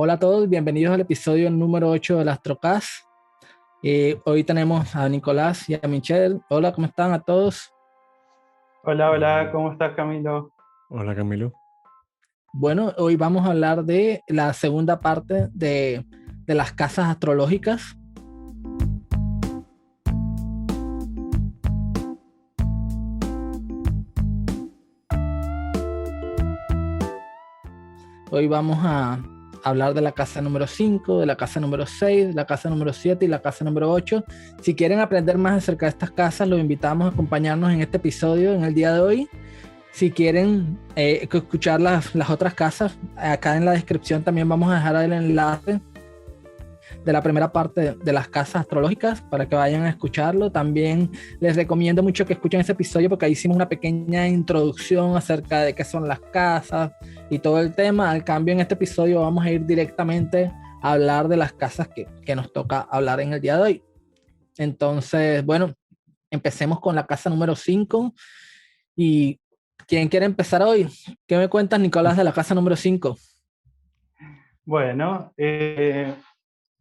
Hola a todos, bienvenidos al episodio número 8 del Astrocast. Hoy tenemos a Nicolás y a Michelle. Hola, ¿cómo están a todos? Hola, hola, Hola, ¿cómo estás, Camilo? hola Camilo. Bueno, hoy vamos a hablar de la segunda parte de las casas astrológicas. Hoy vamos a hablar de la casa número 5, de la casa número 6, de la casa número 7 y la casa número 8. Si quieren aprender más acerca de estas casas, los invitamos a acompañarnos en este episodio en el día de hoy. Si quieren escuchar las otras casas, acá en la descripción también vamos a dejar el enlace de la primera parte de las casas astrológicas para que vayan a escucharlo. También les recomiendo mucho que escuchen ese episodio porque ahí hicimos una pequeña introducción acerca de qué son las casas y todo el tema. Al cambio, en este episodio vamos a ir directamente a hablar de las casas que nos toca hablar en el día de hoy. Entonces, bueno, empecemos con la casa número 5. ¿Y quién quiere empezar hoy? ¿Qué me cuentas, Nicolás, de la casa número 5? Bueno,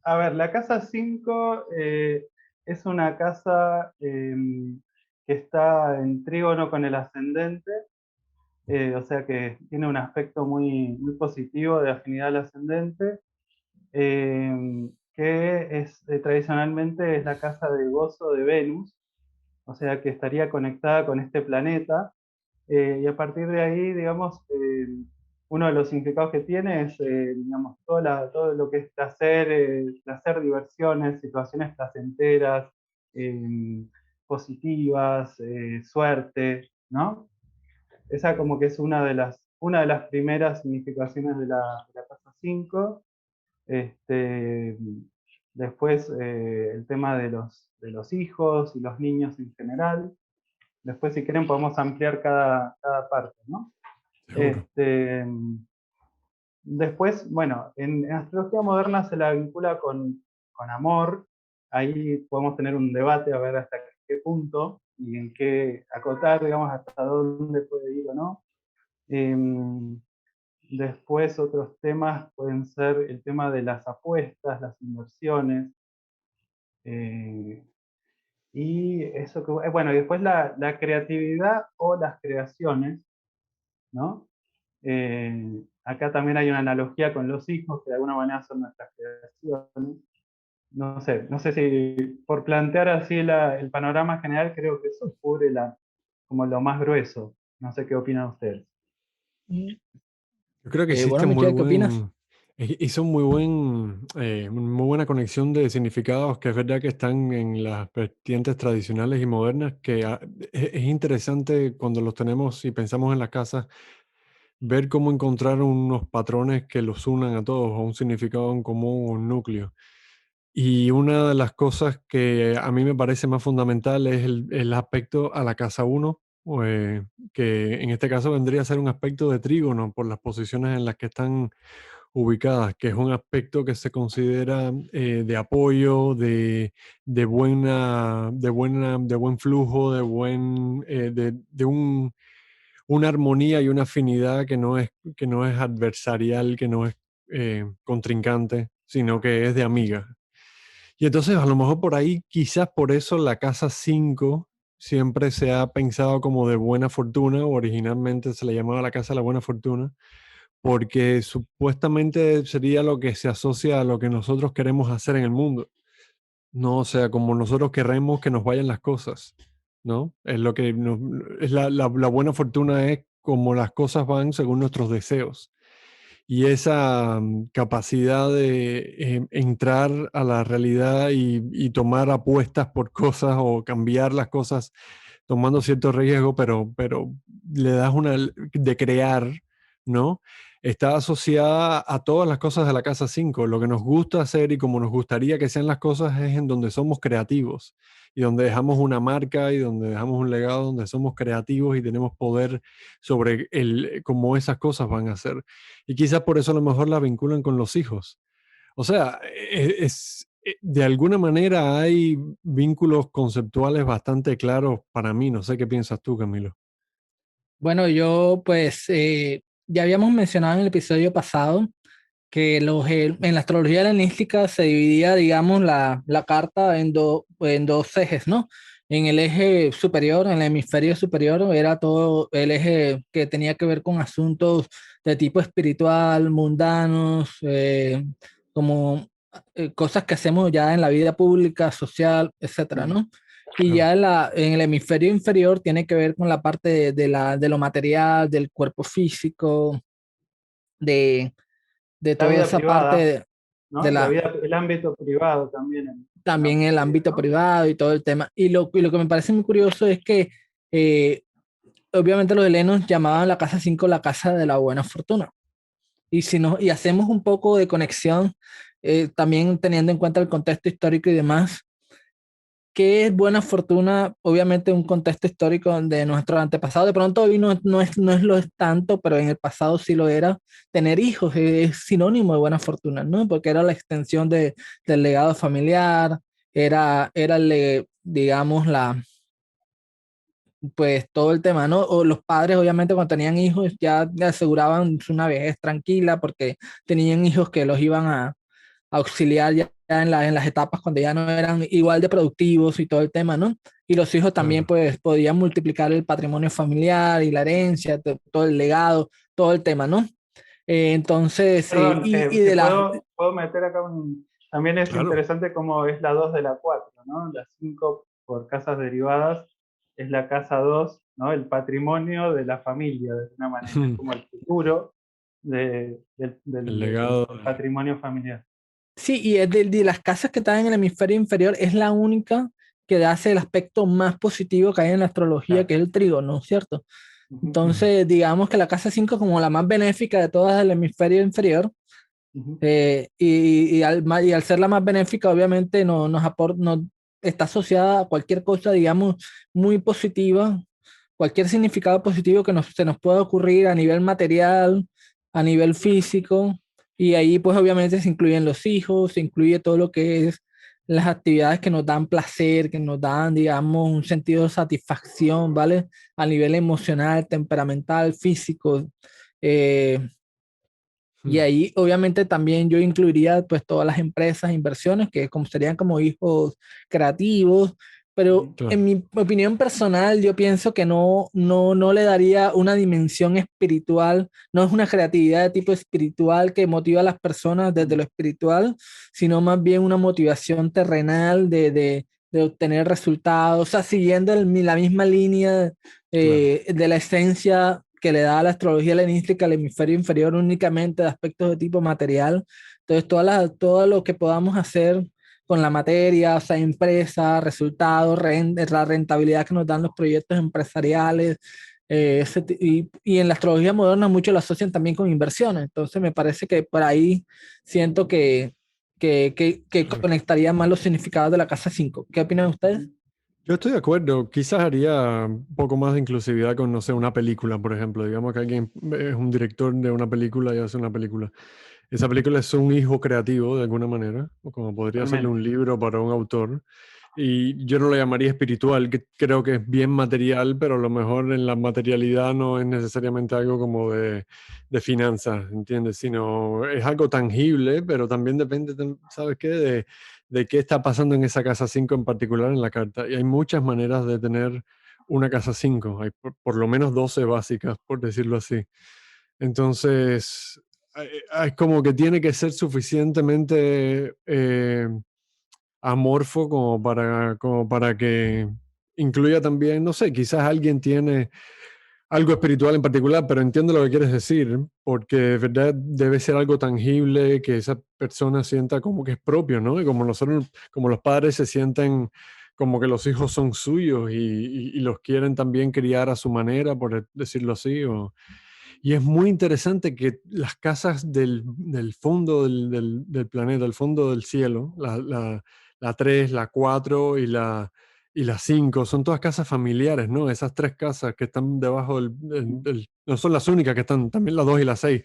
a ver, la casa 5 es una casa que está en trígono con el ascendente, o sea que tiene un aspecto muy positivo de afinidad al ascendente, que tradicionalmente es la casa de gozo de Venus, o sea que estaría conectada con este planeta. Y a partir de ahí, digamos, uno de los significados que tiene es, digamos, todo lo que es placer, placer, diversiones, situaciones placenteras, eh, positivas, suerte, ¿no? Esa como que es una de las primeras significaciones de la casa 5. Este, después el tema de los hijos y los niños en general. Después, si quieren, podemos ampliar cada parte, ¿no? Seguro. Este, después, bueno, en astrología moderna se la vincula con amor. Ahí podemos tener un debate a ver hasta qué punto y en qué acotar, digamos, hasta dónde puede ir o no. Después, otros temas pueden ser el tema de las apuestas, las inversiones. eh, y eso que, bueno, y después la creatividad o las creaciones, ¿no? Acá también hay una analogía con los hijos, que de alguna manera son nuestras creaciones. No sé si por plantear así el panorama general, creo que eso cubre como lo más grueso. No sé qué opinan ustedes. Yo creo que Bueno, hiciste Michelle, ¿qué opinas? hizo muy buena conexión de significados que es verdad que están en las vertientes tradicionales y modernas, que es interesante cuando los tenemos y pensamos en las casas, ver cómo encontrar unos patrones que los unan a todos, o un significado en común, un núcleo. Y una de las cosas que a mí me parece más fundamental es el aspecto a la casa uno, que en este caso vendría a ser un aspecto de trígono por las posiciones en las que están ubicadas, que es un aspecto que se considera de apoyo, de buen flujo, de una armonía y una afinidad que no es adversarial, que no es contrincante, sino que es de amiga. Y entonces a lo mejor por ahí, quizás por eso la casa 5 siempre se ha pensado como de buena fortuna, o originalmente se le llamaba la casa de la buena fortuna, porque supuestamente sería lo que se asocia a lo que nosotros queremos hacer en el mundo, ¿no? O sea, como nosotros queremos que nos vayan las cosas, ¿no? Es lo que es la buena fortuna es como las cosas van según nuestros deseos. Y esa capacidad de entrar a la realidad y tomar apuestas por cosas o cambiar las cosas tomando cierto riesgo, pero le das de crear, ¿no? Está asociada a todas las cosas de la casa 5. Lo que nos gusta hacer y como nos gustaría que sean las cosas es en donde somos creativos y donde dejamos una marca y donde dejamos un legado, donde somos creativos y tenemos poder sobre cómo esas cosas van a ser. Y quizás por eso a lo mejor la vinculan con los hijos. O sea, de alguna manera hay vínculos conceptuales bastante claros para mí. No sé qué piensas tú, Camilo. Bueno, yo pues ya habíamos mencionado en el episodio pasado que en la astrología helenística se dividía, digamos, la carta en dos ejes, ¿no? En el eje superior, en el hemisferio superior, era todo el eje que tenía que ver con asuntos de tipo espiritual, mundanos, como cosas que hacemos ya en la vida pública, social, etcétera, ¿no? Y Claro. ya en el hemisferio inferior tiene que ver con la parte de lo material, del cuerpo físico, de La toda vida esa parte privada, de ¿no? La la, vida, el ámbito privado también en la también el mujer, ámbito ¿no? privado y todo el tema. Y lo que me parece muy curioso es que eh, obviamente los helenos llamaban la casa 5 la casa de la buena fortuna. Y si no, y hacemos un poco de conexión, también teniendo en cuenta el contexto histórico y demás, ¿qué es buena fortuna? Obviamente un contexto histórico de nuestros antepasados. De pronto hoy no es lo es tanto, pero en el pasado sí lo era. Tener hijos es sinónimo de buena fortuna, ¿no? Porque era la extensión del legado familiar, digamos, pues todo el tema, ¿no? O los padres, obviamente, cuando tenían hijos, ya le aseguraban una vejez tranquila porque tenían hijos que los iban a auxiliar ya en las etapas cuando ya no eran igual de productivos y todo el tema, ¿no? Y los hijos también Claro. pues podían multiplicar el patrimonio familiar y la herencia, todo el legado, todo el tema, ¿no? Entonces, Perdón, y te de las, puedo meter acá también es Claro. interesante cómo es la 2 de la 4, ¿no? La 5 por casas derivadas es la casa 2, ¿no? El patrimonio de la familia, de alguna manera. Es como el futuro El legado. del patrimonio familiar. sí, y es de las casas que están en el hemisferio inferior, es la única que hace el aspecto más positivo que hay en la astrología, Claro. que es el trígono, ¿cierto? Ujú, Ujú. Entonces, digamos que la casa 5 es como la más benéfica de todas del hemisferio inferior. ujú, Y al ser la más benéfica, obviamente no está asociada a cualquier cosa, digamos, muy positiva, cualquier significado positivo que se nos pueda ocurrir a nivel material, a nivel físico, y ahí pues obviamente se incluyen los hijos, se incluye todo lo que es las actividades que nos dan placer, que nos dan, digamos, un sentido de satisfacción, ¿vale? A nivel emocional, temperamental, físico. Eh, y Mm. ahí obviamente también yo incluiría pues todas las empresas, inversiones que como serían como hijos creativos, pero ujú. en Claro. mi opinión personal yo pienso que no le daría una dimensión espiritual, no es una creatividad de tipo espiritual que motiva a las personas desde lo espiritual, sino más bien una motivación terrenal de obtener resultados, o sea, siguiendo la misma línea Claro. de la esencia que le da a la astrología helenística al hemisferio inferior únicamente de aspectos de tipo material. Entonces, todo lo que podamos hacer con la materia, o sea, empresa, resultados, la rentabilidad que nos dan los proyectos empresariales, y en la astrología moderna muchos lo asocian también con inversiones. Entonces, me parece que por ahí siento que Claro. conectaría más los significados de la casa 5. ¿Qué opinan ustedes? Ujú. Yo estoy de acuerdo. Quizás haría un poco más de inclusividad con, no sé, una película, por ejemplo. Digamos que alguien es un director de una película y hace una película. Esa película es un hijo creativo, de alguna manera, o como podría serle Totalmente. un libro para un autor. Y yo no lo llamaría espiritual, que creo que es bien material, pero a lo mejor en la materialidad no es necesariamente algo como de finanzas, ¿entiendes? Sino es algo tangible, pero también depende, ¿sabes qué? De qué está pasando en esa casa 5 en particular en la carta. Y hay muchas maneras de tener una casa 5. Hay por lo menos 12 básicas, por decirlo así. Entonces, es como que tiene que ser suficientemente amorfo como para que incluya también, no sé, quizás alguien tiene algo espiritual en particular, pero entiendo lo que quieres decir, porque de verdad debe ser algo tangible que esa persona sienta como que es propio, ¿no? Y como nosotros, como los padres se sienten como que los hijos son suyos y los quieren también criar a su manera, por decirlo así. Y es muy interesante que las casas del fondo del planeta, el fondo del cielo, la 3, la 4 y la 5 son todas casas familiares, ¿no? Esas tres casas que están debajo no son las únicas que están, también la 2 y la 6,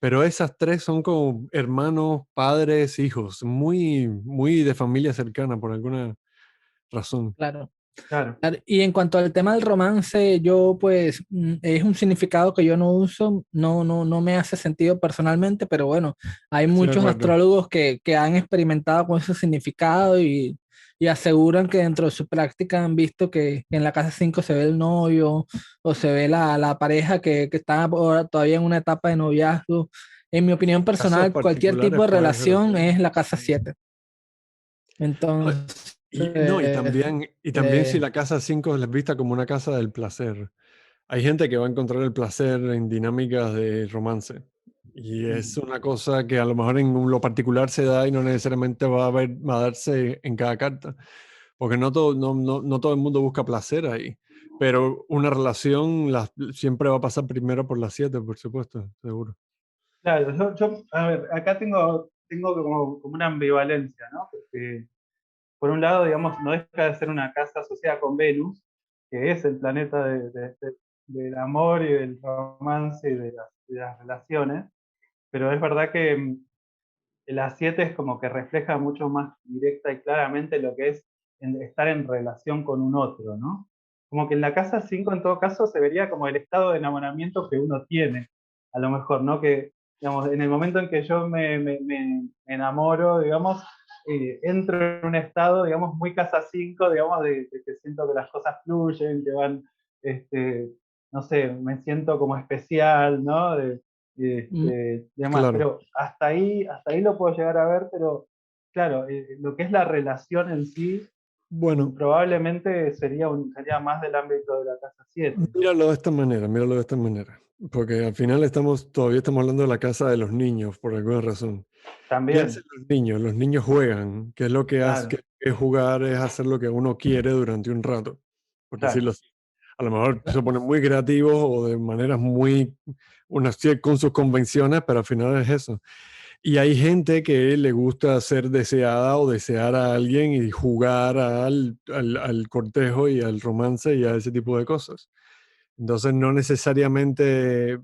pero esas tres son como hermanos, padres, hijos, muy, muy de familia cercana por alguna razón. Claro. Claro. Y en cuanto al tema del romance, yo pues es un significado que yo no uso, no me hace sentido personalmente, pero bueno, hay Estoy de muchos acuerdo. astrólogos que han experimentado con ese significado y aseguran que dentro de su práctica han visto que en la casa 5 se ve el novio o se ve la pareja que está todavía en una etapa de noviazgo. En mi opinión Casos personal, cualquier tipo particulares de puede ser así. relación es la casa 7. No, Entonces, y también si la casa 5 es vista como una casa del placer. Hay gente que va a encontrar el placer en dinámicas de romance. Y es una cosa que a lo mejor en lo particular se da y no necesariamente va a darse en cada carta. Porque no todo el mundo busca placer ahí. Pero una relación siempre va a pasar primero por las 7, por supuesto, seguro. Claro, a ver, acá tengo como una ambivalencia, ¿no? Porque por un lado, digamos, no deja de ser una casa asociada con Venus, que es el planeta del amor y del romance y de las relaciones, pero es verdad que la 7 es como que refleja mucho más directa y claramente lo que es estar en relación con un otro, ¿no? Como que en la casa 5 en todo caso se vería como el estado de enamoramiento que uno tiene, a lo mejor, ¿no? Que, digamos, en el momento en que yo me enamoro, digamos, entro en un estado, digamos, muy casa 5, digamos, de que siento que las cosas fluyen, que van, este, no sé, me siento como especial, ¿no? Demás, Claro. pero hasta ahí lo puedo llegar a ver, pero claro, lo que es la relación en sí, Bueno, probablemente sería más del ámbito de la casa 7. míralo de esta manera, míralo de esta manera. Porque al final todavía estamos hablando de la casa de los niños, por alguna razón. ¿Qué hacen También, los niños? Los niños juegan. ¿Qué es lo que hace? claro, Que jugar es hacer lo que uno quiere durante un rato, por claro, decirlo así. A lo mejor se ponen muy creativos o de maneras con sus convenciones, pero al final es eso. Y hay gente que le gusta ser deseada o desear a alguien y jugar al cortejo y al romance y a ese tipo de cosas. Entonces, no necesariamente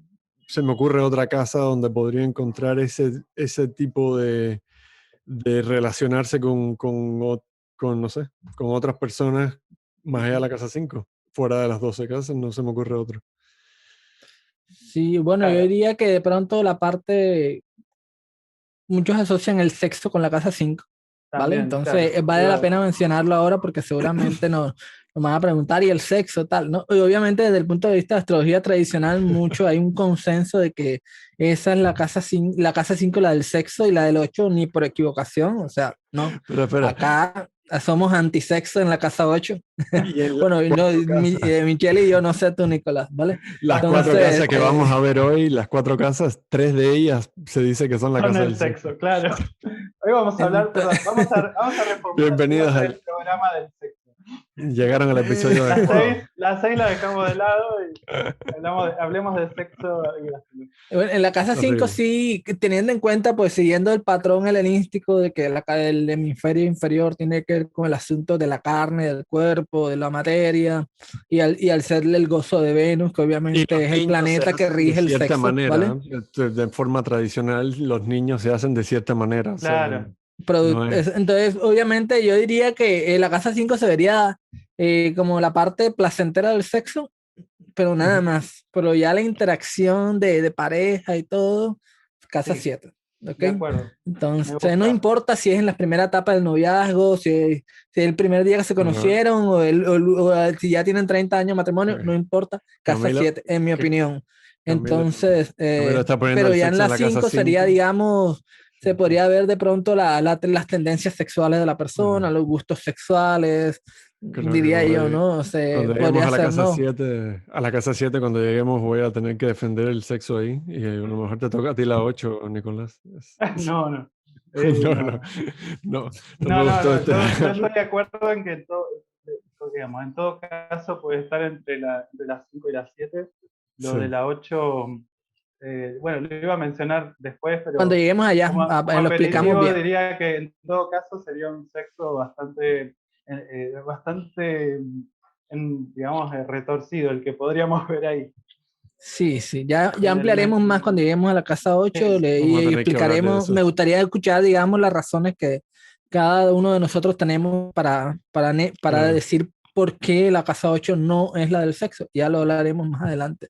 se me ocurre otra casa donde podría encontrar ese tipo de relacionarse con, no sé, con otras personas más allá de la casa 5. Fuera de las 12 casas, no se me ocurre otro. sí, bueno, yo claro, diría que de pronto la parte, muchos asocian el sexo con la casa 5, ¿vale? también, Entonces claro. vale la pena mencionarlo ahora porque seguramente nos van a preguntar y el sexo tal, ¿no? Y obviamente desde el punto de vista de astrología tradicional, mucho hay un consenso de que esa es la casa 5 la del sexo y la del 8 ni por equivocación, o sea, no, Pero espera, acá somos antisexo en la casa 8. y en las Bueno, y no, 4 casas, Michelle y yo, no sé tú, Nicolás, ¿vale? las cuatro Entonces, casas que vamos a ver hoy, las 4 casas, 3 de ellas se dice que son la Con casa el del sexo. sexo, claro. Hoy vamos a hablar, ent- perdón, vamos a reformular. Hoy va a Bienvenidos ser el programa del sexo. llegaron al episodio Las adecuado. 6 la dejamos de lado y hablemos de sexo y la salud. Bueno, en la casa 5 Horrible. sí, teniendo en cuenta, pues siguiendo el patrón helenístico de que el hemisferio inferior tiene que ver con el asunto de la carne, del cuerpo, de la materia, y al ser el gozo de Venus, que Y obviamente los es el niños se planeta que hacen de rige el cierta sexo, ¿vale? manera, de forma tradicional, los niños se hacen de cierta manera. O sea, Claro, no es. Entonces, obviamente yo diría que la casa 5 se vería como la parte placentera del sexo, pero nada Ujú. más. Pero ya la interacción de pareja y todo, casa sí, 7, ¿ok? de acuerdo. Me Entonces, no gusta. importa si es en la primera etapa del noviazgo, si es el primer día que se Ajá. conocieron o si ya tienen 30 años de matrimonio, Ok. no importa, casa Camilo, 7 en mi que opinión. Camilo, Entonces, Camilo está poniendo pero el ya en sexo en la la casa 5 sería, 5. digamos, se 5. podría ver de pronto las tendencias sexuales de la persona, los gustos sexuales, Creo que diría yo, ¿no? cuando lleguemos Podría a la ser, casa ¿no? 7, cuando lleguemos voy a tener que defender el sexo ahí y a lo mejor te toca a ti la 8, Nicolás. No, no. No, No, no, no. no, no me No, no, gustó no. este. Yo estoy de acuerdo en que digamos, en todo caso puede estar entre las 5 y las 7. Lo de Sí. la 8, bueno, lo iba a mencionar después, Cuando pero lleguemos allá, como lo explicamos aperitivo bien. diría que en todo caso sería un sexo bastante, digamos, retorcido el que podríamos ver ahí. Sí, sí, ya En el, ampliaremos más cuando lleguemos a la casa 8 sí, Vamos a y tener que hablar de explicaremos, eso. me gustaría escuchar, digamos, las razones que cada uno de nosotros tenemos para Claro. decir por qué la casa 8 no es la del sexo. Ya lo hablaremos más adelante.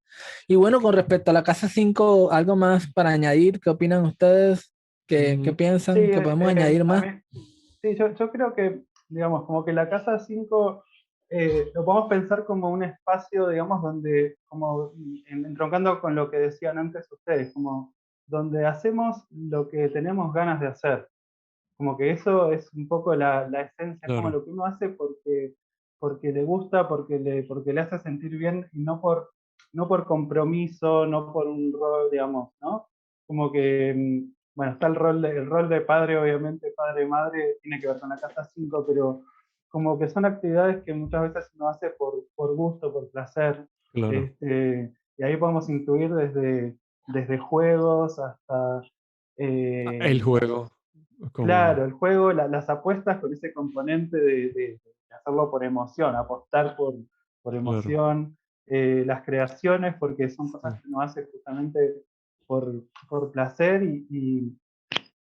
Y bueno, con respecto a la casa 5, algo más para añadir. ¿Qué opinan ustedes? ¿Qué Sí, piensan que podemos añadir a más? mí, sí, yo creo que, digamos, como que la casa 5 lo podemos pensar como un espacio, digamos, donde, como entroncando con lo que decían antes ustedes, como donde hacemos lo que tenemos ganas de hacer. Como que eso es un poco la esencia, es como Claro, lo que uno hace porque le gusta, porque le hace sentir bien y no por compromiso, no por un rol, digamos, ¿no? Como que, bueno, está el rol de padre, obviamente, padre-madre, tiene que ver con la casa 5, pero como que son actividades que muchas veces uno hace por gusto, por placer, claro. y ahí podemos incluir desde juegos hasta... El eh, juego, como, Claro, el juego, las apuestas con ese componente de hacerlo por emoción, apostar por claro. emoción, las creaciones, porque son cosas Sí, que uno hace justamente por placer y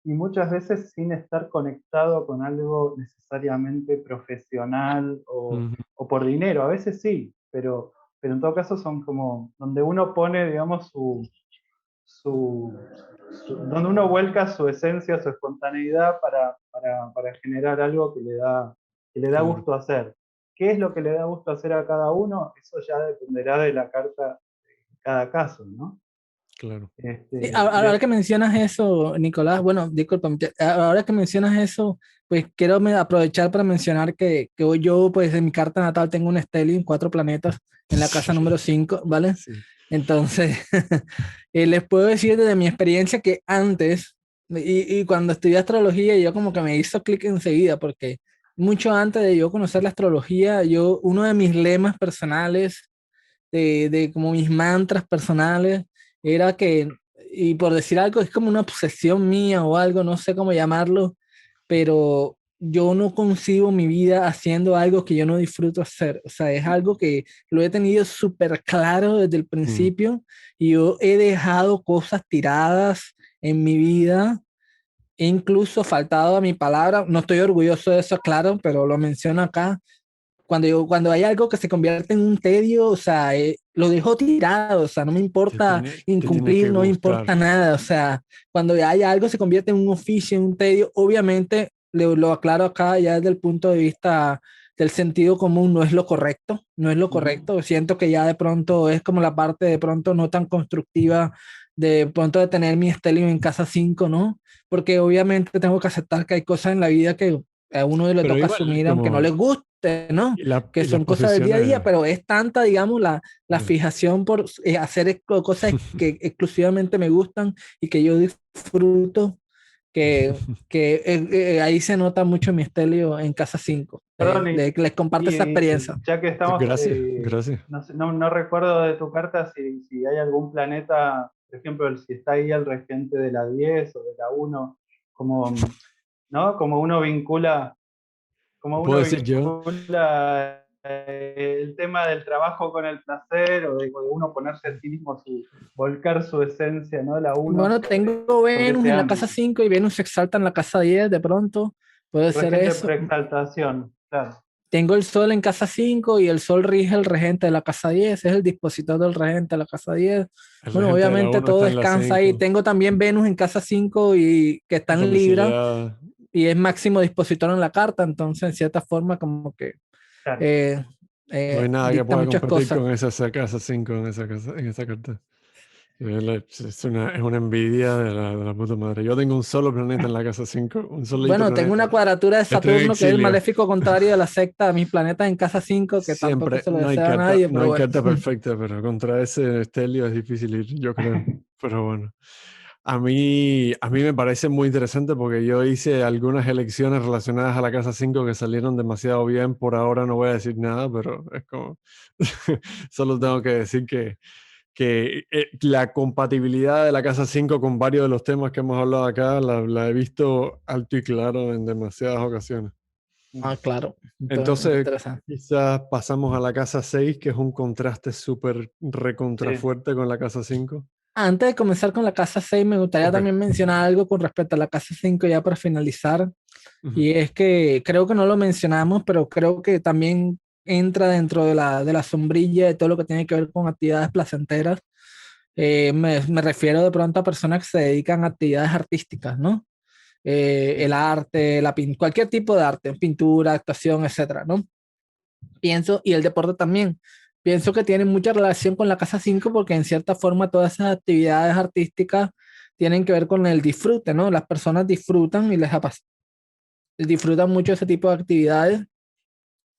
muchas veces sin estar conectado con algo necesariamente profesional ujú, o por dinero. A veces sí, pero en todo caso son como donde uno pone, digamos, su, donde uno vuelca su esencia, su espontaneidad para generar algo que le da claro, gusto hacer. ¿Qué es lo que le da gusto hacer a cada uno? Eso ya dependerá de la carta de cada caso, ¿no? claro. Sí, Y ahora que mencionas eso, Nicolás, bueno, disculpa, ahora que mencionas eso, pues quiero aprovechar para mencionar que hoy yo, pues en mi carta natal tengo un stellium, 4 planetas, en la casa número 5, ¿vale? Sí, Entonces, les puedo decir desde mi experiencia que antes, y cuando estudié astrología, yo como que me hizo clic enseguida, porque mucho antes de yo conocer la astrología, uno de mis lemas personales, de como mis mantras personales, era que, y por decir algo, es como una obsesión mía o algo, no sé cómo llamarlo, pero yo no concibo mi vida haciendo algo que yo no disfruto hacer. O sea, es algo que lo he tenido súper claro desde el mm, principio y yo he dejado cosas tiradas en mi vida. He incluso faltado a mi palabra. No estoy orgulloso de eso, claro, pero lo menciono acá cuando hay algo que se convierte en un tedio, o sea, lo dejo tirado, o sea, no me importa te tiene incumplir, que no me gustar. importa nada, o sea, cuando hay algo se convierte en un oficio, en un tedio, obviamente, lo aclaro acá ya desde el punto de vista del sentido común, no es lo correcto, no es lo ujú, correcto, siento que ya de pronto es como la parte de pronto no tan constructiva de pronto de tener mi Stellium en casa 5, ¿no? Porque obviamente tengo que aceptar que hay cosas en la vida que a uno le Pero toca igual, asumir aunque no como, les guste, ¿no? Que y las son cosas del día a día, posesiones, pero es tanta, digamos, la claro, fijación por hacer cosas que exclusivamente me gustan y que yo disfruto, que, que ahí se nota mucho mi estelio en Casa 5. Perdón, Les comparto esa experiencia. ya que estamos, gracias, gracias. no sé, no recuerdo de tu carta si hay algún planeta, por ejemplo, si está ahí el regente de la 10 o de la 1 como, ¿no? Como Puedo uno decir yo, vincula el tema del trabajo con el placer o de uno ponerse a sí mismo, volcar su esencia, ¿no? La uno Bueno, tengo sobre Venus ese en la casa ámbito. 5 y Venus se exalta en la casa 10 de pronto. Puede ser Regente eso. por exaltación, claro. Tengo el Sol en casa 5 y el Sol rige el regente de la casa 10, es el dispositor del regente de la casa 10. el Bueno, regente de la obviamente uno todo está en la descansa ahí. 5 Tengo también Venus en casa 5 y que está en Libra domiciliada. y es máximo dispositor en la carta, entonces en cierta forma como que Claro. eh, No hay nada que dicta pueda muchas competir cosas. con esa casa 5 en esa casa, en esa carta. Es una envidia de la puta madre. Yo tengo un solo planeta en la casa 5, un solito Bueno, tengo una planeta. cuadratura de Estoy en Saturno que es el exilio. maléfico contrario de la secta de mis planetas en casa 5 que tampoco Siempre, se lo deseo a nadie, no pero hay bueno. carta perfecta, pero contra ese Estelio es difícil ir, yo creo. Pero bueno. A mí me parece muy interesante porque yo hice algunas elecciones relacionadas a la casa 5 que salieron demasiado bien. Por ahora no voy a decir nada, pero es como... Solo tengo que decir que la compatibilidad de la casa 5 con varios de los temas que hemos hablado acá la he visto alto y claro en demasiadas ocasiones. Ah, claro, entonces, Entonces, interesante. quizás pasamos a la casa 6 que es un contraste súper Sí. recontrafuerte con la casa 5. Antes de comenzar con la casa 6, me gustaría Ok. también mencionar algo con respecto a la casa 5 ya para finalizar. Ujú. Y es que creo que no lo mencionamos, pero creo que también entra dentro de la sombrilla de todo lo que tiene que ver con actividades placenteras. Me refiero de pronto a personas que se dedican a actividades artísticas, ¿no? El arte, cualquier tipo de arte, pintura, actuación, etcétera, ¿no? Pienso, y el deporte también. Pienso que tiene mucha relación con la casa 5 porque en cierta forma todas esas actividades artísticas tienen que ver con el disfrute, ¿no? Las personas disfrutan y disfrutan mucho ese tipo de actividades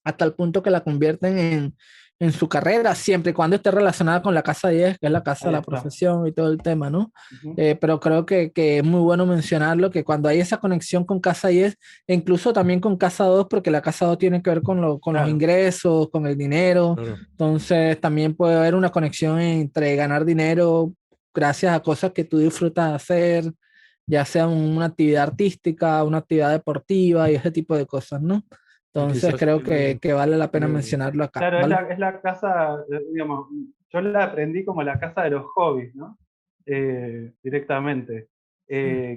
hasta el punto que la convierten en su carrera, siempre y cuando esté relacionada con la casa 10, que es la casa Ahí de la está. profesión y todo el tema, ¿no? Ujú. Pero creo que es muy bueno mencionarlo, que cuando hay esa conexión con casa 10, e incluso también con casa 2, porque la casa 2 tiene que ver con los Claro, ingresos, con el dinero, Claro. entonces también puede haber una conexión entre ganar dinero gracias a cosas que tú disfrutas hacer, ya sea una actividad artística, una actividad deportiva y ese tipo de cosas, ¿no? Y Entonces quizás creo tiene, que vale la pena tiene- mencionarlo acá, claro, ¿vale? es la casa, digamos, yo la aprendí como la casa de los hobbies, ¿no? Directamente.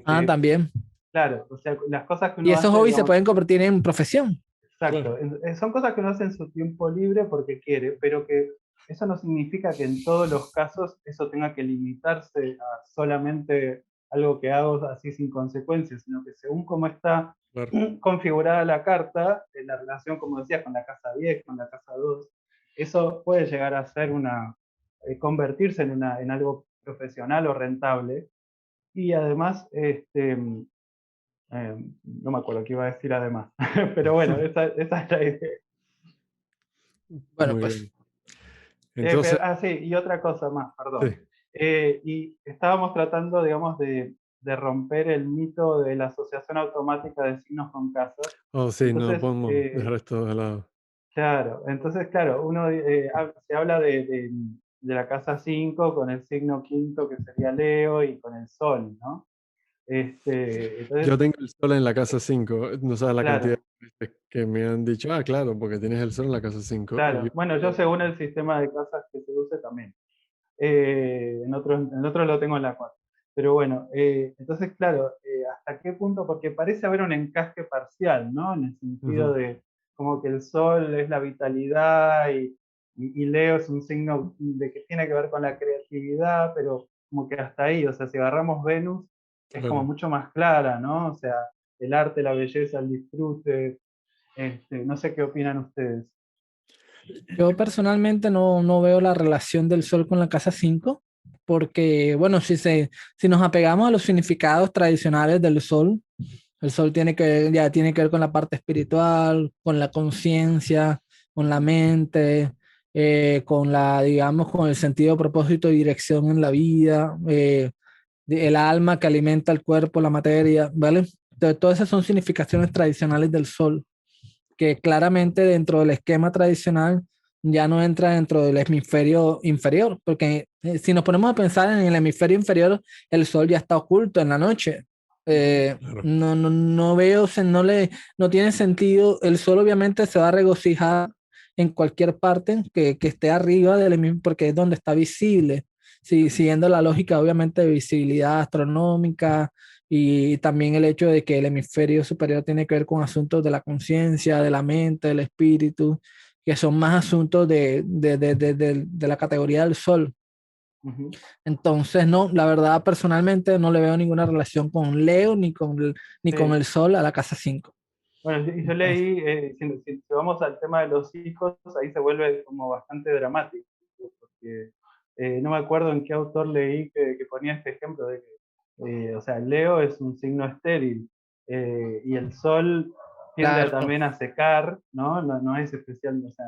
Ah, Que, también. claro, o sea, las cosas que Y uno esos hace, hobbies se digamos, pueden convertir en profesión. exacto, claro, son cosas que uno hace en su tiempo libre porque quiere, pero que eso no significa que en todos los casos eso tenga que limitarse a solamente algo que hago así sin consecuencias, sino que según cómo está claro. configurada la carta, en la relación, como decías, con la casa 10, con la casa 2, eso puede llegar a ser convertirse en algo profesional o rentable. Y además, no me acuerdo qué iba a decir además, pero bueno, esa es la idea. Bueno, Muy pues bien. Entonces, Sí, y otra cosa más, perdón. sí. Y estábamos tratando, digamos, de romper el mito de la asociación automática de signos con casas. Oh, sí, no Entonces, podemos dejar esto de lado. claro, uno se habla de la casa 5 con el signo quinto que sería Leo y con el Sol, ¿no? Yo Entonces, tengo el sol en la casa 5. No sabes la cantidad claro, de veces que me han dicho, ah, claro, porque tienes el sol en la casa 5. Y yo, claro. Bueno, yo según el sistema de casas que se use también. En otros lo tengo en la 4. Pero bueno, entonces, claro, ¿hasta qué punto? Porque parece haber un encaje parcial, ¿no? En el sentido ujú, de como que el sol es la vitalidad y Leo es un signo de que tiene que ver con la creatividad, pero como que hasta ahí, o sea, si agarramos Venus, es como claro. mucho más clara, ¿no? O sea, el arte, la belleza, el disfrute, no sé qué opinan ustedes. yo personalmente no veo la relación del sol con la casa 5 porque, bueno, si nos apegamos a los significados tradicionales del sol, el sol ya tiene que ver con la parte espiritual, con la conciencia, con la mente, digamos, con el sentido, propósito y dirección en la vida, el alma que alimenta el cuerpo, la materia, ¿vale? Todas esas son significaciones tradicionales del sol, que claramente dentro del esquema tradicional ya no entra dentro del hemisferio inferior, porque si nos ponemos a pensar en el hemisferio inferior, el sol ya está oculto en la noche. Claro. No veo, no tiene sentido. El sol obviamente se va a regocijar en cualquier parte que esté arriba del hemisferio, porque es donde está visible. Sí, siguiendo la lógica, obviamente, de visibilidad astronómica, y también el hecho de que el hemisferio superior tiene que ver con asuntos de la conciencia, de la mente, del espíritu, que son más asuntos de la categoría del sol. Ujú. Entonces, no, la verdad, personalmente no le veo ninguna relación con Leo ni con Sí. el sol a la casa 5. Bueno, yo leí, si vamos al tema de los hijos, ahí se vuelve como bastante dramático, porque no me acuerdo en qué autor leí que ponía este ejemplo de que, o sea, Leo es un signo estéril y el Sol tiende Claro, también a secar, ¿no? No es especial, o sea,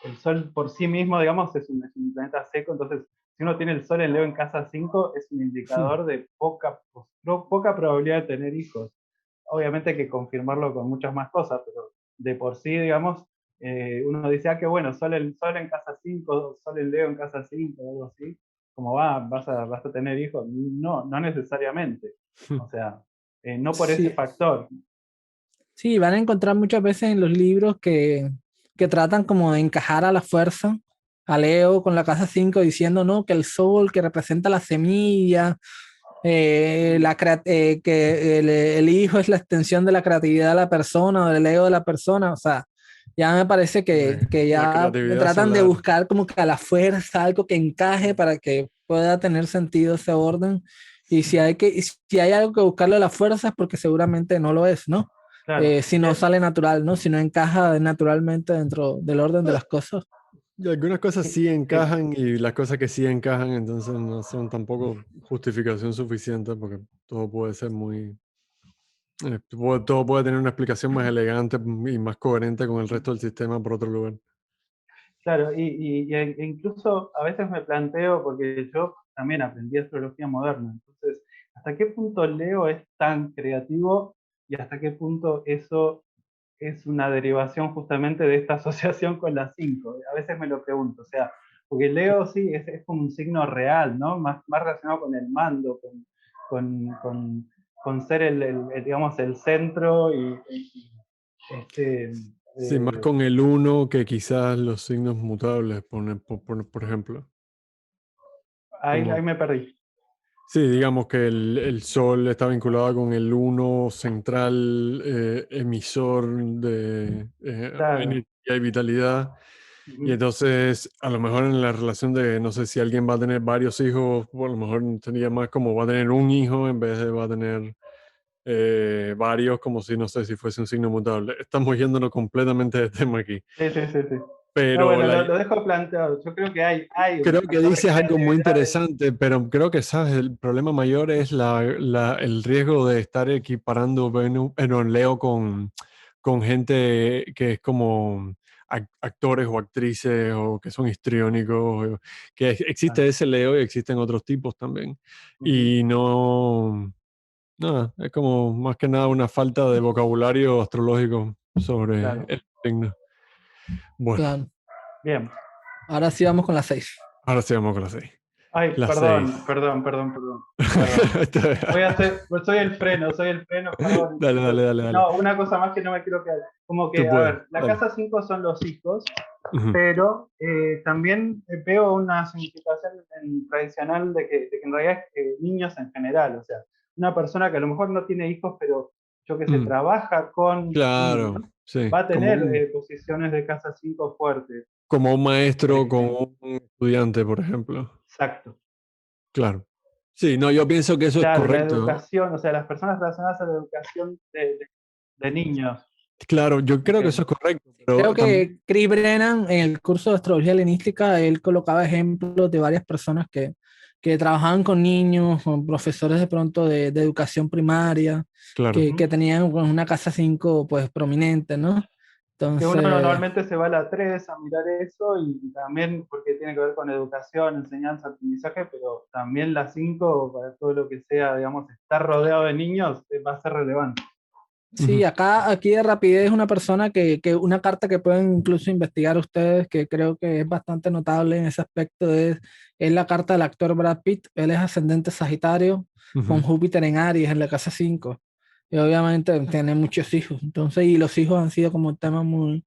el Sol por sí mismo, digamos, es un planeta seco, entonces si uno tiene el Sol en Leo en casa 5 es un indicador de poca probabilidad de tener hijos. Obviamente hay que confirmarlo con muchas más cosas, pero de por sí, digamos, uno dice, ah, qué bueno, sol en casa 5 sol en Leo en casa 5 o algo así, como vas a tener hijos. No, no necesariamente. O sea, no por ese sí, factor. sí, van a encontrar muchas veces en los libros que tratan como de encajar a la fuerza a Leo con la casa 5 diciendo, no, que el sol que representa la semilla, que el hijo es la extensión de la creatividad de la persona o del ego de la persona, o sea, Ya me parece que La ya creatividad tratan de solar. buscar como que a la fuerza algo que encaje para que pueda tener sentido ese orden. Y si hay algo que buscarle a la fuerza es porque seguramente no lo es, ¿no? Claro. Si no sale natural, ¿no? Si no encaja naturalmente dentro del orden de las cosas. Y algunas cosas sí Sí. encajan y las cosas que sí encajan entonces no son tampoco justificación suficiente porque todo puede ser muy... todo puede tener una explicación más elegante y más coherente con el resto del sistema por otro lugar. Claro, e incluso a veces me planteo, porque yo también aprendí astrología moderna, entonces, ¿hasta qué punto Leo es tan creativo y hasta qué punto eso es una derivación justamente de esta asociación con las 5? A veces me lo pregunto, o sea, porque Leo sí es como un signo real, ¿no? Más relacionado con el mando, con, con- con ser digamos, el centro y este, Sí, más eh, con el uno que quizás los signos mutables, por ejemplo. ahí Como, me perdí. sí, digamos que el Sol está vinculado con el uno central emisor de Claro. energía y vitalidad. Y Ujú. entonces, a lo mejor en la relación de, no sé si alguien va a tener varios hijos, o a lo mejor sería más como va a tener un hijo en vez de va a tener varios, como si, no sé, si fuese un signo mutable. Estamos yéndonos completamente de tema aquí. Sí, sí, sí, sí. No, Pero bueno, lo dejo planteado. Yo creo que hay un creo que factor de dices algo muy creatividad. interesante, pero creo que, ¿sabes? El problema mayor es el riesgo de estar equiparando Leo con gente que es como actores o actrices o que son histriónicos, que existe Claro. ese Leo y existen otros tipos también. Ujú. Y no, nada, es como más que nada una falta de vocabulario astrológico sobre Claro. el signo. Bueno, Claro. Bien. Ahora sí vamos con las 6. ahora sí vamos con la 6. Ay, La 6. perdón. Soy el freno, perdón. Dale, dale, dale, dale. No, una cosa más que no me quiero quedar. Como Tú que, a puedes, ver, la dale. casa 5 son los hijos, Ujú. pero también veo una significación tradicional de que en realidad es niños en general, o sea, una persona que a lo mejor no tiene hijos, pero yo que sé, Mm, trabaja con niños, claro, sí. va a tener posiciones de casa 5 fuertes. Como un maestro con Eh, un estudiante, por ejemplo. exacto. Claro. Sí, no, yo pienso que eso es Claro, la correcto. educación, o sea, las personas relacionadas a la educación de niños. Claro, yo creo que eso Ok. es correcto, Creo pero también, que Chris Brennan en el curso de astrología helenística, él colocaba ejemplos de varias personas que trabajaban con niños, con profesores de pronto de educación primaria, claro. que tenían pues, una casa 5 pues prominente, ¿no? Que uno Entonces, normalmente se va a la 3 a mirar eso y también porque tiene que ver con educación, enseñanza, aprendizaje, pero también la 5 para todo lo que sea, digamos, estar rodeado de niños va a ser relevante. sí, aquí de rapidez una persona que una carta que pueden incluso investigar ustedes, que creo que es bastante notable en ese aspecto, es la carta del actor Brad Pitt. Él es ascendente Sagitario Ujú, con ujú. Júpiter en Aries en la casa 5. Y obviamente tiene muchos hijos. Entonces, y los hijos han sido como un tema muy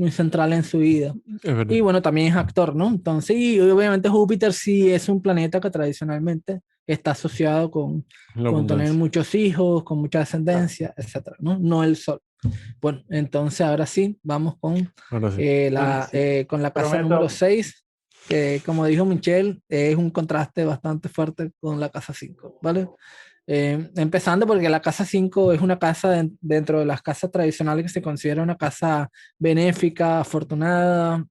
central en su vida. Es verdad. Y bueno, también es actor, ¿no? Entonces, y obviamente Júpiter sí es un planeta que tradicionalmente está asociado La con tener abundancia. muchos hijos, con mucha Claro. descendencia, etcétera, ¿no? No el Sol. Bueno, entonces ahora sí, vamos Ahora sí. Buenísimo. con la casa número Prometo, 6 que como dijo Michelle, es un contraste bastante fuerte con la casa 5, ¿vale? Empezando porque la casa 5 es una casa dentro de las casas tradicionales que se considera una casa benéfica, afortunada,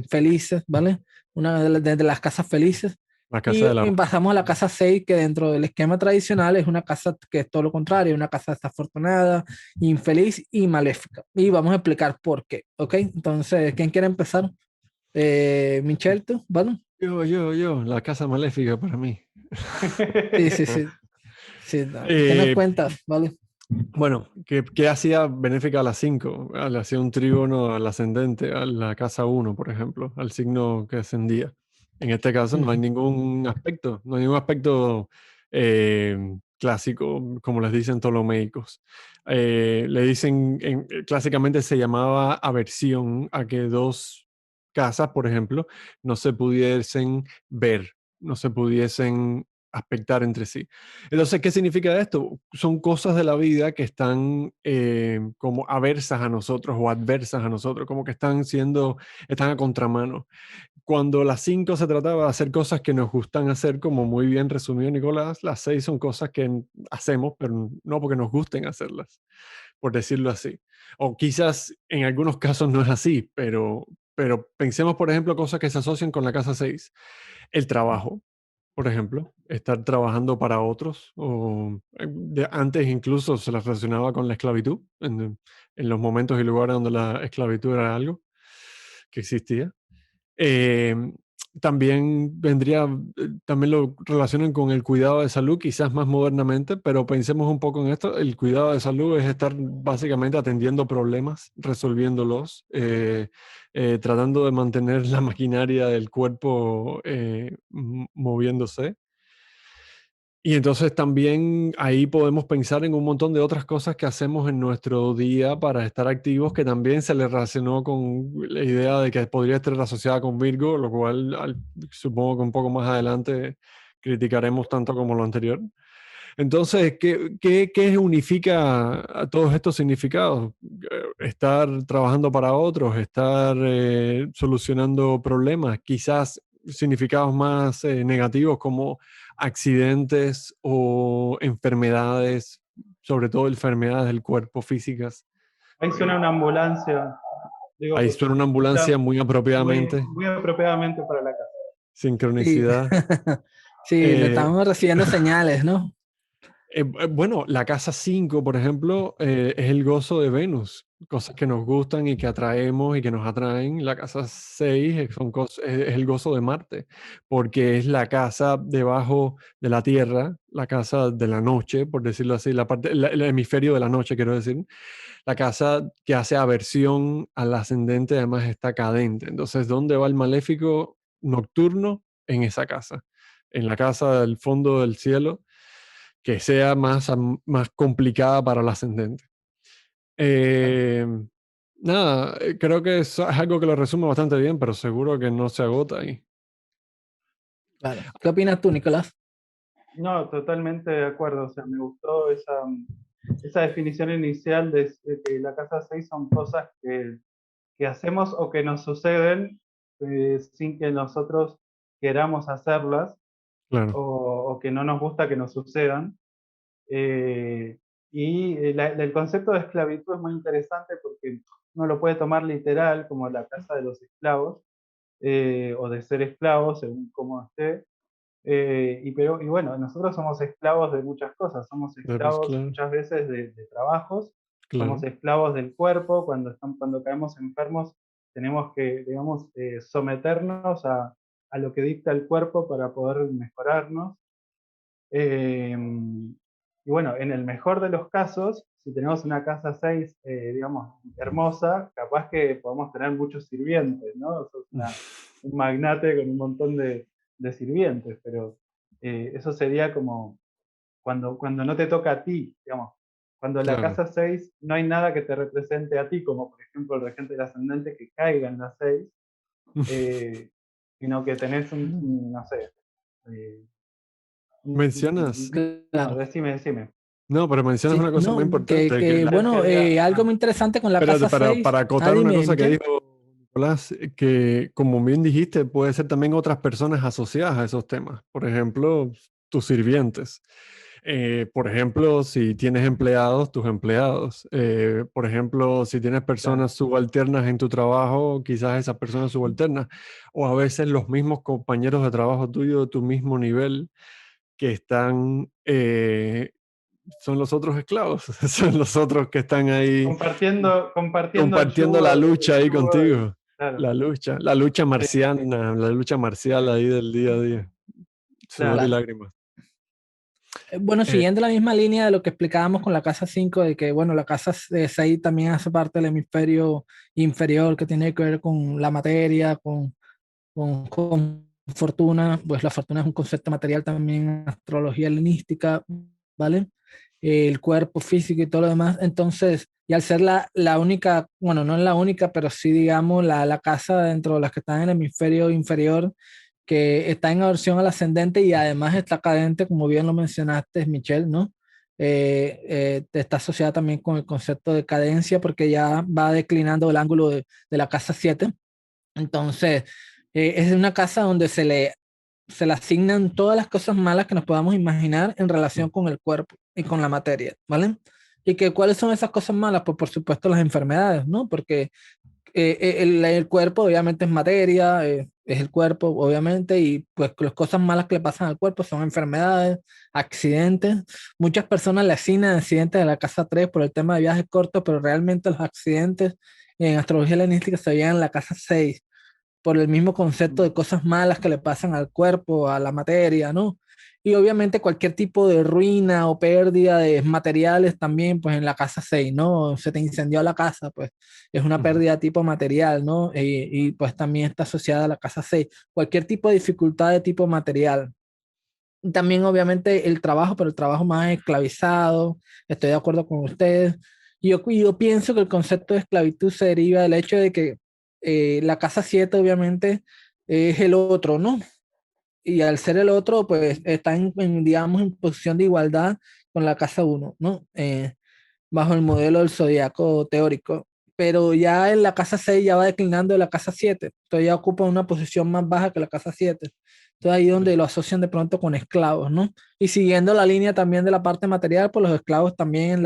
felices, ¿vale? Una de las casas felices. La Y casa del amor. pasamos a la casa 6 que dentro del esquema tradicional es una casa que es todo lo contrario, una casa desafortunada, infeliz y maléfica. Y vamos a explicar por qué, ¿ok? Entonces, ¿quién quiere empezar? Michelle, tú, ¿vale? Yo, la casa maléfica para mí. Sí, sí, sí. Sí, no. ¿Qué nos Eh, cuentas? ¿Vale? bueno, ¿qué hacía benéfica a las 5? Le hacía un trígono al ascendente, a la casa uno, por ejemplo, al signo que ascendía. En este caso no hay Ujú. ningún aspecto clásico, como les dicen ptolomeicos. Le dicen, clásicamente se llamaba aversión a que dos casas, por ejemplo, no se pudiesen ver, no se pudiesen aspectar entre sí. Entonces, ¿qué significa esto? Son cosas de la vida que están como aversas a nosotros o adversas a nosotros, como que están a contramano. Cuando las 5 se trataba de hacer cosas que nos gustan hacer, como muy bien resumió Nicolás, las 6 son cosas que hacemos, pero no porque nos gusten hacerlas, por decirlo así. O quizás en algunos casos no es así, pero pensemos, por ejemplo, cosas que se asocian con la casa 6. El trabajo, por ejemplo, estar trabajando para otros, o antes incluso se las relacionaba con la esclavitud, en los momentos y lugares donde la esclavitud era algo que existía. Eh, también también lo relacionan con el cuidado de salud, quizás más modernamente, pero pensemos un poco en esto. El cuidado de salud es estar básicamente atendiendo problemas, resolviéndolos, tratando de mantener la maquinaria del cuerpo moviéndose. Y entonces también ahí podemos pensar en un montón de otras cosas que hacemos en nuestro día para estar activos, que también se le relacionó con la idea de que podría estar asociada con Virgo, lo cual supongo que un poco más adelante criticaremos tanto como lo anterior. Entonces, ¿qué unifica a todos estos significados? Estar trabajando para otros, estar solucionando problemas, quizás significados más negativos como accidentes o enfermedades, sobre todo enfermedades del cuerpo físicas. Ahí suena una ambulancia, digo, Ahí suena una ambulancia muy apropiadamente, muy apropiadamente para la casa. Sí, sincronicidad. sí, le Eh, estamos recibiendo señales, ¿no? Bueno, la casa 5, por ejemplo, es el gozo de Venus, cosas que nos gustan y que atraemos y que nos atraen. La casa 6 es el gozo de Marte, porque es la casa debajo de la Tierra, la casa de la noche, por decirlo así, el hemisferio de la noche, quiero decir, la casa que hace aversión al ascendente, además está cadente. Entonces, ¿dónde va el maléfico nocturno? En esa casa, en la casa del fondo del cielo que sea más complicada para el ascendente. Eh, Nada, creo que eso es algo que lo resume bastante bien, pero seguro que no se agota ahí. Claro. ¿Qué opinas tú, Nicolás? No, totalmente de acuerdo. O sea, me gustó esa definición inicial de que la casa 6 son cosas que hacemos o que nos suceden sin que nosotros queramos hacerlas Claro, o que no nos gusta que nos sucedan. Eh, el concepto de esclavitud es muy interesante porque uno lo puede tomar literal como la casa de los esclavos o de ser esclavos según cómo esté. Y bueno, nosotros somos esclavos de muchas cosas, somos pues esclavos claro, muchas veces de trabajos, somos claro. esclavos del cuerpo, cuando caemos enfermos tenemos que, digamos, someternos a lo que dicta el cuerpo para poder mejorarnos. Eh, y bueno, en el mejor de los casos, si tenemos una casa 6 digamos, hermosa, capaz que podemos tener muchos sirvientes, ¿no? Sos un magnate con un montón de sirvientes, pero eso sería como cuando no te toca a ti, digamos. Cuando en la Claro. casa 6 no hay nada que te represente a ti, como por ejemplo el regente del ascendente que caiga en la 6, eh, sino que tenés no sé, eh, Mencionas, no, Claro. decime. no, pero mencionas Sí, una cosa muy no, importante, bueno, algo muy interesante con la espérate, casa 6. para Ah, acotar una dime, cosa que Michelle. dijo Nicolás, que como bien dijiste, puede ser también otras personas asociadas a esos temas. Por ejemplo, tus sirvientes. Por ejemplo, si tienes empleados, tus empleados. Por ejemplo, si tienes Claro. personas subalternas en tu trabajo, quizás esas personas subalternas. O a veces los mismos compañeros de trabajo tuyo de tu mismo nivel que están, son los otros esclavos, son los otros que están ahí Compartiendo el compartiendo yugo, la lucha ahí el contigo. claro, La lucha sí, sí, marciana, la lucha marcial ahí del día a día. Sudor y claro. Claro. lágrimas. Bueno, Eh, siguiendo la misma línea de lo que explicábamos con la casa 5 de que, bueno, la casa 6 también hace parte del hemisferio inferior que tiene que ver con la materia, con fortuna, pues la fortuna es un concepto material también en astrología helenística, ¿vale? El cuerpo físico y todo lo demás. Entonces, y al ser la única, bueno, no es la única, pero sí, digamos, la casa dentro de las que están en el hemisferio inferior que está en aversión al ascendente y además está cadente, como bien lo mencionaste, Michelle, ¿no? Está asociada también con el concepto de cadencia porque ya va declinando el ángulo de la casa 7. Entonces, es una casa donde se le asignan todas las cosas malas que nos podamos imaginar en relación con el cuerpo y con la materia, ¿vale? ¿Y que cuáles son esas cosas malas? Pues por supuesto las enfermedades, ¿no? Porque el cuerpo obviamente es materia, es el cuerpo obviamente, y pues las cosas malas que le pasan al cuerpo son enfermedades, accidentes. Muchas personas le asignan accidentes de la casa 3 por el tema de viajes cortos, pero realmente los accidentes en astrología helenística se veían en la casa 6 por el mismo concepto de cosas malas que le pasan al cuerpo, a la materia, ¿no? Y obviamente cualquier tipo de ruina o pérdida de materiales también, pues en la casa 6, ¿no? Se te incendió la casa, pues es una pérdida tipo material, ¿no? Y pues también está asociada a la casa 6. Cualquier tipo de dificultad de tipo material. También obviamente el trabajo, pero el trabajo más esclavizado, estoy de acuerdo con ustedes. Yo pienso que el concepto de esclavitud se deriva del hecho de que la casa 7 obviamente es el otro, ¿no? Y al ser el otro, pues está digamos, en posición de igualdad con la casa 1, ¿no? Bajo el modelo del zodiaco teórico. Pero ya en la casa 6 ya va declinando de la casa 7. Entonces ya ocupa una posición más baja que la casa 7. Entonces ahí donde lo asocian de pronto con esclavos, ¿no? Y siguiendo la línea también de la parte material, pues los esclavos también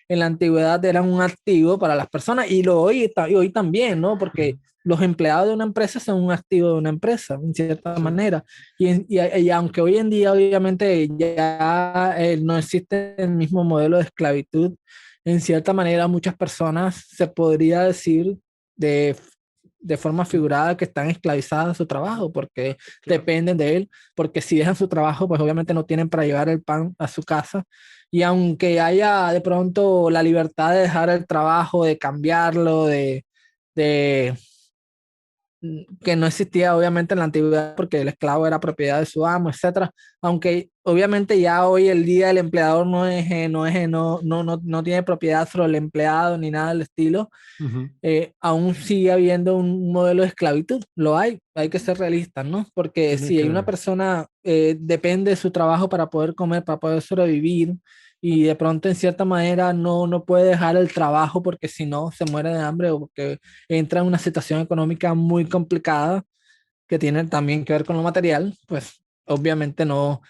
en la antigüedad eran un activo para las personas y y hoy también, ¿no? Porque los empleados de una empresa son un activo de una empresa, en cierta manera. Y aunque hoy en día obviamente ya no existe el mismo modelo de esclavitud, en cierta manera muchas personas se podría decir de, de forma figurada que están esclavizadas a su trabajo porque dependen de él, porque si dejan su trabajo pues obviamente no tienen para llevar el pan a su casa y aunque haya de pronto la libertad de dejar el trabajo, de cambiarlo, de que no existía obviamente en la antigüedad porque el esclavo era propiedad de su amo, etcétera. Aunque obviamente ya hoy el día el empleador no tiene propiedad sobre el empleado ni nada del estilo, aún sigue habiendo un modelo de esclavitud. Lo hay que ser realistas, ¿no? Porque Tiene si hay que, una persona depende de su trabajo para poder comer, para poder sobrevivir, y de pronto en cierta manera no puede dejar el trabajo porque si no se muere de hambre o porque entra en una situación económica muy complicada que tiene también que ver con lo material, pues obviamente no,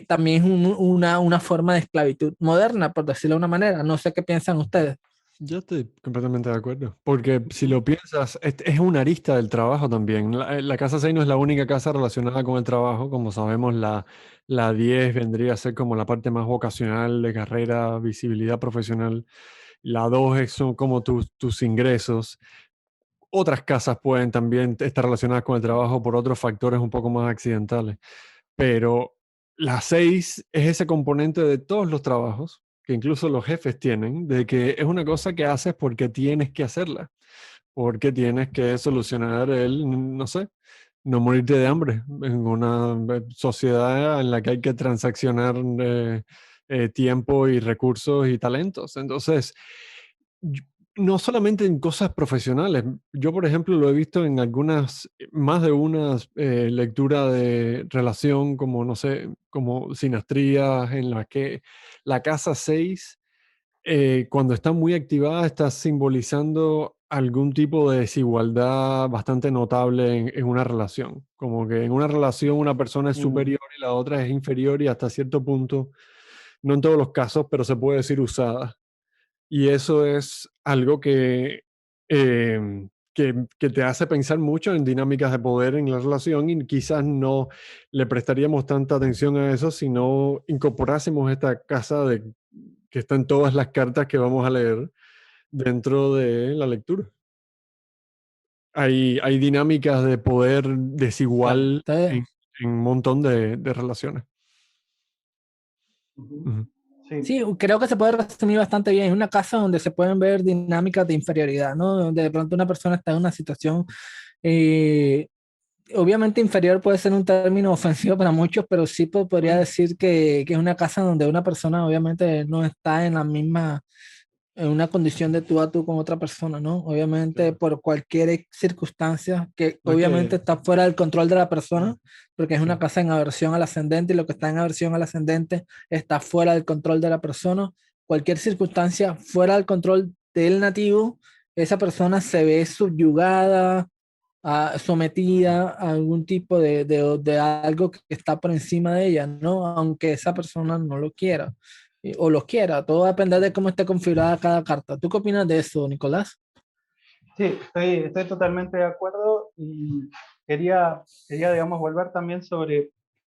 también es una forma de esclavitud moderna, por decirlo de una manera. No sé qué piensan ustedes. yo estoy completamente de acuerdo, porque si lo piensas, es una arista del trabajo también. La casa 6 no es la única casa relacionada con el trabajo, como sabemos, la 10 vendría a ser como la parte más vocacional de carrera, visibilidad profesional. La 2 son como tus ingresos. Otras casas pueden también estar relacionadas con el trabajo por otros factores un poco más accidentales, pero la 6 es ese componente de todos los trabajos que incluso los jefes tienen, de que es una cosa que haces porque tienes que hacerla, porque tienes que solucionar no sé, no morirte de hambre en una sociedad en la que hay que transaccionar tiempo y recursos y talentos. Entonces, yo- no solamente en cosas profesionales. Yo, por ejemplo, lo he visto en más de una lectura de relación, como, no sé, como sinastrías, en la que la casa 6 cuando está muy activada, está simbolizando algún tipo de desigualdad bastante notable en una relación. Como que en una relación una persona es superior y la otra es inferior y hasta cierto punto, no en todos los casos, pero se puede decir usada. Y eso es algo que te hace pensar mucho en dinámicas de poder en la relación y quizás no le prestaríamos tanta atención a eso si no incorporásemos esta casa que está en todas las cartas que vamos a leer dentro de la lectura. Hay dinámicas de poder Claro. desigual Entonces, en un montón de relaciones. Ujú. Sí, sí, creo que se puede resumir bastante bien. Es una casa donde se pueden ver dinámicas de inferioridad, ¿no? Donde de pronto una persona está en una situación, eh, obviamente inferior puede ser un término ofensivo para muchos, pero sí podría decir que es una casa donde una persona obviamente no está en la misma en una condición de tú a tú con otra persona, ¿no? Obviamente Claro. por cualquier circunstancia que No es obviamente que, está fuera del control de la persona, porque es una sí, casa en aversión al ascendente y lo que está en aversión al ascendente está fuera del control de la persona. Cualquier circunstancia fuera del control del nativo, esa persona se ve subyugada, sometida a algún tipo de algo que está por encima de ella, ¿no? Aunque esa persona no lo quiera o los quiera. Todo va a depender de cómo esté configurada cada carta. ¿Tú qué opinas de eso, Nicolás? Sí, estoy totalmente de acuerdo y quería, digamos, volver también sobre,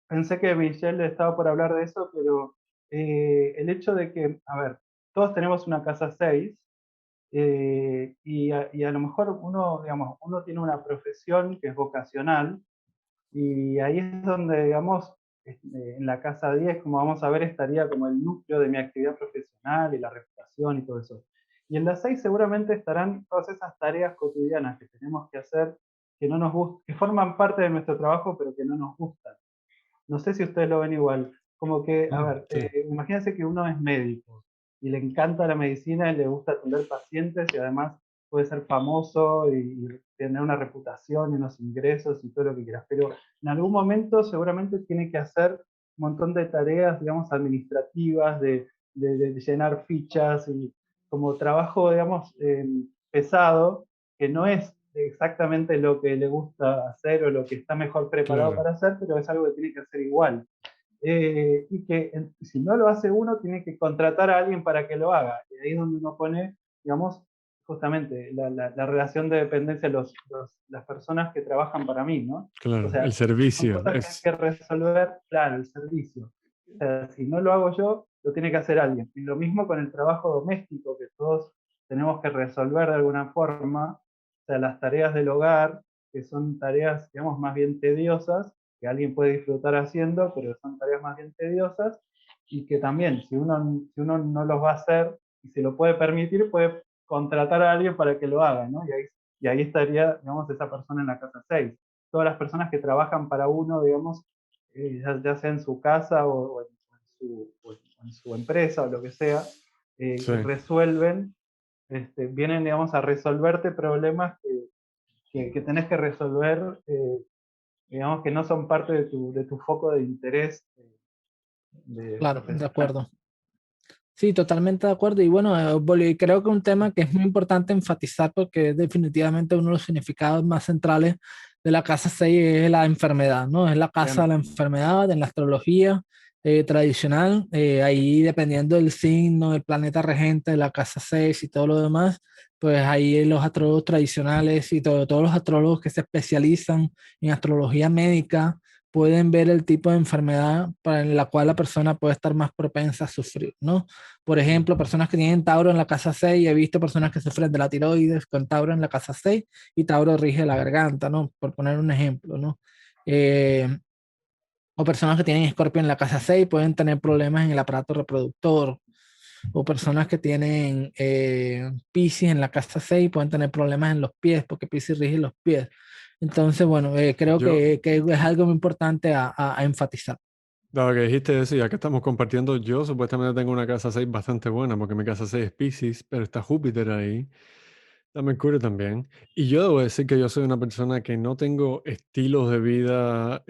pensé que Michelle estaba por hablar de eso, pero el hecho de que, a ver, todos tenemos una casa 6 y a lo mejor uno, digamos, uno tiene una profesión que es vocacional y ahí es donde, digamos, en la casa 10 como vamos a ver, estaría como el núcleo de mi actividad profesional y la reputación y todo eso. Y en la 6 seguramente estarán todas esas tareas cotidianas que tenemos que hacer, que no nos gustan, que forman parte de nuestro trabajo, pero que no nos gustan. No sé si ustedes lo ven igual. Como que, a ver, sí, imagínense que uno es médico y le encanta la medicina y le gusta atender pacientes y además puede ser famoso y tener una reputación y unos ingresos y todo lo que quieras. Pero en algún momento seguramente tiene que hacer un montón de tareas, digamos, administrativas, de llenar fichas y como trabajo, digamos, pesado, que no es exactamente lo que le gusta hacer o lo que está mejor preparado claro. para hacer, pero es algo que tiene que hacer igual. Y que si no lo hace uno, tiene que contratar a alguien para que lo haga. Y ahí es donde uno pone, digamos, justamente la relación de dependencia de las personas que trabajan para mí, ¿no? O Claro, el sea, son servicio cosas que hay es, que resolver, claro, el servicio. O sea, si no lo hago yo, lo tiene que hacer alguien. Y lo mismo con el trabajo doméstico, que todos tenemos que resolver de alguna forma. O sea, las tareas del hogar, que son tareas, digamos, más bien tediosas, que alguien puede disfrutar haciendo, pero son tareas más bien tediosas, y que también, si uno no los va a hacer y se lo puede permitir, puede contratar a alguien para que lo haga, ¿no? Y ahí estaría, digamos, esa persona en la casa 6. Todas las personas que trabajan para uno, digamos, ya sea en su casa o en su empresa o lo que sea, sí. resuelven, vienen, digamos, a resolverte problemas que tenés que resolver, digamos, que no son parte de tu foco de interés de Claro, de profesional. acuerdo. Sí, totalmente de acuerdo. Y bueno, creo que un tema que es muy importante enfatizar porque es definitivamente uno de los significados más centrales de la casa 6 es la enfermedad, ¿no? Es la casa de Bien, la enfermedad en la astrología tradicional. Ahí dependiendo del signo, del planeta regente de la casa 6 y todo lo demás, pues ahí los astrólogos tradicionales y todos los astrólogos que se especializan en astrología médica pueden ver el tipo de enfermedad para en la cual la persona puede estar más propensa a sufrir, ¿no? Por Mm. ejemplo, personas que tienen Tauro en la casa 6, he visto personas que sufren de la tiroides con Tauro en la casa 6 y Tauro rige la garganta, ¿no? Por poner un ejemplo, ¿no? Eh, o personas que tienen Escorpio en la casa 6 pueden tener problemas en el aparato reproductor. O personas que tienen Piscis en la casa 6 pueden tener problemas en los pies, porque Piscis rige los pies. Entonces, bueno, creo Yo, que es algo muy importante a enfatizar. dado que dijiste eso, ya que estamos compartiendo, yo supuestamente tengo una casa 6 bastante buena, porque mi casa 6 es Pisces, pero está Júpiter ahí, está Mercurio también. Y yo debo decir que yo soy una persona que no tengo estilos de vida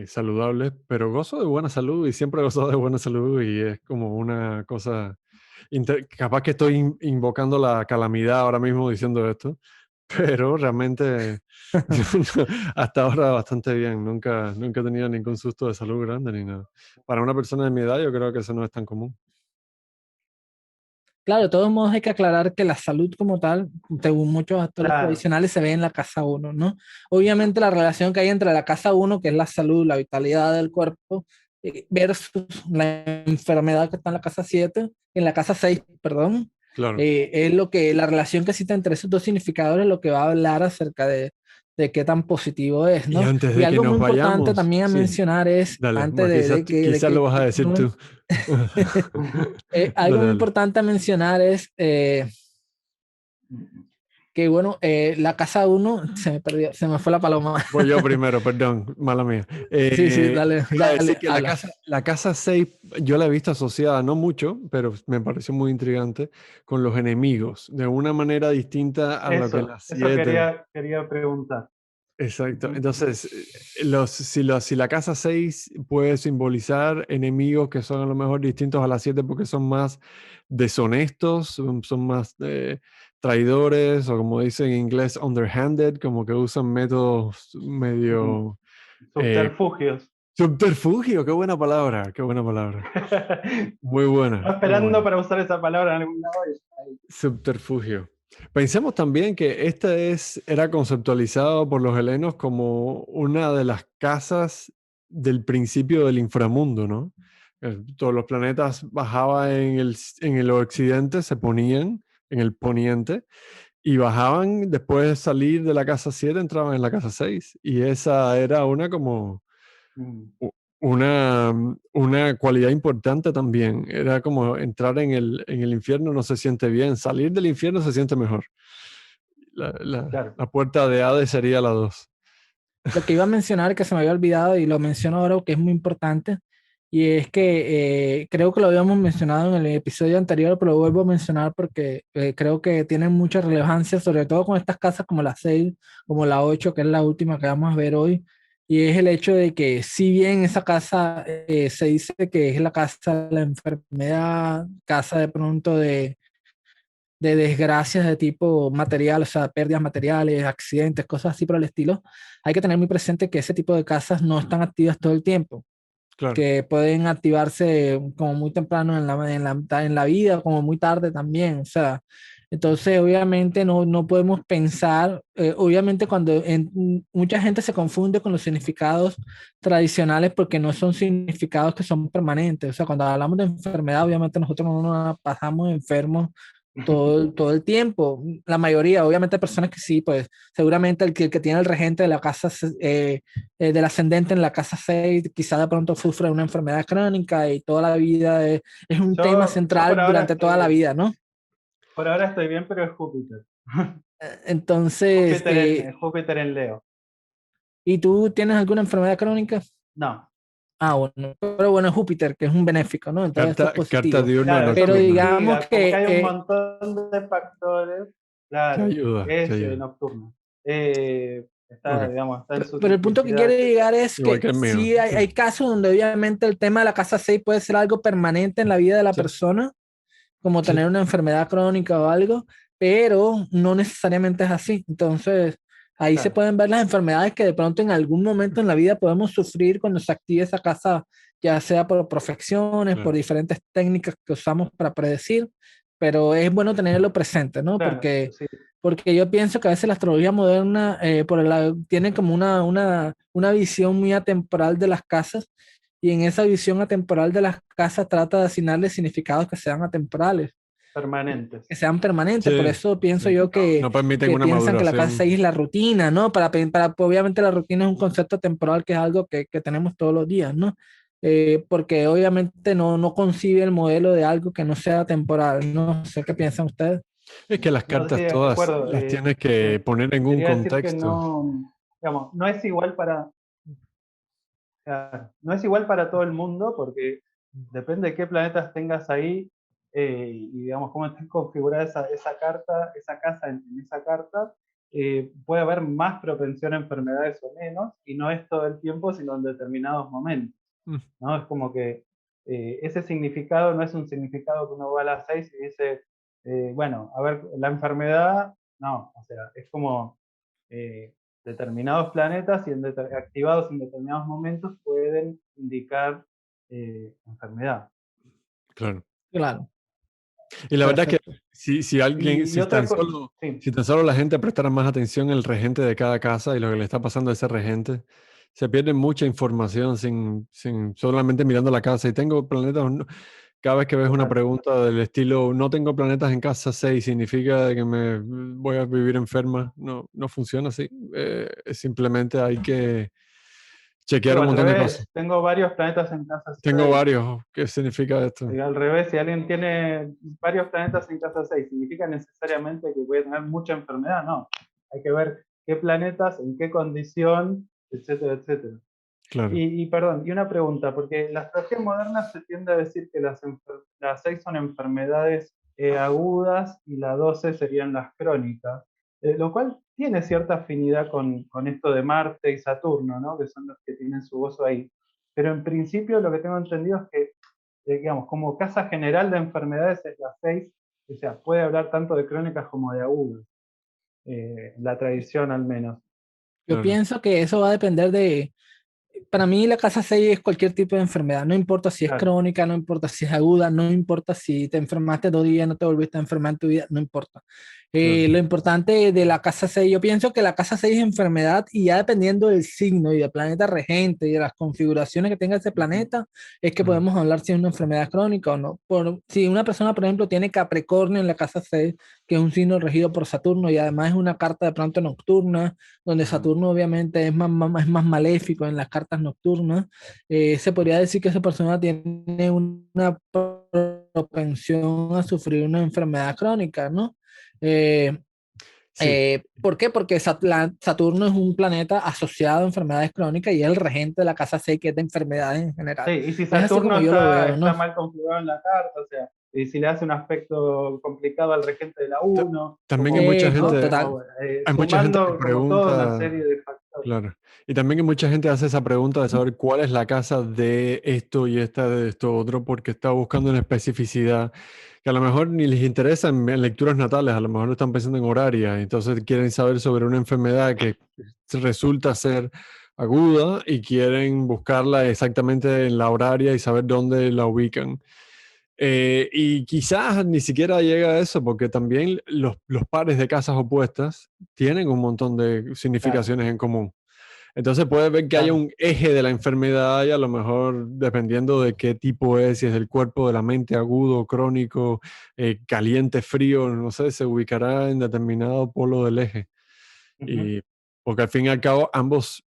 saludables, pero gozo de buena salud y siempre he gozado de buena salud y es como una cosa, capaz que estoy invocando la calamidad ahora mismo diciendo esto, pero realmente hasta ahora bastante bien. Nunca he tenido ningún susto de salud grande ni nada. Para una persona de mi edad, yo creo que eso no es tan común. Claro, de todos modos hay que aclarar que la salud como tal, según muchos actores claro, tradicionales, se ve en la casa uno, ¿no? Obviamente la relación que hay entre la casa uno, que es la salud, la vitalidad del cuerpo, versus la enfermedad que está en la casa 7, en la casa 6, perdón, Claro. es la relación que existe entre esos dos significadores, lo que va a hablar acerca de qué tan positivo es, Y ¿no? antes Y de que algo muy nos importante vayamos, también a sí, mencionar es, dale, antes de quizás lo vas a que decir continúe, tú. algo Dale, muy dale. importante a mencionar es Que bueno, la casa 1 se me perdió, se me fue la paloma. Voy yo primero, perdón, mala mía. Sí, sí, dale, Iba a decir dale, que habla. la casa 6 yo la he visto asociada, no mucho, pero me pareció muy intrigante, con los enemigos, de una manera distinta a lo que la Eso 7. quería preguntar. Exacto. Ujú. Entonces, si la casa 6 puede simbolizar enemigos que son a lo mejor distintos a la 7 porque son más deshonestos, son más traidores o como dicen en inglés, underhanded, como que usan métodos Ujú. medio eh, Subterfugios. subterfugio, qué buena palabra, qué buena palabra. Muy Estaba buena, muy esperando buena. para usar esa palabra en algún lado. Ahí. Subterfugio. Pensemos también que era conceptualizado por los helenos como una de las casas del principio del inframundo, ¿no? Todos los planetas bajaban en el occidente, se ponían en el poniente y bajaban después de salir de la casa 7 entraban en la casa 6 y esa era una como Mm. u- una cualidad importante también. Era como entrar en el infierno no se siente bien, salir del infierno se siente mejor. Claro. La puerta de Hades sería la 2. Lo que iba a mencionar, que se me había olvidado y lo menciono ahora, que es muy importante, y es que creo que lo habíamos mencionado en el episodio anterior, pero lo vuelvo a mencionar porque creo que tienen mucha relevancia, sobre todo con estas casas como la 6, como la 8, que es la última que vamos a ver hoy, y es el hecho de que si bien esa casa se dice que es la casa de la enfermedad, casa de pronto de desgracias de tipo material, o sea, pérdidas materiales, accidentes, cosas así por el estilo, hay que tener muy presente que ese tipo de casas no están activas todo el tiempo, Claro. que pueden activarse como muy temprano en la vida, como muy tarde también, o sea, entonces obviamente no podemos pensar, obviamente mucha gente se confunde con los significados tradicionales porque no son significados que son permanentes, o sea, cuando hablamos de enfermedad, obviamente nosotros no nos pasamos enfermos todo el tiempo. La mayoría, obviamente, hay personas que sí, pues seguramente el que tiene el regente de la casa, del ascendente en la casa 6 quizá de pronto sufre una enfermedad crónica y toda la vida es un tema Yo central durante toda la vida, ¿no? por ahora estoy bien, pero es Júpiter. Entonces, Júpiter en Leo. ¿y tú tienes alguna enfermedad crónica? No, Ah, bueno, pero bueno, es Júpiter, que es un benéfico, ¿no? Entonces eso es Carta positivo. diurna claro, eso Pero me nocturna. digamos intriga. Como que que hay un montón de factores. Que Claro, ayuda, que es ayuda. nocturno. Está, Ok. digamos, está en su pero el punto que quiero tipicidad. llegar es Igual que que el mío. sí hay, Sí. hay casos donde obviamente el tema de la casa 6 puede ser algo permanente en la vida de la Sí. persona, como Sí. tener una enfermedad crónica o algo, pero no necesariamente es así. Entonces, ahí se Claro, pueden ver las enfermedades que de pronto en algún momento en la vida podemos sufrir cuando se active esa casa, ya sea por profecciones, por Claro. diferentes técnicas que usamos para predecir, pero es bueno tenerlo presente, ¿no? claro, sí. Porque yo pienso que a veces la astrología moderna tiene como una visión muy atemporal de las casas y en esa visión atemporal de las casas trata de asignarle significados que sean atemporales, Permanentes. que sean permanentes. Por Sí. eso pienso Sí. yo que, No permiten que una piensan que la casa 6 maduración. es la rutina, ¿no? Obviamente la rutina es un concepto temporal que es algo que tenemos todos los días, ¿no? Porque obviamente no concibe el modelo de algo que no sea temporal. No sé qué piensan ustedes. Es que las No, sí, cartas de todas acuerdo. las tienes que poner en un Quería decir que contexto. no, digamos, no es igual para todo el mundo, porque depende de qué planetas tengas ahí y digamos cómo está configurada esa carta, esa casa en esa carta. Puede haber más propensión a enfermedades o menos, y no es todo el tiempo, sino en determinados momentos, Mm. ¿no? Es como que ese significado no es un significado que uno va a las 6 y dice, bueno, a ver, la enfermedad, no, o sea, es como eh, determinados planetas y activados en determinados momentos pueden indicar enfermedad. Claro. Claro, Y la verdad que perfecto. si alguien, Y otra cosa, sí, si tan solo la gente prestara más atención al regente de cada casa y lo que le está pasando a ese regente, se pierde mucha información sin solamente mirando la casa. Y tengo planetas, cada vez que ves una total. pregunta del estilo, no tengo planetas en casa 6 significa que me voy a vivir enferma. No, no funciona así. Simplemente hay que chequear un Al montón de cosas. revés, tengo varios planetas en casa Tengo 6. varios. ¿Qué significa esto? Al revés, si alguien tiene varios planetas en casa 6, ¿significa necesariamente que voy a tener mucha enfermedad? No. Hay que ver qué planetas, en qué condición, etcétera, etcétera. Claro. Perdón, y una pregunta, porque en la astrología moderna se tiende a decir que las 6 son enfermedades agudas y las 12 serían las crónicas, lo cual tiene cierta afinidad con esto de Marte y Saturno, ¿no? Que son los que tienen su gozo ahí. Pero en principio lo que tengo entendido es que, digamos, como casa general de enfermedades es la 6, o sea, puede hablar tanto de crónicas como de agudas, la tradición al menos. Yo Claro. pienso que eso va a depender de, para mí la casa 6 es cualquier tipo de enfermedad, no importa si es Claro. crónica, no importa si es aguda, no importa si te enfermaste 2 días, no te volviste a enfermar en tu vida, no importa. Claro. Lo importante de la casa 6, yo pienso que la casa 6 es enfermedad y ya dependiendo del signo y del planeta regente y de las configuraciones que tenga ese planeta, es que Mm. podemos hablar si es una enfermedad crónica o no. Si una persona, por ejemplo, tiene Capricornio en la casa 6, que es un signo regido por Saturno y además es una carta de pronto nocturna, donde Mm. Saturno obviamente es más maléfico en las cartas nocturnas, se podría decir que esa persona tiene una propensión a sufrir una enfermedad crónica, ¿no? Eh, Sí. ¿Por qué? Porque Saturno es un planeta asociado a enfermedades crónicas y es el regente de la casa 6, que es de enfermedades en Sí, general. y si Es así Saturno como yo lo veo, está ¿no? mal configurado en la carta, o sea, y si le hace un aspecto complicado al regente de la Ta- 1, También que como, mucha gente, Total. hay mucha gente que sumando como toda una pregunta. serie de factores. Claro. Y también que mucha gente hace esa pregunta de saber cuál es la casa de esto y esta de esto otro, porque está buscando una especificidad que a lo mejor ni les interesa en lecturas natales, a lo mejor no están pensando en horarias, entonces quieren saber sobre una enfermedad que resulta ser aguda y quieren buscarla exactamente en la horaria y saber dónde la ubican. Y quizás ni siquiera llega a eso, porque también los pares de casas opuestas tienen un montón de Claro, significaciones en común. Entonces puede ver que haya claro. un eje de la enfermedad y a lo mejor, dependiendo de qué tipo es, si es del cuerpo, de la mente, agudo, crónico, caliente, frío, no sé, se ubicará en determinado polo del eje. Ujú, Y porque al fin y al cabo ambas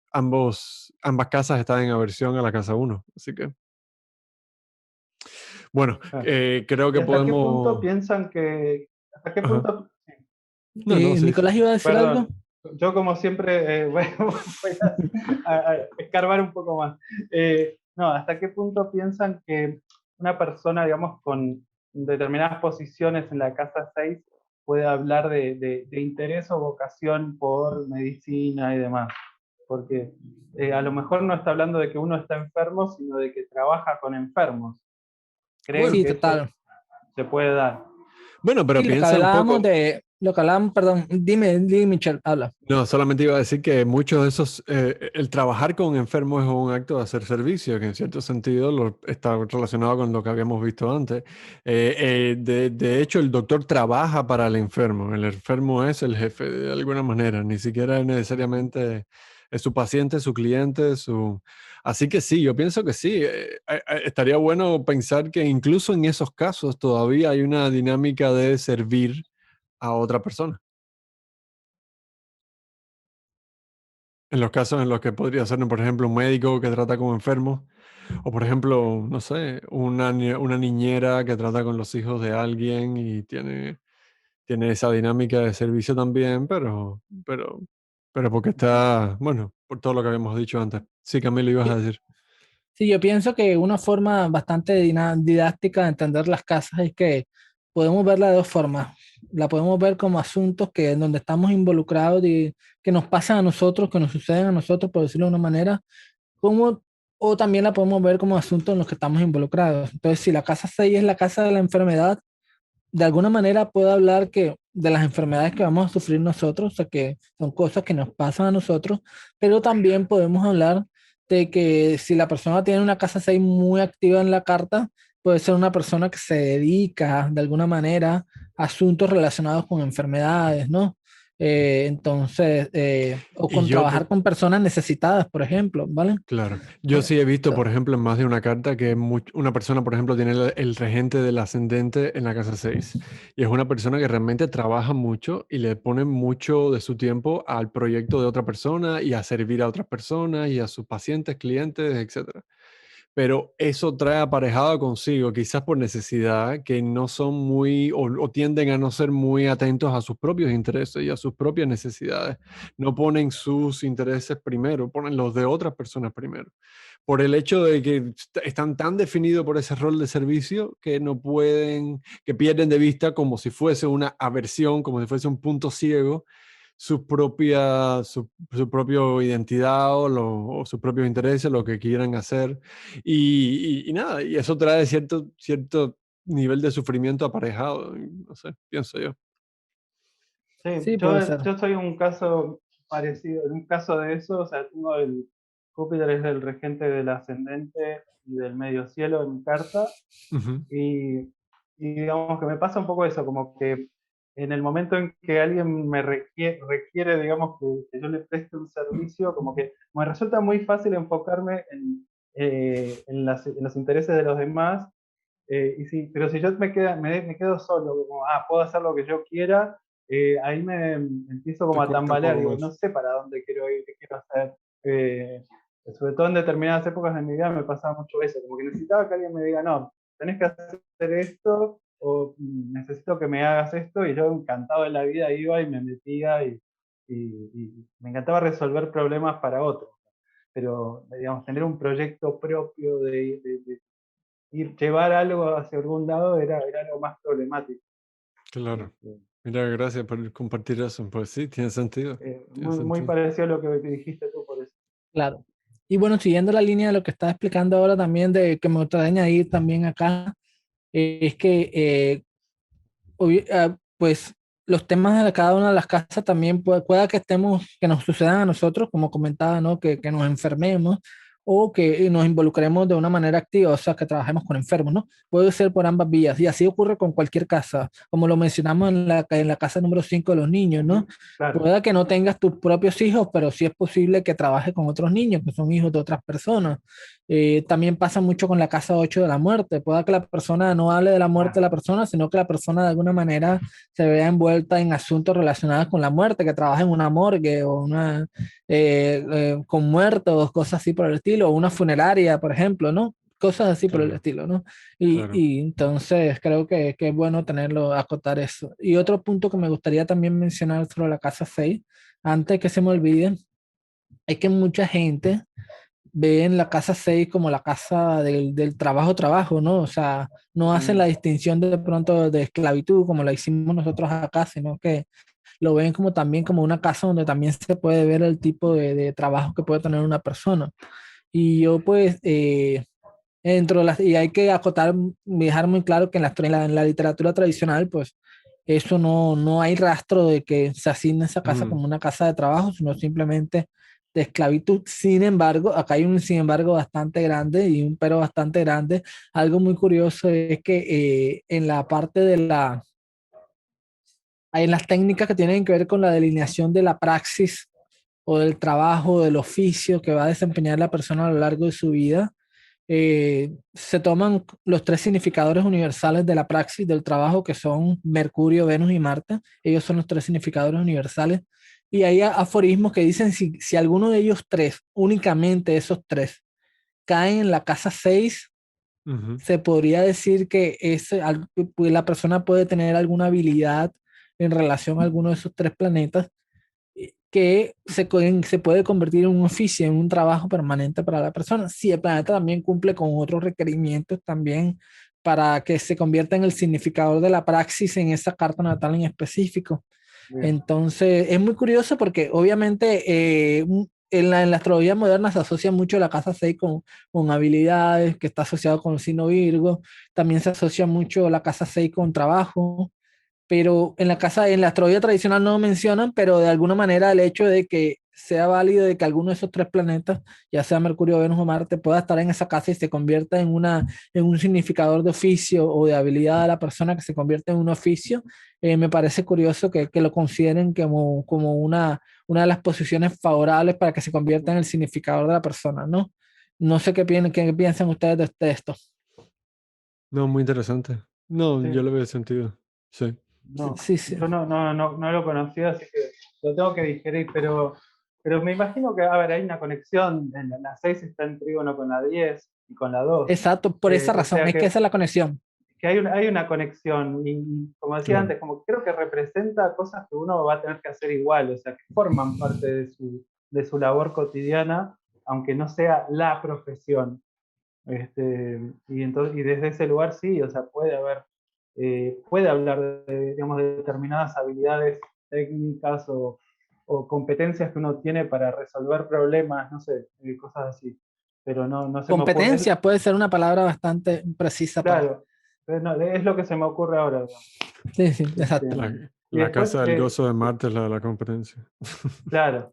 casas están en aversión a la casa uno. Así que, bueno, claro. creo ¿Y que hasta qué punto podemos... piensan que, hasta qué Ajá. punto, sí, No, no, sí, sí. Nicolás iba a decir algo. perdón, yo como siempre voy a escarbar un poco más. No, ¿hasta qué punto piensan que una persona, digamos, con determinadas posiciones en la casa 6 puede hablar de interés o vocación por medicina y demás? Porque a lo mejor no está hablando de que uno está enfermo, sino de que trabaja con enfermos. ¿Creen Sí, que eso total. se puede dar? Bueno, pero Y piensa un poco, lo que hablábamos, perdón, dime, Michelle, habla. no, solamente iba a decir que muchos de esos, el trabajar con enfermos es un acto de hacer servicio, que en cierto sentido está relacionado con lo que habíamos visto antes. De hecho, el doctor trabaja para el enfermo es el jefe de alguna manera, ni siquiera necesariamente es su paciente, su cliente, su... Así que sí, yo pienso que sí, estaría bueno pensar que incluso en esos casos todavía hay una dinámica de servir a otra persona. En los casos en los que podría ser, por ejemplo, un médico que trata con enfermos, o por ejemplo, no sé, una niñera que trata con los hijos de alguien y tiene esa dinámica de servicio también, pero porque está, bueno, por todo lo que habíamos dicho antes. Sí, Camilo, ibas a decir. Sí, yo pienso que una forma bastante didáctica de entender las casas es que podemos verla de dos formas. La podemos ver como asuntos que en donde estamos involucrados y que nos pasan a nosotros, que nos suceden a nosotros, por decirlo de una manera, como, o también la podemos ver como asuntos en los que estamos involucrados. Entonces, si la casa 6 es la casa de la enfermedad, de alguna manera puedo hablar que de las enfermedades que vamos a sufrir nosotros, o sea, que son cosas que nos pasan a nosotros, pero también podemos hablar de que si la persona tiene una casa 6 muy activa en la carta, puede ser una persona que se dedica de alguna manera a asuntos relacionados con enfermedades, ¿no? Entonces, o Y con yo, trabajar con personas necesitadas, por ejemplo, ¿vale? claro, yo sí he visto, por ejemplo, en más de una carta que una persona, por ejemplo, tiene el regente del ascendente en la casa 6 y es una persona que realmente trabaja mucho y le pone mucho de su tiempo al proyecto de otra persona y a servir a otras personas y a sus pacientes, clientes, etcétera. Pero eso trae aparejado consigo, quizás por necesidad, que no son muy o tienden a no ser muy atentos a sus propios intereses y a sus propias necesidades. No ponen sus intereses primero, ponen los de otras personas primero. Por el hecho de que están tan definidos por ese rol de servicio que no pueden, que pierden de vista como si fuese una aversión, como si fuese un punto ciego su propia identidad o sus propios intereses, lo que quieran hacer. Y nada, y eso trae cierto nivel de sufrimiento aparejado, no sé, pienso yo. Sí, Sí, puede ser. yo soy un caso parecido, en un caso de eso, o sea, tengo el Júpiter es el regente del ascendente y del medio cielo en mi carta, Ujú. y, y digamos que me pasa un poco eso, como que en el momento en que alguien me requiere, digamos, que yo le preste un servicio, como que me resulta muy fácil enfocarme en los intereses de los demás. Pero si yo me quedo solo, como, puedo hacer lo que yo quiera, ahí me empiezo Te como a cuesta un tambalear, poco digo, no más. sé para dónde quiero ir, qué quiero hacer. Sobre todo en determinadas épocas de mi vida me pasaba mucho eso, como que necesitaba que alguien me diga, no, tenés que hacer esto, o necesito que me hagas esto, y yo encantado de la vida iba y me metía y me encantaba resolver problemas para otros. Pero, digamos, tener un proyecto propio de llevar algo hacia algún lado era lo más problemático. Claro. Este, Mira, gracias por compartir eso. Pues sí, tiene sentido. Tiene muy sentido. parecido a lo que dijiste tú por eso. Claro. Y bueno, siguiendo la línea de lo que estaba explicando ahora también, de que me gustaría añadir también acá, es que pues los temas de cada una de las casas también pueda que estemos, que nos sucedan a nosotros, como comentaba, ¿no? Que nos enfermemos o que nos involucremos de una manera activa, o sea, que trabajemos con enfermos, ¿no? Puede ser por ambas vías y así ocurre con cualquier casa, como lo mencionamos en la casa número 5 de los niños, ¿no? Ujú, claro. Pueda que no tengas tus propios hijos, pero sí es posible que trabajes con otros niños que son hijos de otras personas. También pasa mucho con la casa 8 de la muerte. Pueda que la persona no hable de la muerte de Ah, la persona, sino que la persona de alguna manera se vea envuelta en asuntos relacionados con la muerte, que trabaja en una morgue o con muertos, cosas así por el estilo, o una funeraria, por ejemplo, ¿no? Cosas así por el Claro, estilo, ¿no? claro. Y entonces creo que es bueno tenerlo, acotar eso. Y otro punto que me gustaría también mencionar sobre la casa 6 antes que se me olvide, es que mucha gente ven la casa 6 como la casa del trabajo, ¿no? O sea, no hacen la mm, distinción de pronto de esclavitud como la hicimos nosotros acá, sino que lo ven como también como una casa donde también se puede ver el tipo de trabajo que puede tener una persona. Y yo pues, y hay que acotar, dejar muy claro que en la literatura tradicional, pues, eso no hay rastro de que se asigne esa casa Mm, como una casa de trabajo, sino simplemente de esclavitud. Sin embargo, acá hay un sin embargo bastante grande y un pero bastante grande. Algo muy curioso es que en la parte en las técnicas que tienen que ver con la delineación de la praxis o del trabajo, del oficio que va a desempeñar la persona a lo largo de su vida, se toman los tres significadores universales de la praxis del trabajo, que son Mercurio, Venus y Marte. Ellos son los tres significadores universales. Y hay aforismos que dicen si alguno de ellos tres, únicamente esos tres, caen en la casa 6, ujú. se podría decir que pues, la persona puede tener alguna habilidad en relación a alguno de esos tres planetas que se puede convertir en un oficio, en un trabajo permanente para la persona. Si el planeta también cumple con otros requerimientos también para que se convierta en el significador de la praxis en esa carta natal en específico. bien, Entonces, es muy curioso porque obviamente en la astrología moderna se asocia mucho la casa 6 con habilidades, que está asociado con el signo Virgo. También se asocia mucho la casa 6 con trabajo, pero en la astrología tradicional no lo mencionan, pero de alguna manera el hecho de que sea válido de que alguno de esos tres planetas, ya sea Mercurio, Venus o Marte, pueda estar en esa casa y se convierta en un significador de oficio o de habilidad de la persona que se convierte en un oficio. Me parece curioso que lo consideren como una de las posiciones favorables para que se convierta en el significador de la persona, ¿no? No sé qué piensan ustedes de esto. No, muy interesante. No, Sí. yo le veo sentido. Sí. No, Sí, sí. yo no lo conocía, así que lo tengo que digerir, pero me imagino que, a ver, hay una conexión, la 6 está en trígono con la 10 y con la 2. Exacto, por esa O razón, sea es que esa es la conexión. que hay una conexión, y como decía Claro. antes, como creo que representa cosas que uno va a tener que hacer igual, o sea, que forman parte de su labor cotidiana, aunque no sea la profesión. Y desde ese lugar sí, o sea, puede hablar de, digamos, de determinadas habilidades técnicas o competencias que uno tiene para resolver problemas, no sé, cosas así. Pero no se me ocurre. Competencia puede ser una palabra bastante precisa para. Claro, es lo que se me ocurre ahora, digamos. Sí, sí, Este, exacto. y La después, casa del gozo de Marte es la de la competencia. claro,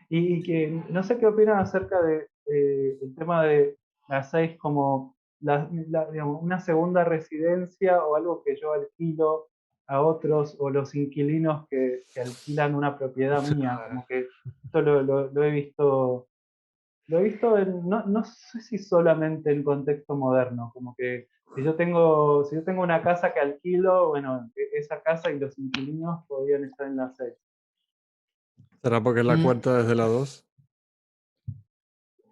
y que no sé qué opinan acerca de el tema de las 6 como digamos, una segunda residencia o algo que yo alquilo a otros o los inquilinos que alquilan una propiedad mía, como que esto lo he visto no sé si solamente en contexto moderno, como que si yo tengo una casa que alquilo, bueno, esa casa y los inquilinos podrían estar en la 6. ¿Será porque es la Mm, cuarta desde la 2?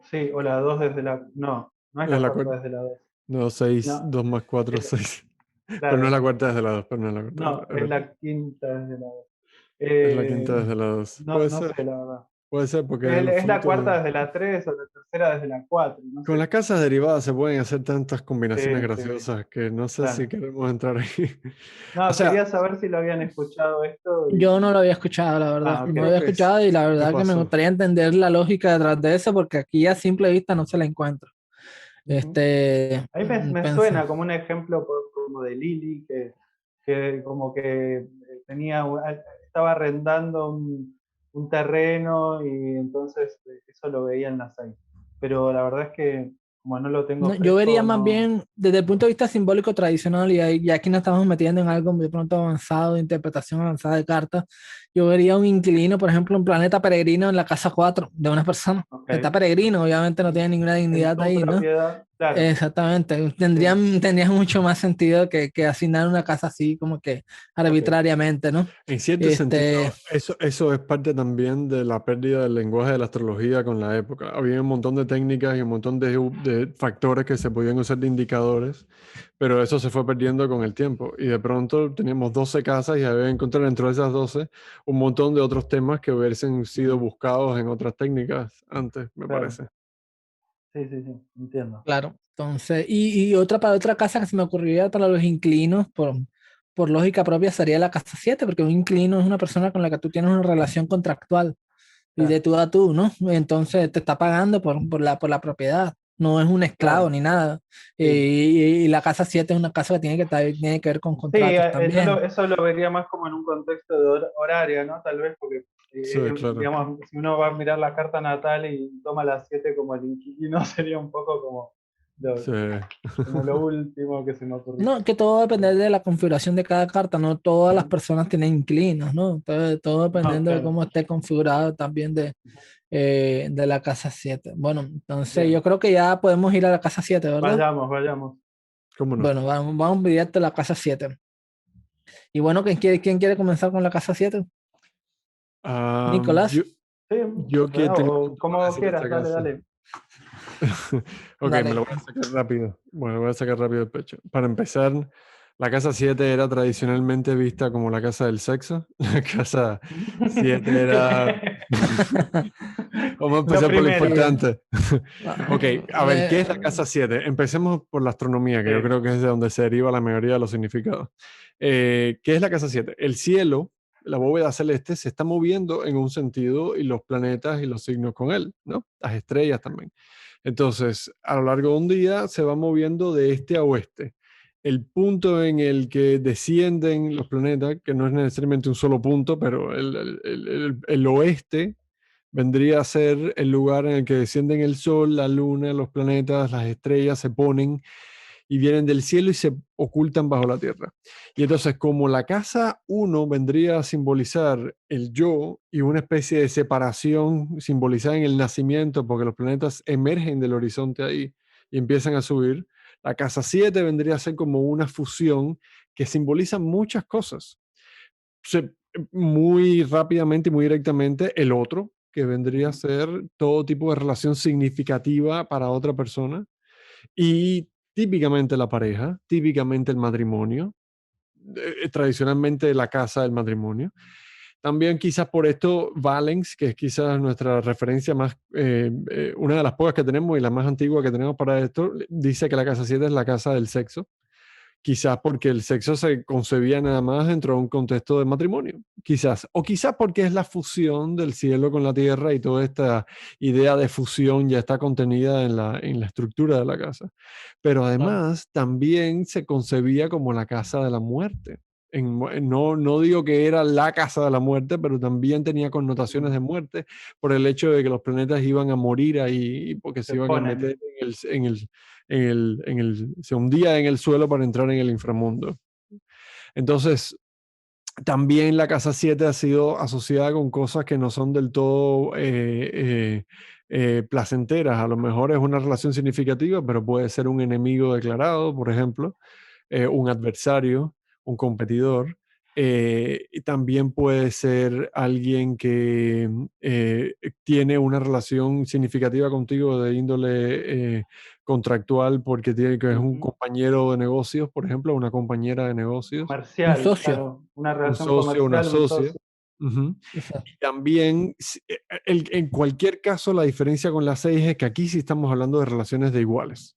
Sí, o la 2 desde la. No es Es la la cuarta cuarta. desde la 2. No, 6, No, 2 más 4, es- 6. Pero no es claro, la cuarta desde la 2, pero no es la cuarta no, es desde la, la quinta desde la 2. es la quinta desde la 2. No sé, la verdad. Puede ser porque es los Es la frutos. cuarta desde la 3 o la tercera desde la 4, no Con sé. las casas derivadas se pueden hacer tantas combinaciones Sí, graciosas que no sé si claro. queremos entrar ahí. O No, sea, quería saber si lo habían escuchado esto. yo no lo había escuchado, la verdad. Ok. No lo creo había que escuchado y la me verdad que me pasó. gustaría entender la lógica detrás de eso porque aquí a simple vista no se la encuentro. Ujú. A mí me Pensé. suena como un ejemplo como de Lili, que como que estaba arrendando un terreno y entonces eso lo veía en la 6. Pero la verdad es que como no lo No, tengo yo vería fresco, más no. bien desde el punto de vista simbólico tradicional y aquí nos estamos metiendo en algo de pronto avanzado, de interpretación avanzada de cartas. Yo vería un inquilino, por ejemplo, un planeta peregrino en la casa 4 de una persona Ok. que está peregrino, obviamente no tiene ninguna En dignidad tu ahí, ¿no? propiedad, claro. Exactamente. Sí, Tendría mucho más sentido que asignar una casa así como que ok. arbitrariamente, ¿no? En cierto sentido, Este, eso es parte también de la pérdida del lenguaje de la astrología con la época. Había un montón de técnicas y un montón de factores que se podían usar de indicadores, pero eso se fue perdiendo con el tiempo. Y de pronto teníamos 12 casas y había que encontrar dentro de esas 12 un montón de otros temas que hubiesen sido Ujú, buscados en otras técnicas antes, me claro. parece. Sí, entiendo. claro. Entonces, y otra para otra casa que se me ocurriría para los inquilinos, por lógica propia, sería la casa 7 porque un inquilino es una persona con la que tú tienes una relación contractual y de Claro, tú a tú, ¿no? Entonces te está pagando por la propiedad, no es un esclavo claro, ni nada. sí. Y la casa 7 es una casa que tiene que ver con Sí, contratos también. eso lo vería más como en un contexto de horario, ¿no? Tal vez porque, Sí, claro. digamos, si uno va a mirar la carta natal y toma las 7 como el inquilino, sería un poco Sí. lo, como lo último que se me ocurrió. No, que todo depende de la configuración de cada carta, no todas las personas tienen inclinos, ¿no? Entonces, todo No, dependiendo de claro. cómo esté configurado también de la casa 7. Bueno, entonces yo Bien, creo que ya podemos ir a la casa 7, ¿verdad? vayamos. ¿Cómo no? Bueno, vamos directo a la casa 7. Y bueno, ¿quién quiere comenzar con la casa 7? Ah, Nicolás, Sí, yo que tengo o tanto para como decir de quieras, esta dale, casa. dale. Ok, me dale. lo voy a sacar rápido. Bueno, lo voy a sacar rápido del pecho. Para empezar, la casa 7 era tradicionalmente vista como la casa del sexo. La casa 7 era... Vamos a Lo empezar por lo Sí. primero. importante. Ok, a ver, ¿qué es la Eh, casa 7? Empecemos por la astronomía, que yo Sí, creo que es de donde se deriva la mayoría de los significados. ¿Qué es la casa 7? El cielo, la bóveda celeste, se está moviendo en un sentido y los planetas y los signos con él, ¿no? Las estrellas también. Entonces, a lo largo de un día se va moviendo de este a oeste. El punto en el que descienden los planetas, que no es necesariamente un solo punto, pero el oeste vendría a ser el lugar en el que descienden el Sol, la Luna, los planetas, las estrellas, se ponen y vienen del cielo y se ocultan bajo la tierra. Y entonces, como la casa 1 vendría a simbolizar el yo y una especie de separación simbolizada en el nacimiento, porque los planetas emergen del horizonte ahí y empiezan a subir, la casa 7 vendría a ser como una fusión que simboliza muchas cosas. Muy rápidamente y muy directamente el otro, que vendría a ser todo tipo de relación significativa para otra persona, y típicamente la pareja, típicamente el matrimonio, tradicionalmente la casa del matrimonio. También quizás por esto Valens, que es quizás nuestra referencia más, una de las pocas que tenemos y la más antigua que tenemos para esto, dice que la casa 7 es la casa del sexo. Quizás porque el sexo se concebía nada más dentro de un contexto de matrimonio, quizás. O quizás porque es la fusión del cielo con la tierra y toda esta idea de fusión ya está contenida en la estructura de la casa. Pero además también se concebía como la casa de la muerte. No digo que era la casa de la muerte, pero también tenía connotaciones de muerte por el hecho de que los planetas iban a morir ahí porque se Se iban a meter ponen. se hundía en el suelo para entrar en el inframundo. Entonces, también la casa 7 ha sido asociada con cosas que no son del todo placenteras. A lo mejor es una relación significativa, pero puede ser un enemigo declarado, por ejemplo, un adversario, un competidor. Y también puede ser alguien que tiene una relación significativa contigo de índole contractual porque tiene que es un compañero de negocios, por ejemplo, una compañera de negocios, Un Comercial, socio. claro. Una un relación socio, una comercial, un socia. socio. Ujú. Exacto. Y también, en cualquier caso, la diferencia con la 6 es que aquí sí estamos hablando de relaciones de iguales,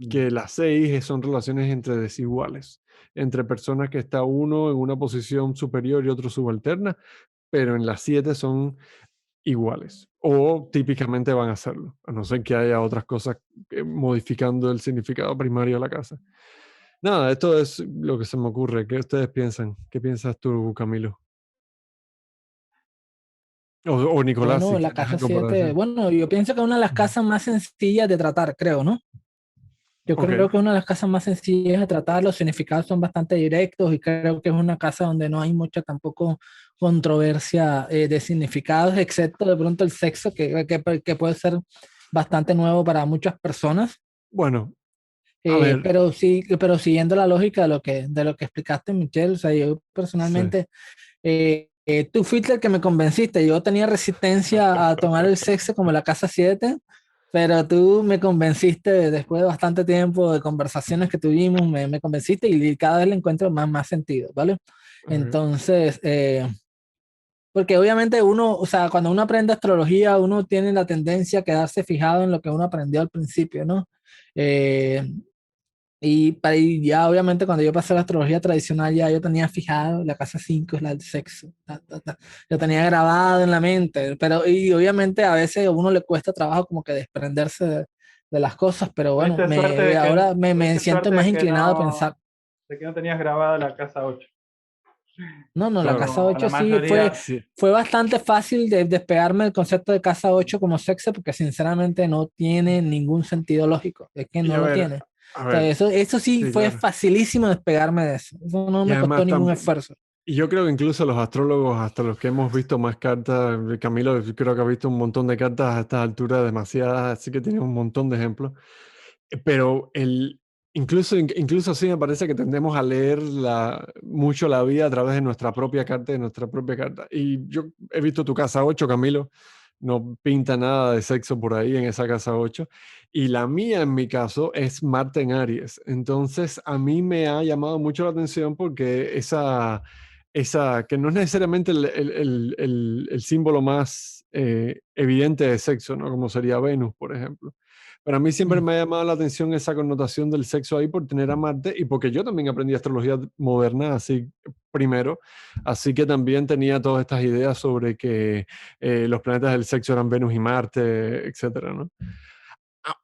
que las 6 son relaciones entre desiguales, entre personas que está uno en una posición superior y otro subalterna, pero en las 7 son iguales, o típicamente van a serlo, a no ser que haya otras cosas modificando el significado primario de la casa. Nada, esto es lo que se me ocurre. ¿Qué ustedes piensan? ¿Qué piensas tú, Camilo? O Nicolás, si Bueno, la tienes casa algo para 7 decir. bueno, yo pienso que es una de las Ujú. casas más sencillas de tratar, creo, ¿no? Yo Ok, creo que es una de las casas más sencillas de tratar, los significados son bastante directos y creo que es una casa donde no hay mucha tampoco controversia de significados, excepto de pronto el sexo, que puede ser bastante nuevo para muchas personas. bueno, a ver, Pero sí, pero siguiendo la lógica de lo que explicaste, Michelle, o sea, yo sí. personalmente, tú fuiste el que me convenciste, yo tenía resistencia a tomar el sexo como la casa 7, pero tú me convenciste después de bastante tiempo de conversaciones que tuvimos, me convenciste y cada vez le encuentro más sentido, ¿vale? Ok. Entonces, porque obviamente uno, o sea, cuando uno aprende astrología, uno tiene la tendencia a quedarse fijado en lo que uno aprendió al principio, ¿no? Eh, y ya obviamente cuando yo pasé a la astrología tradicional ya yo tenía fijado la casa 5 es la del sexo. Yo tenía grabado en la mente, pero y obviamente a veces a uno le cuesta trabajo como que desprenderse de las cosas, pero bueno, Tuviste suerte de que, ahora me tuviste siento suerte más inclinado a pensar, de que no tenías grabada la casa 8. no, la Claro. casa Como la 8 sí mayoría. Sí. fue bastante fácil de despegarme del concepto de casa 8 como sexo porque sinceramente no tiene ningún sentido lógico, es que Y no lo tiene. a O sea, ver, eso sí sí, fue claro. facilísimo despegarme de eso. Eso no Y me costó además ningún también, esfuerzo. y yo creo que incluso los astrólogos, hasta los que hemos visto más cartas, Camilo, yo creo que ha visto un montón de cartas a estas alturas, demasiadas, así que tiene un montón de ejemplos. Pero incluso así me parece que tendemos a leer mucho la vida a través de nuestra propia carta, de nuestra propia carta. Y yo he visto tu casa 8, Camilo, no pinta nada de sexo por ahí en esa casa 8. Y la mía, en mi caso, es Marte en Aries. Entonces, a mí me ha llamado mucho la atención porque que no es necesariamente el símbolo más evidente de sexo, ¿no? Como sería Venus, por ejemplo. Pero a mí siempre Mm. me ha llamado la atención esa connotación del sexo ahí por tener a Marte y porque yo también aprendí astrología moderna así primero, así que también tenía todas estas ideas sobre que los planetas del sexo eran Venus y Marte, etcétera, ¿no?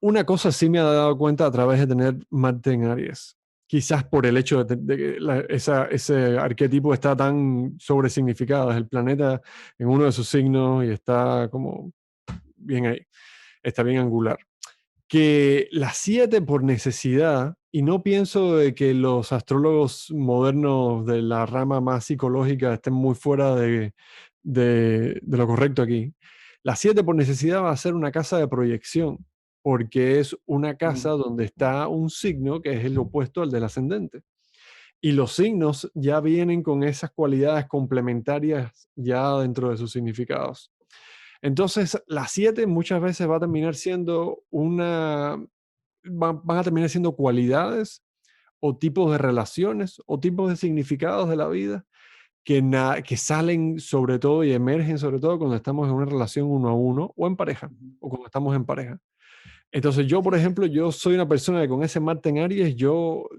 Una cosa sí me ha dado cuenta a través de tener Marte en Aries, quizás por el hecho de que ese arquetipo está tan sobresignificado. Es el planeta en uno de sus signos y está como bien ahí, está bien angular. Que las 7 por necesidad, y no pienso de que los astrólogos modernos de la rama más psicológica estén muy fuera de lo correcto aquí. La 7 por necesidad va a ser una casa de proyección, porque es una casa donde está un signo que es el opuesto al del ascendente. Y los signos ya vienen con esas cualidades complementarias ya dentro de sus significados. Entonces, la 7 muchas veces va a terminar siendo van a terminar siendo cualidades o tipos de relaciones o tipos de significados de la vida que salen sobre todo y emergen sobre todo cuando estamos en una relación uno a uno o en pareja, o cuando estamos en pareja. Entonces yo, por ejemplo, yo soy una persona que con ese Marte en Aries, yo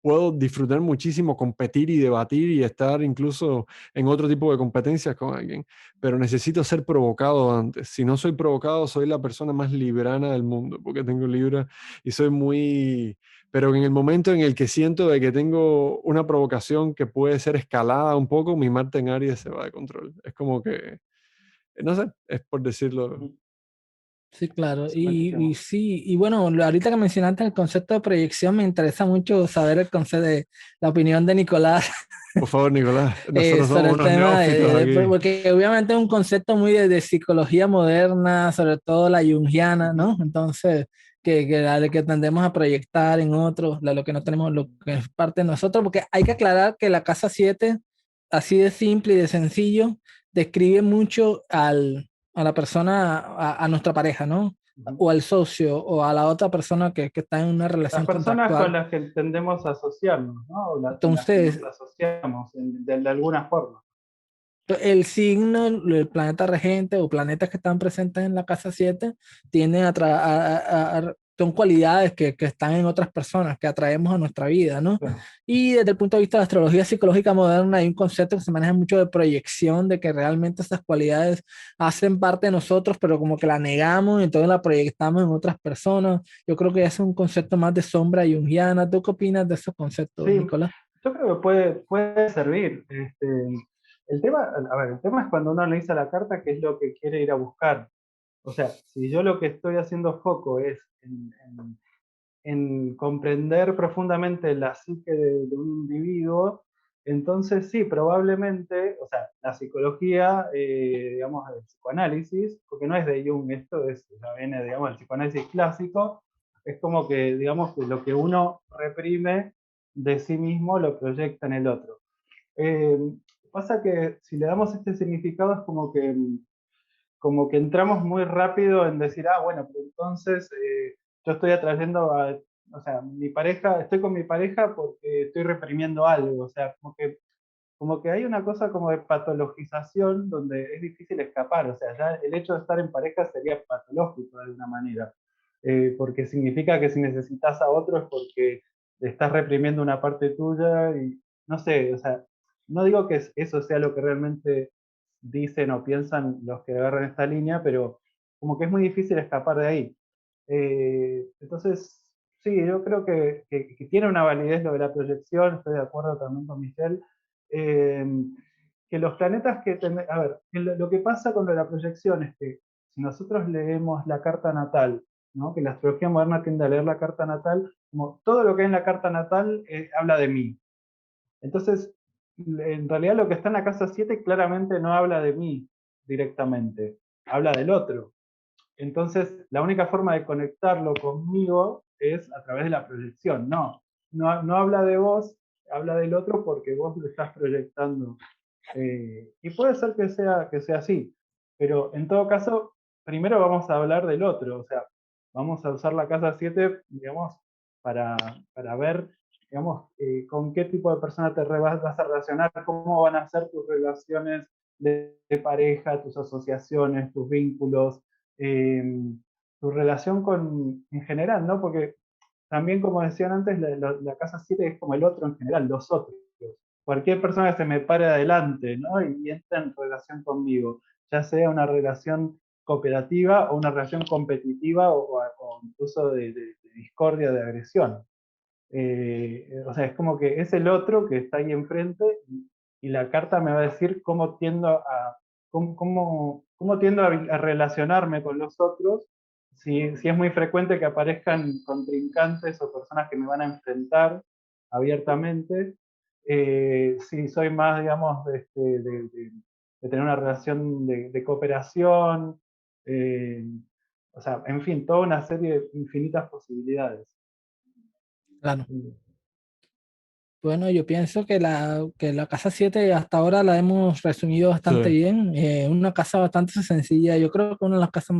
puedo disfrutar muchísimo, competir y debatir y estar incluso en otro tipo de competencias con alguien, pero necesito ser provocado antes. Si no soy provocado, soy la persona más librana del mundo, porque tengo Libra y soy muy... Pero en el momento en el que siento de que tengo una provocación que puede ser escalada un poco, mi Marte en Aries se va de control. Es como que, no sé, es por decirlo. Sí, claro. Es Y buenísimo. sí, y bueno, ahorita que mencionaste el concepto de proyección, me interesa mucho saber el concepto de la opinión de Nicolás Por favor, Nicolás, nosotros sobre somos el unos tema neófitos aquí. porque obviamente es un concepto muy de psicología moderna, sobre todo la junguiana, ¿no? Entonces, que tendemos a proyectar en otros, lo que no tenemos, lo que es parte de nosotros, porque hay que aclarar que la casa 7 así de simple y de sencillo, describe mucho a la persona, a nuestra pareja, ¿no? O al socio, o a la otra persona que está en una Las relación personas con contractual. las que tendemos a asociarnos, ¿no? O con las que Entonces, nos asociamos de alguna forma. el signo, el planeta regente o planetas que están presentes en la casa 7 tienen son cualidades que están en otras personas, que atraemos a nuestra vida, ¿no? Claro. Y desde el punto de vista de la astrología psicológica moderna hay un concepto que se maneja mucho de proyección, de que realmente esas cualidades hacen parte de nosotros, pero como que la negamos y entonces la proyectamos en otras personas. Yo creo que es un concepto más de sombra junguiana. ¿Tú qué opinas de esos conceptos, Sí, Nicolás? yo creo que puede servir. El tema, a ver, el tema es cuando uno analiza la carta, qué es lo que quiere ir a buscar. O sea, si yo lo que estoy haciendo foco es en comprender profundamente la psique de un individuo, entonces sí, probablemente, o sea, la psicología, digamos, el psicoanálisis, porque no es de Jung, esto es, ya viene, digamos, el psicoanálisis clásico, es como que, digamos, que lo que uno reprime de sí mismo lo proyecta en el otro. Eh, Pasa que si le damos este significado es como que entramos muy rápido en decir, ah, bueno, pero entonces yo estoy atrayendo o sea, mi pareja, estoy con mi pareja porque estoy reprimiendo algo, o sea, como que hay una cosa como de patologización donde es difícil escapar, o sea, ya el hecho de estar en pareja sería patológico de alguna manera, porque significa que si necesitas a otro es porque estás reprimiendo una parte tuya y no sé, o sea, no digo que eso sea lo que realmente dicen o piensan los que agarran esta línea, pero como que es muy difícil escapar de ahí. Entonces, sí, yo creo que tiene una validez lo de la proyección, estoy de acuerdo también con Michelle. eh, que los planetas a ver, lo que pasa con lo de la proyección es que si nosotros leemos la carta natal, ¿no? Que la astrología moderna tiende a leer la carta natal, como todo lo que hay en la carta natal habla de mí. Entonces, en realidad lo que está en la casa 7 claramente no habla de mí directamente, habla del otro. Entonces, la única forma de conectarlo conmigo es a través de la proyección. No habla de vos, habla del otro porque vos lo estás proyectando. Y puede ser que sea así, pero en todo caso, primero vamos a hablar del otro, o sea, vamos a usar la casa 7, digamos, para, para ver, digamos, con qué tipo de persona vas a relacionar, cómo van a ser tus relaciones de pareja, tus asociaciones, tus vínculos, eh, tu relación en general, ¿no? Porque también, como decían antes, la casa 7 es como el otro en general, los otros. Cualquier persona que se me pare adelante, ¿no? Y entra en relación conmigo, ya sea una relación cooperativa o una relación competitiva o incluso de discordia, de agresión. O sea, es como que es el otro que está ahí enfrente y la carta me va a decir cómo tiendo cómo tiendo a relacionarme con los otros, si es muy frecuente que aparezcan contrincantes o personas que me van a enfrentar abiertamente, si soy más, digamos, de tener una relación de cooperación, eh, o sea, en fin, toda una serie de infinitas posibilidades. Claro. Bueno, yo pienso que la casa 7 hasta ahora la hemos resumido bastante Sí. bien. Una casa bastante sencilla. Yo creo que una de las casas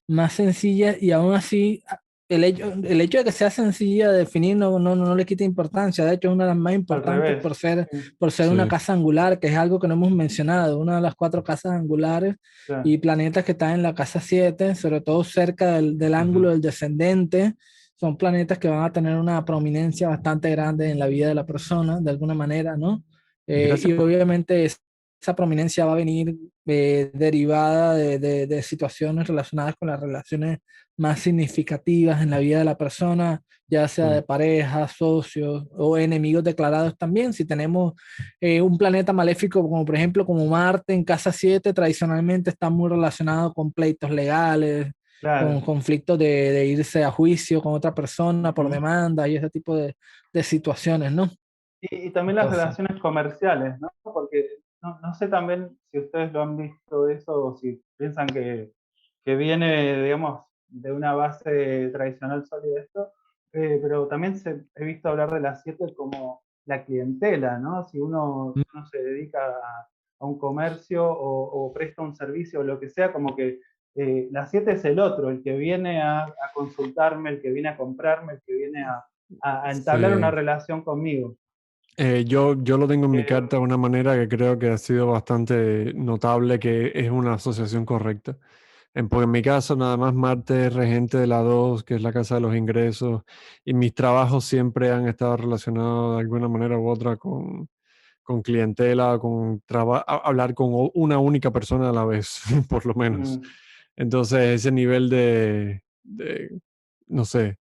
más sencillas y aún así el hecho de que sea sencilla de definir no le quita importancia. De hecho, es una de las más Al importantes revés. Sí, por ser una Sí. casa angular, que es algo que no hemos mencionado. Una de las cuatro casas angulares sí. y planetas que están en la casa 7, sobre todo cerca del ángulo Ujú. del descendente, son planetas que van a tener una prominencia bastante grande en la vida de la persona, de alguna manera, ¿no? Gracias Y por... obviamente esa prominencia va a venir derivada de situaciones relacionadas con las relaciones más significativas en la vida de la persona, ya sea Sí. de pareja, socios o enemigos declarados también. Si tenemos un planeta maléfico como por ejemplo como Marte en casa 7, tradicionalmente está muy relacionado con pleitos legales, con Claro. conflictos de irse a juicio con otra persona por Ujú. demanda y ese tipo de situaciones, ¿no? Y también las Entonces, relaciones comerciales, ¿no? Porque no sé también si ustedes lo han visto eso o si piensan que viene, digamos, de una base tradicional sólida esto, pero también he visto hablar de las 7 como la clientela, ¿no? Si uno se dedica a un comercio o presta un servicio o lo que sea, como que la 7 es el otro, el que viene a consultarme, el que viene a comprarme, el que viene a entablar una Sí. relación conmigo. Yo lo tengo en mi Eh, carta de una manera que creo que ha sido bastante notable que es una asociación correcta. Porque en mi caso, nada más Marte es regente de la 2, que es la casa de los ingresos, y mis trabajos siempre han estado relacionados de alguna manera u otra con clientela, hablar con una única persona a la vez, por lo menos. mm, Entonces, ese nivel no sé,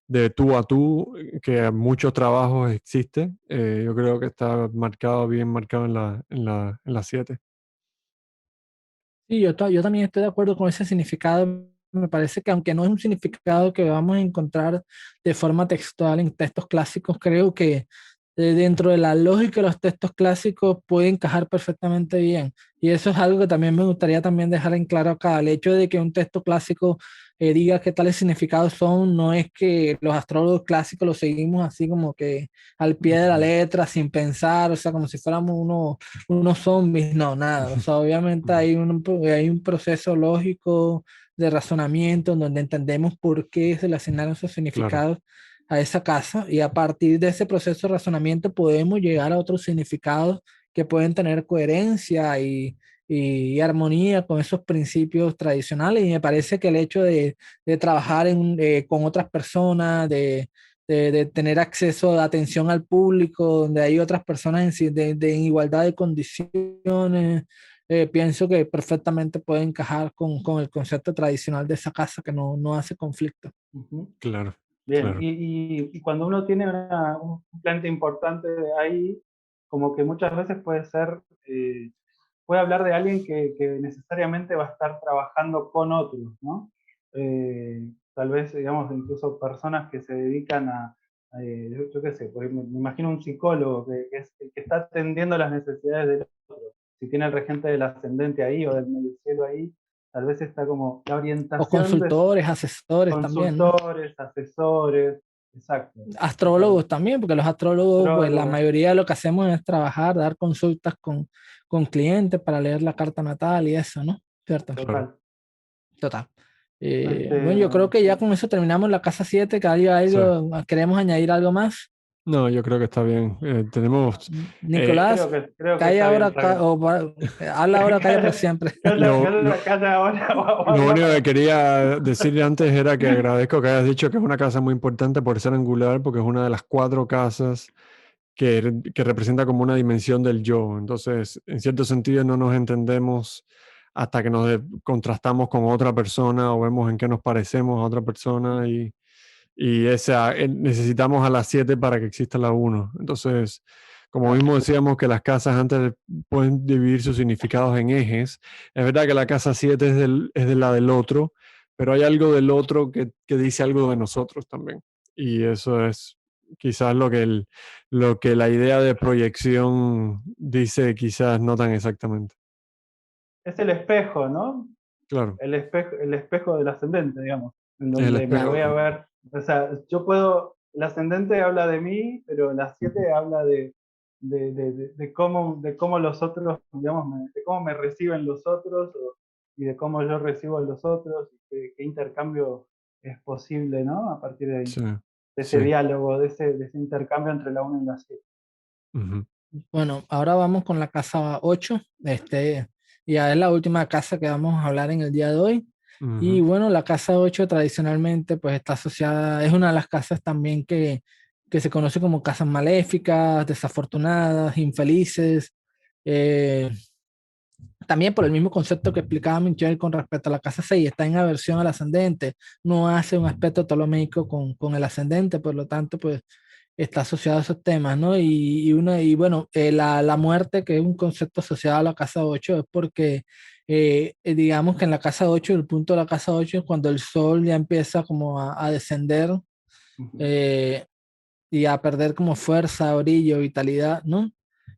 de tú a tú, que en muchos trabajos existe, yo creo que está marcado, bien marcado en la 7. sí, yo también estoy de acuerdo con ese significado. Me parece que aunque no es un significado que vamos a encontrar de forma textual en textos clásicos, creo que dentro de la lógica de los textos clásicos puede encajar perfectamente bien. Y eso es algo que también me gustaría también dejar en claro acá. El hecho de que un texto clásico diga qué tales significados son, no es que los astrólogos clásicos los seguimos así como que al pie de la Ujú, letra, sin pensar, o sea, como si fuéramos unos zombies, no, nada. O sea, obviamente ujú. hay un proceso lógico de razonamiento en donde entendemos por qué se le asignaron esos Claro, significados a esa casa y a partir de ese proceso de razonamiento podemos llegar a otros significados que pueden tener coherencia y armonía con esos principios tradicionales. Y me parece que el hecho de trabajar con otras personas, de tener acceso a atención al público, donde hay otras personas en igualdad de condiciones, pienso que perfectamente puede encajar con el concepto tradicional de esa casa que no hace conflicto. ujú. claro, Bien, claro. y cuando uno tiene un planeta importante ahí, como que muchas veces puede hablar de alguien que necesariamente va a estar trabajando con otros, ¿no? Tal vez, digamos, incluso personas que se dedican yo qué sé, porque me imagino un psicólogo que está atendiendo las necesidades del otro. Si tiene el regente del ascendente ahí o del medio cielo ahí, tal vez está como la O orientación de consultores, asesores también, ¿no? consultores, asesores, exacto, Astrólogos total, también, porque los astrólogos, pues la astrólogos, mayoría de lo que hacemos es trabajar, dar consultas con clientes para leer la carta natal y eso, ¿no? ¿Cierto? Claro. total. Total. Bueno, Este, yo creo que ya sí. con eso terminamos la casa 7 que hay Sí. algo, queremos añadir algo más. No, yo creo que está bien. Tenemos eh, Nicolás, Creo que calla está bien, ahora, está bien. habla ahora, calla por siempre. lo, lo, Calla ahora o lo habla único que para siempre. quería decir antes era que agradezco que hayas dicho que es una casa muy importante por ser angular, porque es una de las 4 casas que representa como una dimensión del yo. Entonces, en cierto sentido, no nos entendemos hasta que contrastamos con otra persona o vemos en qué nos parecemos a otra persona Y necesitamos a las 7 para que exista la 1. Entonces, como mismo decíamos que las casas antes pueden dividir sus significados en ejes, es verdad que la casa 7 es de la del otro, pero hay algo del otro que dice algo de nosotros también. Y eso es quizás lo que la idea de proyección dice, quizás no tan exactamente. Es el espejo, ¿no? Claro. El espejo del ascendente, digamos, en Es el donde me espejo. voy a ver. O sea, el ascendente habla de mí, pero la 7 habla de cómo los otros, digamos, de cómo me reciben los otros y de cómo yo recibo a los otros, y qué intercambio es posible, ¿no? A partir de ahí, Sí, de ese sí. diálogo, de ese intercambio entre la 1 y la 7. Ujú. Bueno, ahora vamos con la casa 8. Ya es la última casa que vamos a hablar en el día de hoy. Y Ujú. bueno, la casa 8 tradicionalmente pues está asociada, es una de las casas también que se conoce como casas maléficas, desafortunadas, infelices. eh, También por el mismo concepto que explicaba Michelle con respecto a la casa 6, está en aversión al ascendente, no hace un aspecto ptolomeico con el ascendente, por lo tanto pues está asociado a esos temas, ¿no? Y bueno, la muerte, que es un concepto asociado a la casa 8, es porque digamos que en la casa 8, el punto de la casa 8 es cuando el sol ya empieza como a descender eh, y a perder como fuerza, brillo, vitalidad, ¿no?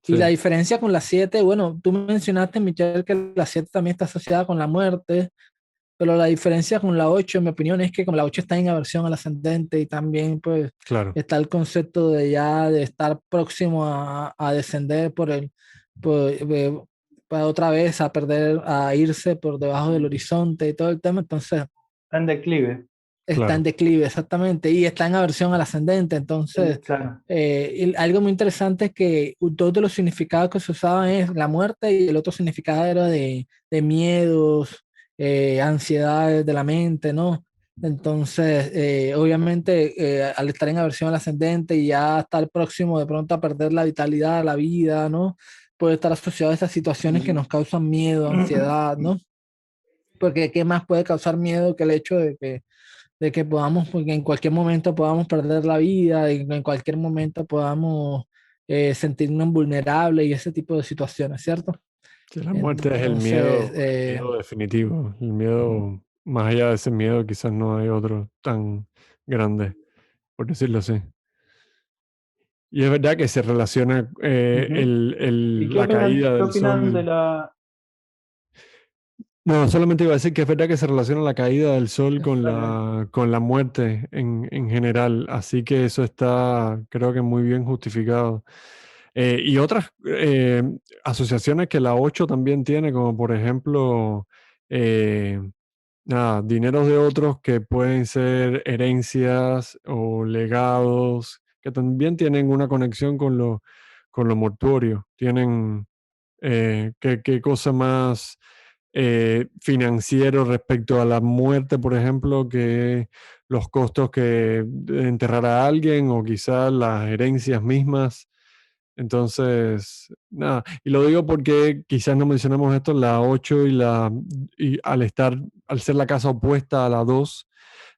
Y la Sí, diferencia con la 7, bueno, tú mencionaste, Michelle, que la 7 también está asociada con la muerte, pero la diferencia con la 8, en mi opinión, es que como la 8 está en aversión al ascendente y también pues claro. está el concepto de ya de estar próximo a descender para otra vez a perder, a irse por debajo del horizonte y todo el tema, entonces Está en declive, está en Claro. declive, exactamente, y está en aversión al ascendente. Entonces, claro. y algo muy interesante es que dos de los significados que se usaban es la muerte y el otro significado era de miedos, ansiedades de la mente, ¿no? Entonces, obviamente, al estar en aversión al ascendente y ya estar próximo de pronto a perder la vitalidad, la vida, ¿no? Puede estar asociado a esas situaciones que nos causan miedo, ansiedad, ¿no? Porque ¿qué más puede causar miedo que el hecho de que podamos, porque en cualquier momento podamos perder la vida, y en cualquier momento podamos sentirnos vulnerables y ese tipo de situaciones, ¿cierto? Sí, la muerte es Entonces, el miedo definitivo. El miedo, más allá de ese miedo, quizás no hay otro tan grande, por decirlo así. Y es verdad que se relaciona Ujú. ¿Y la caída qué del opinan de sol. la... No, solamente iba a decir que es verdad que se relaciona la caída del sol Dale. con la muerte en general. Así que eso está, creo que muy bien justificado. Y otras asociaciones que la 8 también tiene, como por ejemplo, eh, nada, dineros de otros que pueden ser herencias o legados, que también tienen una conexión con lo mortuorio. Tienen, qué cosa más financiero respecto a la muerte, por ejemplo, que los costos de enterrar a alguien o quizás las herencias mismas. Entonces, nada, y lo digo porque quizás no mencionamos esto, la 8 y al ser la casa opuesta a la 2,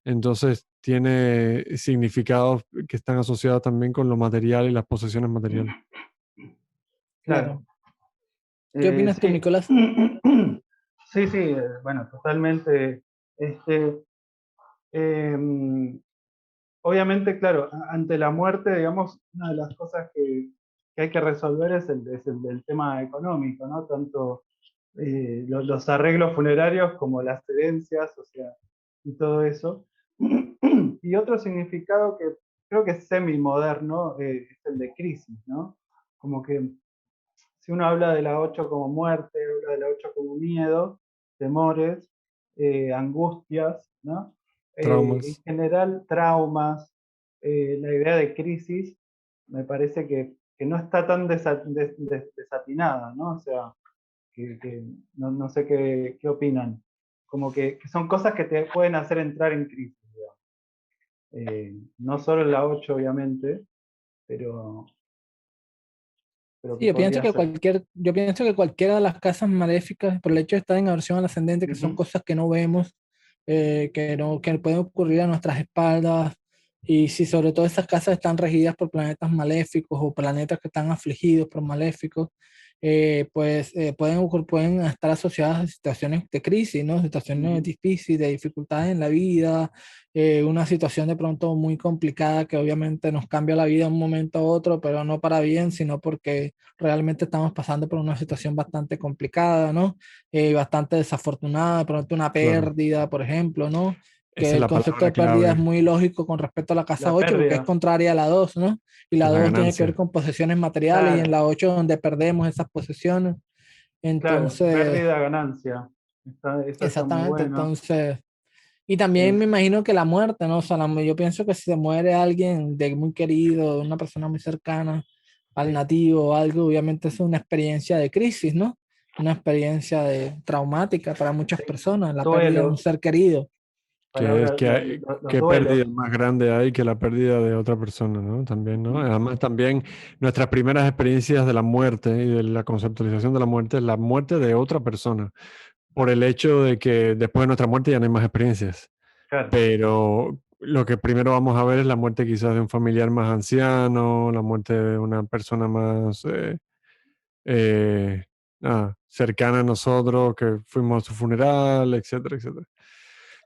entonces tiene significados que están asociados también con lo material y las posesiones materiales. Claro. claro. ¿Qué opinas tú, Sí. Nicolás? Sí, sí, bueno, totalmente. Este, em, Obviamente, claro, ante la muerte, digamos, una de las cosas que hay que resolver es el tema económico, ¿no? Tanto los arreglos funerarios como las herencias, o sea, y todo eso. Y otro significado que creo que es semi-moderno es el de crisis, ¿no? Como que si uno habla de la 8 como muerte, habla de la 8 como miedo, temores, angustias, ¿no? En Traumas. general, traumas, la idea de crisis me parece que no está tan desatinada, ¿no? O sea, no sé qué opinan. Como que son cosas que te pueden hacer entrar en crisis, digamos. No solo la 8 obviamente, pero, pero Sí, que podría ser. yo pienso que cualquiera de las casas maléficas, por el hecho de estar en aversión al ascendente, que son Ujú. cosas que no vemos, que pueden ocurrir a nuestras espaldas, Y si sobre todo esas casas están regidas por planetas maléficos o planetas que están afligidos por maléficos, pueden estar asociadas a situaciones de crisis, ¿no? Situaciones Ujú. difíciles, de dificultades en la vida, una situación de pronto muy complicada que obviamente nos cambia la vida de un momento a otro, pero no para bien, sino porque realmente estamos pasando por una situación bastante complicada, ¿no? Bastante desafortunada, de pronto una Claro, pérdida, por ejemplo, ¿no? esa Que es el la concepto palabra de pérdida es clave, muy lógico con respecto a la casa La 8 porque es pérdida, contraria a la 2, ¿no? Y que la es la 2 tiene que ver ganancia. con posesiones materiales y en claro, la 8 donde perdemos esas posesiones. claro, Entonces, pérdida, ganancia. Esa está muy exactamente, buena. entonces, y también me imagino que la muerte, ¿no? O sea, yo pienso que si se muere alguien de muy querido, una persona muy cercana al nativo o algo, obviamente es una experiencia de crisis, ¿no? Una experiencia traumática para muchas Sí, personas, la pérdida de un duelos, ser querido. los ¿Qué pérdida duelos. más grande hay que la pérdida de otra persona, ¿no? También, ¿no? Ujú. Además, también nuestras primeras experiencias de la muerte y de la conceptualización de la muerte de otra persona, por el hecho de que después de nuestra muerte ya no hay más experiencias. Claro, Pero lo que primero vamos a ver es la muerte quizás de un familiar más anciano, la muerte de una persona más eh, cercana a nosotros, que fuimos a su funeral, etcétera, etcétera.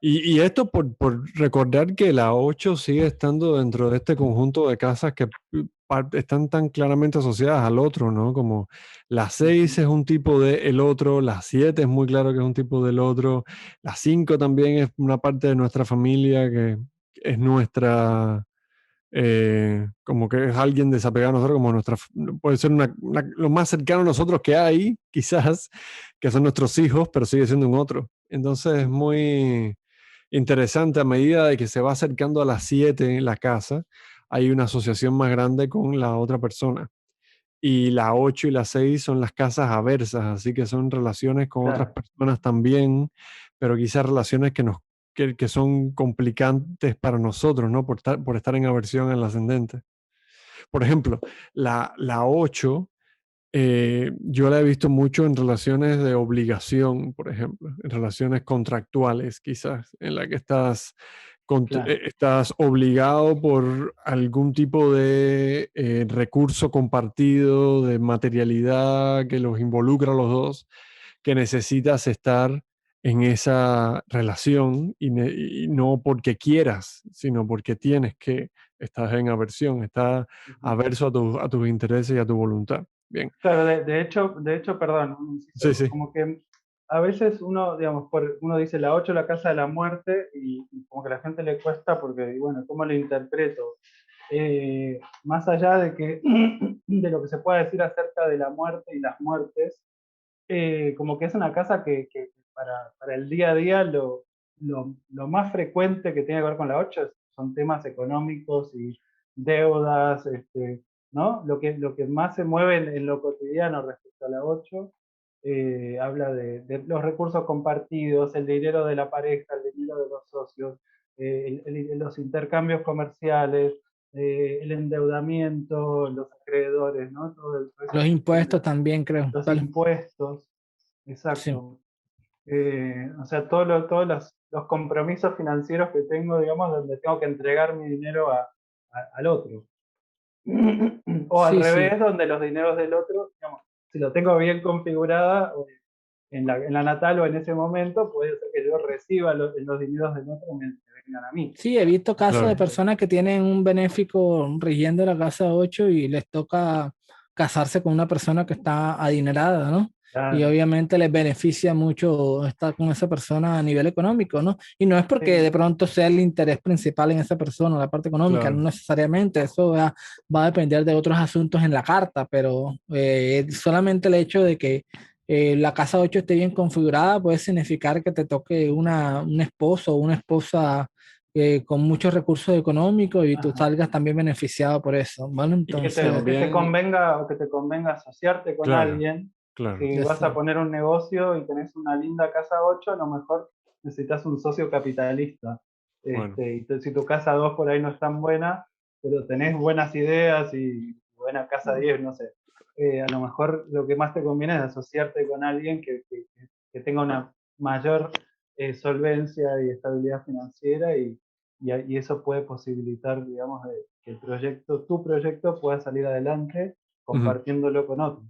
Y esto por recordar que la 8 sigue estando dentro de este conjunto de casas que están tan claramente asociadas al otro, ¿no? Como la 6 ujú, es un tipo de el otro, la 7 es muy claro que es un tipo del otro, la 5 también es una parte de nuestra familia que es nuestra, como que es alguien desapegado a nosotros, como nuestra, puede ser lo más cercano a nosotros que hay, quizás, que son nuestros hijos, pero sigue siendo un otro. Entonces es ujú. muy interesante a medida de que se va acercando a las 7 en la casa, hay una asociación más grande con la otra persona. Y la 8 y la 6 son las casas aversas, así que son relaciones con otras Claro, personas también, pero quizás relaciones que son complicantes para nosotros, ¿no? Por estar en aversión al ascendente. Por ejemplo, la 8 yo la he visto mucho en relaciones de obligación, por ejemplo, en relaciones contractuales, quizás, en la que claro. estás obligado por algún tipo de recurso compartido, de materialidad que los involucra a los dos, que necesitas estar en esa relación y no porque quieras, sino porque tienes que, estás en aversión, estás Ujú. averso a tus intereses y a tu voluntad. Bien. Claro, de hecho, perdón, un Sí, inciso, sí, como que a veces uno, digamos, uno dice la 8 la casa de la muerte, y como que a la gente le cuesta porque, y bueno, ¿cómo lo interpreto? Más allá de que de lo que se pueda decir acerca de la muerte y las muertes, como que es una casa que para el día a día lo más frecuente que tiene que ver con la 8 son temas económicos y deudas, ¿no? Lo que más se mueve en lo cotidiano respecto a la 8 habla de los recursos compartidos, el dinero de la pareja, el dinero de los socios, los intercambios comerciales, el endeudamiento, los acreedores, ¿no? Toda esa Los cuestión impuestos también creo, los ¿vale? impuestos, Sí. exacto. O sea, todos los compromisos financieros que tengo, digamos, donde tengo que entregar mi dinero al otro. O al Sí, sí. revés, donde los dineros del otro, digamos, si lo tengo bien configurada en la natal o en ese momento, puede ser que yo reciba los dineros del otro me vengan a mí. Sí, he visto casos de claro, personas que tienen un benéfico rigiendo la casa 8 y les toca casarse con una persona que está adinerada, ¿no? Y Claro, obviamente les beneficia mucho estar con esa persona a nivel económico, ¿no? Y no es porque de sí, pronto sea el interés principal en esa persona, la parte económica, no claro. necesariamente, eso va a depender de otros asuntos en la carta, pero solamente el hecho de que la casa 8 esté bien configurada puede significar que te toque un esposo o una esposa con muchos recursos económicos y tú ajá. salgas también beneficiado por eso, ¿vale? Y que Entonces, También, te convenga asociarte con claro, alguien. claro, Si ya vas a está. poner un negocio y tenés una linda casa 8 a lo mejor necesitas un socio capitalista. bueno, Si tu casa 2 por ahí no es tan buena, pero tenés buenas ideas y buena casa 10 no sé. A lo mejor lo que más te conviene es asociarte con alguien que tenga una mayor solvencia y estabilidad financiera, y y eso puede posibilitar, digamos, que tu proyecto pueda salir adelante Ujú, compartiéndolo con otros.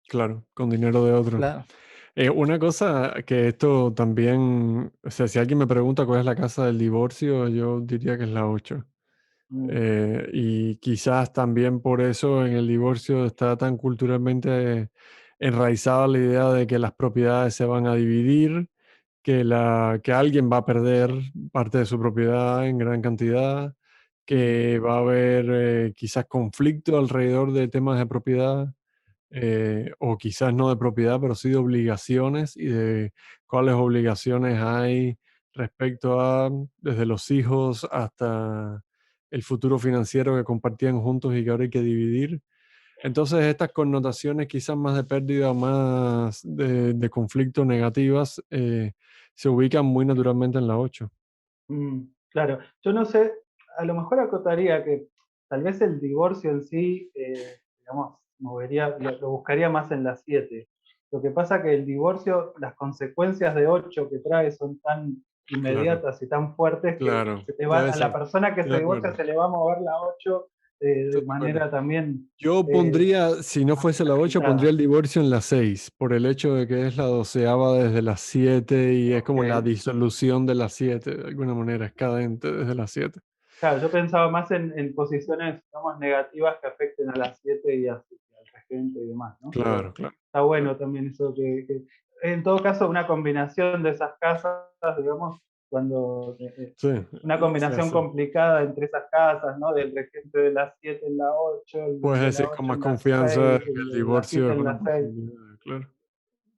claro, con dinero de otro. Claro. Una cosa que esto también, o sea, si alguien me pregunta cuál es la casa del divorcio, yo diría que es la 8. Mm, Y quizás también por eso en el divorcio está tan culturalmente enraizada la idea de que las propiedades se van a dividir, que alguien va a perder parte de su propiedad en gran cantidad, mm, que va a haber quizás conflicto alrededor de temas de propiedad, o quizás no de propiedad, pero sí de obligaciones y de cuáles obligaciones hay respecto a desde los hijos hasta el futuro financiero que compartían juntos y que ahora hay que dividir. Entonces, estas connotaciones quizás más de pérdida o más de conflicto negativas se ubican muy naturalmente en la 8. claro, yo no sé, a lo mejor acotaría que tal vez el divorcio en sí, digamos, lo buscaría más en la 7. Lo que pasa que el divorcio, las consecuencias de 8 que trae son tan Claro, inmediatas y tan fuertes que claro, se te va, debe a la ser. persona que Estoy se de divorcia acuerdo. se le va a mover la 8 Estoy de de acuerdo. manera también Yo eh, pondría, si no fuese la 8 pondría agitada. el divorcio en la 6 por el hecho de que es la 12ª desde las 7 y es como la Ok. disolución de las 7 de alguna manera, es cadente desde las 7. Claro, yo pensaba más en posiciones, digamos, negativas que afecten a las 7 y al regente y demás, ¿no? Claro, Pero claro, está claro. bueno también eso en todo caso, una combinación de esas casas, digamos, cuando Sí, una se combinación hace. complicada entre esas casas, ¿no? Del regente de las 7 en la 8, el Puedes de decir la con 8 más en la confianza 6, que el el de la divorcio 7 es en una la 6. posibilidad, claro.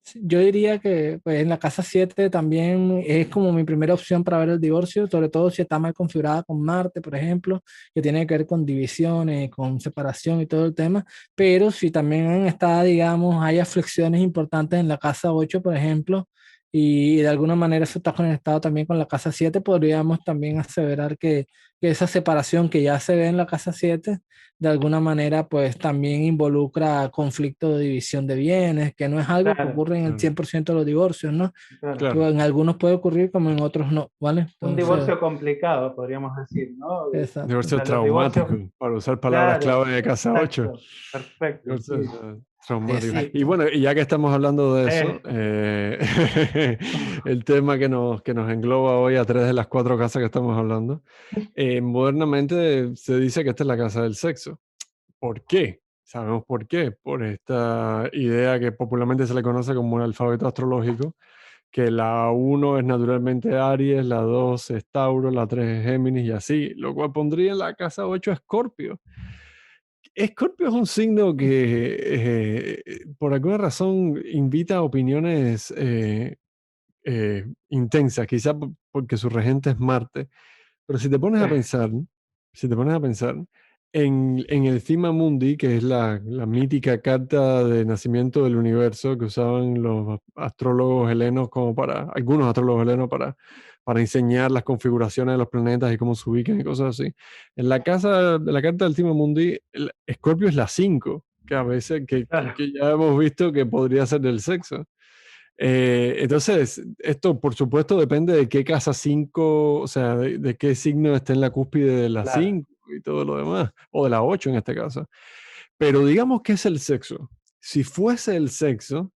Sí, yo diría que pues, en la casa 7 también es como mi primera opción para ver el divorcio, sobre todo si está mal configurada con Marte, por ejemplo, que tiene que ver con divisiones, con separación y todo el tema. Pero si también está, digamos, hay aflicciones importantes en la casa 8, por ejemplo, y de alguna manera eso está conectado también con la casa 7, podríamos también aseverar que esa separación que ya se ve en la casa 7 de alguna manera pues también involucra conflicto de división de bienes, que no es algo que Claro, ocurre en el Claro, 100% de los divorcios, ¿no? claro. Que claro. en algunos puede ocurrir como en otros no, ¿vale? Un Entonces, divorcio complicado, podríamos decir, ¿no? O exacto. Divorcio sea, los divorcios, traumático, para usar palabras claro, clave de casa 8. exacto, perfecto, Divorcio sí. traumático. Y Exacto. bueno, y ya que estamos hablando de eso, Eh, el tema que nos engloba hoy a 3 de las 4 casas que estamos hablando, modernamente se dice que esta es la casa del sexo. ¿Por qué? Sabemos por qué. Por esta idea que popularmente se le conoce como el alfabeto astrológico, que la 1 es naturalmente Aries, la 2 es Tauro, la 3 es Géminis y así, lo cual pondría en la casa 8 Escorpio. Escorpio es un signo que por alguna razón invita a opiniones intensas, quizá porque su regente es Marte, pero si te pones a pensar, en el Cima Mundi, que es la mítica carta de nacimiento del universo que usaban los astrólogos helenos algunos astrólogos helenos para enseñar las configuraciones de los planetas y cómo se ubican y cosas así. En la casa de la carta del Cima Mundi, el Escorpio es la 5 que a veces, claro, que ya hemos visto que podría ser del sexo. Entonces, esto por supuesto depende de qué casa 5, o sea, de qué signo esté en la cúspide de la claro. 5 y todo lo demás, o de la 8 en este caso. Pero digamos que es el sexo. Si fuese el sexo,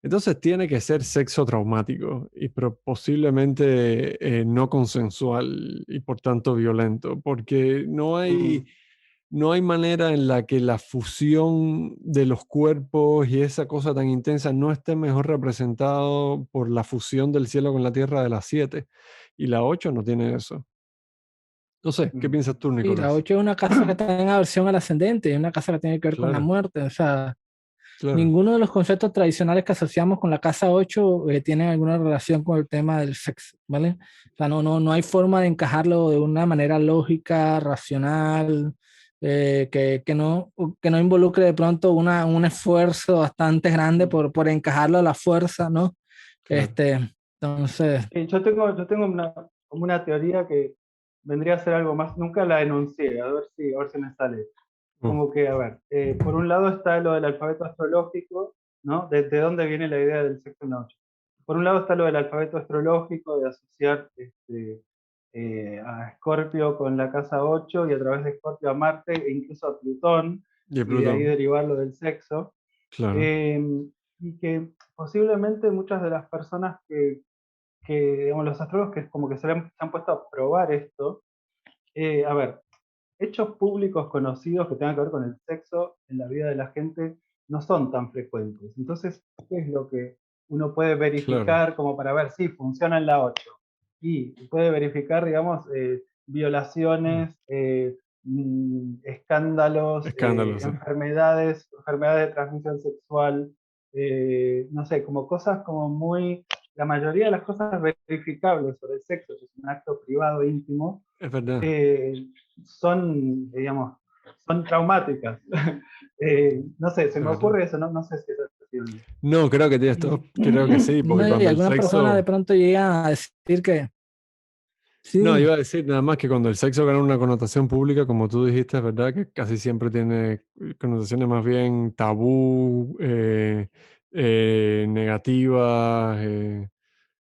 entonces tiene que ser sexo traumático y posiblemente no consensual y por tanto violento, porque Mm, no hay manera en la que la fusión de los cuerpos y esa cosa tan intensa no esté mejor representado por la fusión del cielo con la tierra de las 7. Y la 8 no tiene eso. No sé, ¿qué mm. piensas tú, Sí, la Nicolás? 8 es una casa que está en aversión al ascendente, es una casa que tiene que ver con la Claro, muerte, o sea, claro. ninguno de los conceptos tradicionales que asociamos con la casa 8 tienen alguna relación con el tema del sexo, ¿vale? O sea, no hay forma de encajarlo de una manera lógica, racional, que no involucre de pronto un esfuerzo bastante grande Mm, por encajarlo a la fuerza, ¿no? Claro. Entonces, yo tengo como una teoría que vendría a ser algo más, nunca la enuncié, a ver si me sale. Oh, Como que, a ver, por un lado está lo del alfabeto astrológico, ¿no? ¿De dónde viene la idea del sexo en la 8? Por un lado está lo del alfabeto astrológico, de asociar a Escorpio con la casa 8 y a través de Escorpio a Marte e incluso a Plutón, Y y de ahí Plutón, derivarlo del sexo. claro. Eh, y que posiblemente muchas de las personas digamos, los astrólogos que como que se han puesto a probar esto, a ver, hechos públicos conocidos que tengan que ver con el sexo en la vida de la gente no son tan frecuentes. Entonces, ¿qué es lo que uno puede Claro, verificar como para ver si funciona en la 8? Y puede verificar, digamos, violaciones, escándalos, escándalo, sí. enfermedades de transmisión sexual, no sé, como cosas como muy, la mayoría de las cosas verificables sobre el sexo, que es un acto privado, íntimo, Es verdad. eh, son, digamos, son traumáticas. No sé, se Es me verdad. ocurre eso, no, no sé si es posible. No, creo que tienes todo, Y, creo que sí, porque No, y cuando el algunas personas de sexo, pronto llegan a decir que no, sí, iba a decir nada más que cuando el sexo gana una connotación pública, como tú dijiste, es verdad que casi siempre tiene connotaciones más bien tabú, negativas,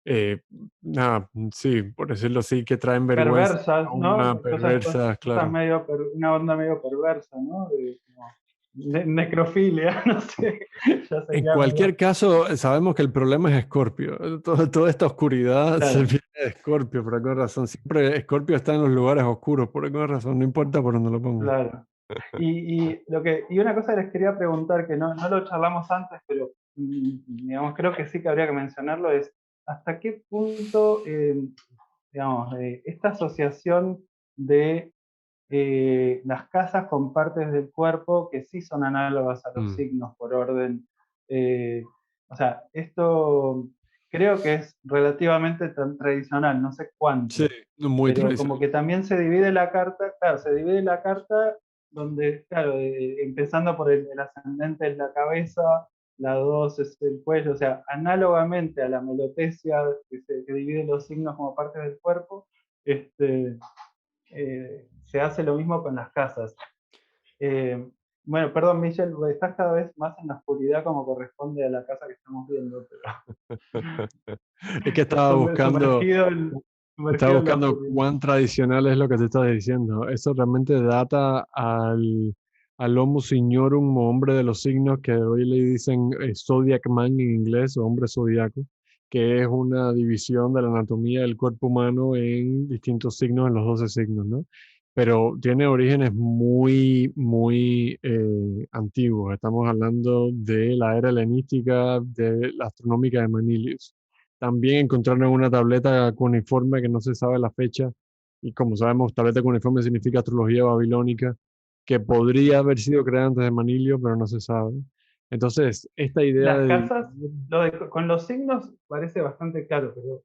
eh, nada, sí, por decirlo así, que traen vergüenza, perversas, trauma, ¿no? perversas, Cosas claro. medio, una onda medio perversa, ¿no? Como necrofilia, no sé, ya En sería medio, cualquier caso, sabemos que el problema es Escorpio. Toda esta oscuridad se claro, viene de Escorpio por alguna razón. Siempre Escorpio está en los lugares oscuros por alguna razón, no importa por dónde lo pongas. claro. Y una cosa que les quería preguntar, que no lo charlamos antes, pero digamos, creo que sí que habría que mencionarlo, es hasta qué punto, digamos, esta asociación de las casas con partes del cuerpo que sí son análogas a los Mm. signos por orden. eh, o sea, esto creo que es relativamente tradicional, no sé Sí, cuánto, muy pero como tradicional. que también se divide la carta, claro, se divide la carta donde, claro, empezando por el ascendente en la cabeza, la 2 es el cuello, o sea, análogamente a la melotesia que divide los signos como partes del cuerpo, este, se hace lo mismo con las casas. Eh, bueno, perdón, Michelle, estás cada vez más en la oscuridad como corresponde a la casa que estamos viendo, pero Es que estás estaba sumergido en la buscando oscuridad. cuán tradicional es lo que te estás diciendo. Eso realmente data al Homo signorum, o hombre de los signos, que hoy le dicen Zodiac Man en inglés, o hombre zodiaco, que es una división de la anatomía del cuerpo humano en distintos signos, en los 12 signos, ¿no? Pero tiene orígenes muy, muy antiguos. Estamos hablando de la era helenística, de la astronómica de Manilius. También encontraron una tableta cuneiforme que no se sabe la fecha, y como sabemos, tableta cuneiforme significa astrología babilónica, que podría haber sido creada antes de Manilio, pero no se sabe. Entonces, esta idea Las de casas, dividir. con los signos parece bastante claro, pero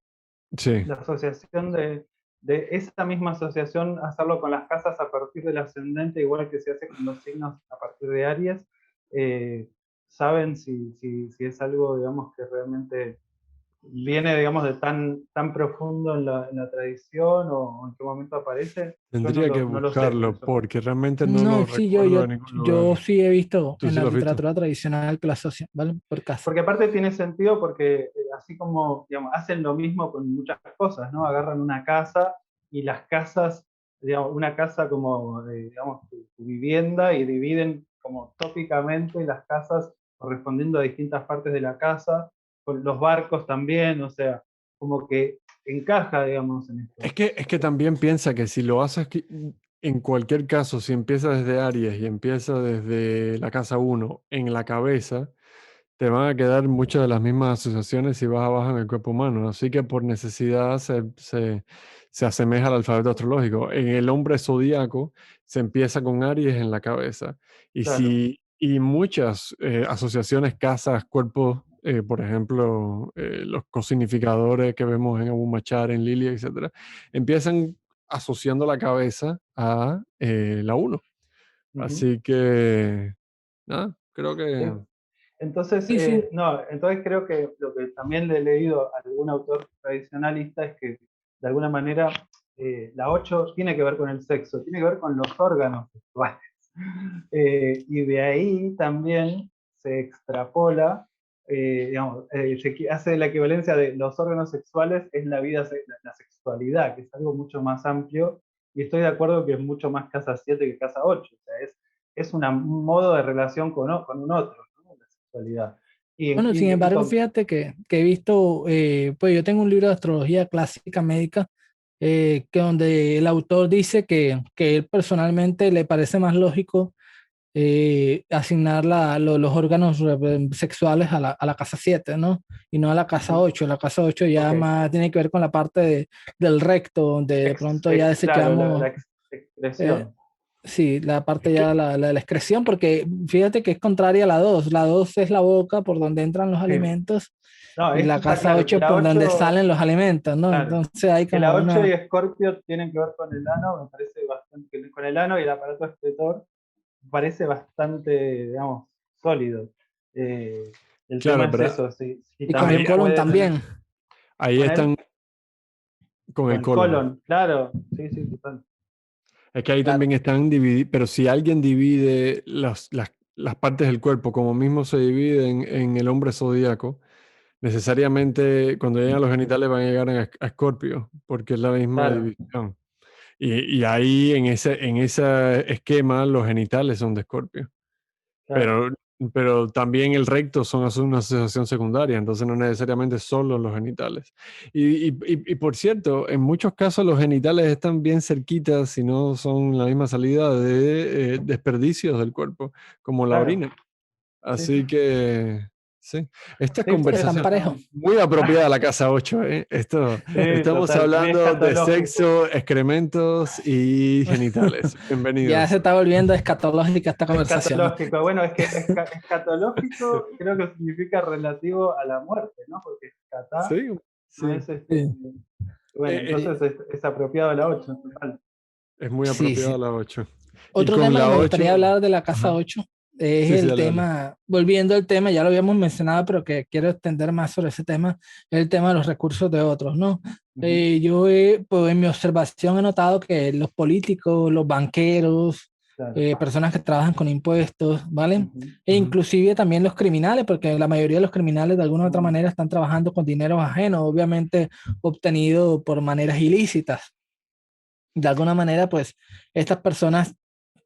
Sí, la asociación de esa misma asociación, hacerlo con las casas a partir del ascendente, igual que se hace con los signos a partir de Aries, eh, ¿saben si es algo, digamos, que realmente viene, digamos, de tan profundo en la tradición o en qué momento aparece? Yo tendría que no lo sé, por buscarlo eso. porque realmente no no, lo sí, recuerdo de ningún yo lugar. sí he visto ¿Tú en sí la lo has visto? literatura tradicional que la asocian, ¿vale? Por casa. Porque aparte tiene sentido porque así como, digamos, hacen lo mismo con muchas cosas, ¿no? Agarran una casa y las casas, digamos, una casa como, digamos, tu vivienda y dividen como tópicamente las casas correspondiendo a distintas partes de la casa, con los barcos también, o sea, como que encaja, digamos, en esto. Es que también piensa que si lo haces, en cualquier caso, si empieza desde Aries y empieza desde la casa uno en la cabeza, te van a quedar muchas de las mismas asociaciones si vas abajo en el cuerpo humano. Así que por necesidad se asemeja al alfabeto astrológico. En el hombre zodíaco se empieza con Aries en la cabeza. Claro, Y muchas asociaciones, casas, cuerpos, por ejemplo, los cosignificadores que vemos en Abu Machar, en Lilia, etcétera, empiezan asociando la cabeza a la uno. ujú, Así que, nada, creo que sí. Entonces, Sí, sí, no, entonces creo que lo que también le he leído a algún autor tradicionalista es que de alguna manera la 8 tiene que ver con el sexo, tiene que ver con los órganos sexuales. Y de ahí también se extrapola digamos, hace la equivalencia de los órganos sexuales es la vida, la sexualidad, que es algo mucho más amplio, y estoy de acuerdo que es mucho más casa 7 que casa 8. O sea, es un modo de relación con un otro, ¿no? La sexualidad. Bueno, sin embargo, fíjate que he visto, pues yo tengo un libro de astrología clásica médica, que donde el autor dice que él personalmente le parece más lógico asignar los órganos sexuales a la casa 7, ¿no? Y no a la casa 8. La casa 8 ya Ok. más tiene que ver con la parte del recto, donde de pronto ya Claro, desechamos, la eh, expresión. sí, la Es parte que, ya la excreción, porque fíjate que es contraria a la 2. La 2 es la boca por donde entran los Sí. alimentos No, y esto la está casa claro, que 8 la por donde 8 salen los alimentos, ¿no? claro, Entonces hay que la como 8 y una... Escorpio tienen que ver con el ano, me parece bastante, con el ano y el aparato excretor, parece bastante, digamos, sólido. El tema claro, es pero eso, si Y con el ahí, también colon puede tener también. ahí con están él, con con el el colon. colon, claro, sí, sí, total. Es que ahí Claro. también están divididos, pero si alguien divide las partes del cuerpo, como mismo se divide en el hombre zodíaco, necesariamente cuando llegan a los genitales van a llegar a Escorpio, porque es la misma Claro, división. Y ahí en ese esquema los genitales son de Escorpio. claro. Pero, pero también el recto son una asociación secundaria, entonces no necesariamente solo los genitales. Y por cierto, en muchos casos los genitales están bien cerquitas, si no son la misma salida de desperdicios del cuerpo, como la Claro, orina. sí, sí. Así que, sí, esta Sí, por Están conversación eso parejos. son. muy apropiada a la casa 8, ¿eh? Sí, Estamos total, muy hablando de escatológico. sexo, excrementos y genitales. Ya se Bienvenidos. está volviendo escatológica esta conversación, ¿no? Escatológico. Bueno, es que escatológico creo que significa relativo a la muerte, ¿no? Porque escatá Sí, no sí. es este. Sí, Bueno, Eh, entonces es apropiado a la 8 total. Es muy sí, apropiada sí. la 8. Y Otro con tema que la me gustaría 8, hablar de la casa ajá. 8 es Sí, sí, el dale, dale. tema, volviendo al tema, ya lo habíamos mencionado, pero que quiero extender más sobre ese tema, es el tema de los recursos de otros, ¿no? Ujú, Pues, en mi observación he notado que los políticos, los banqueros, claro. personas que trabajan con impuestos, ¿vale? Ujú, E inclusive también los criminales, porque la mayoría de los criminales de alguna u otra mm, manera están trabajando con dinero ajeno, obviamente obtenido por maneras ilícitas. De alguna manera, pues estas personas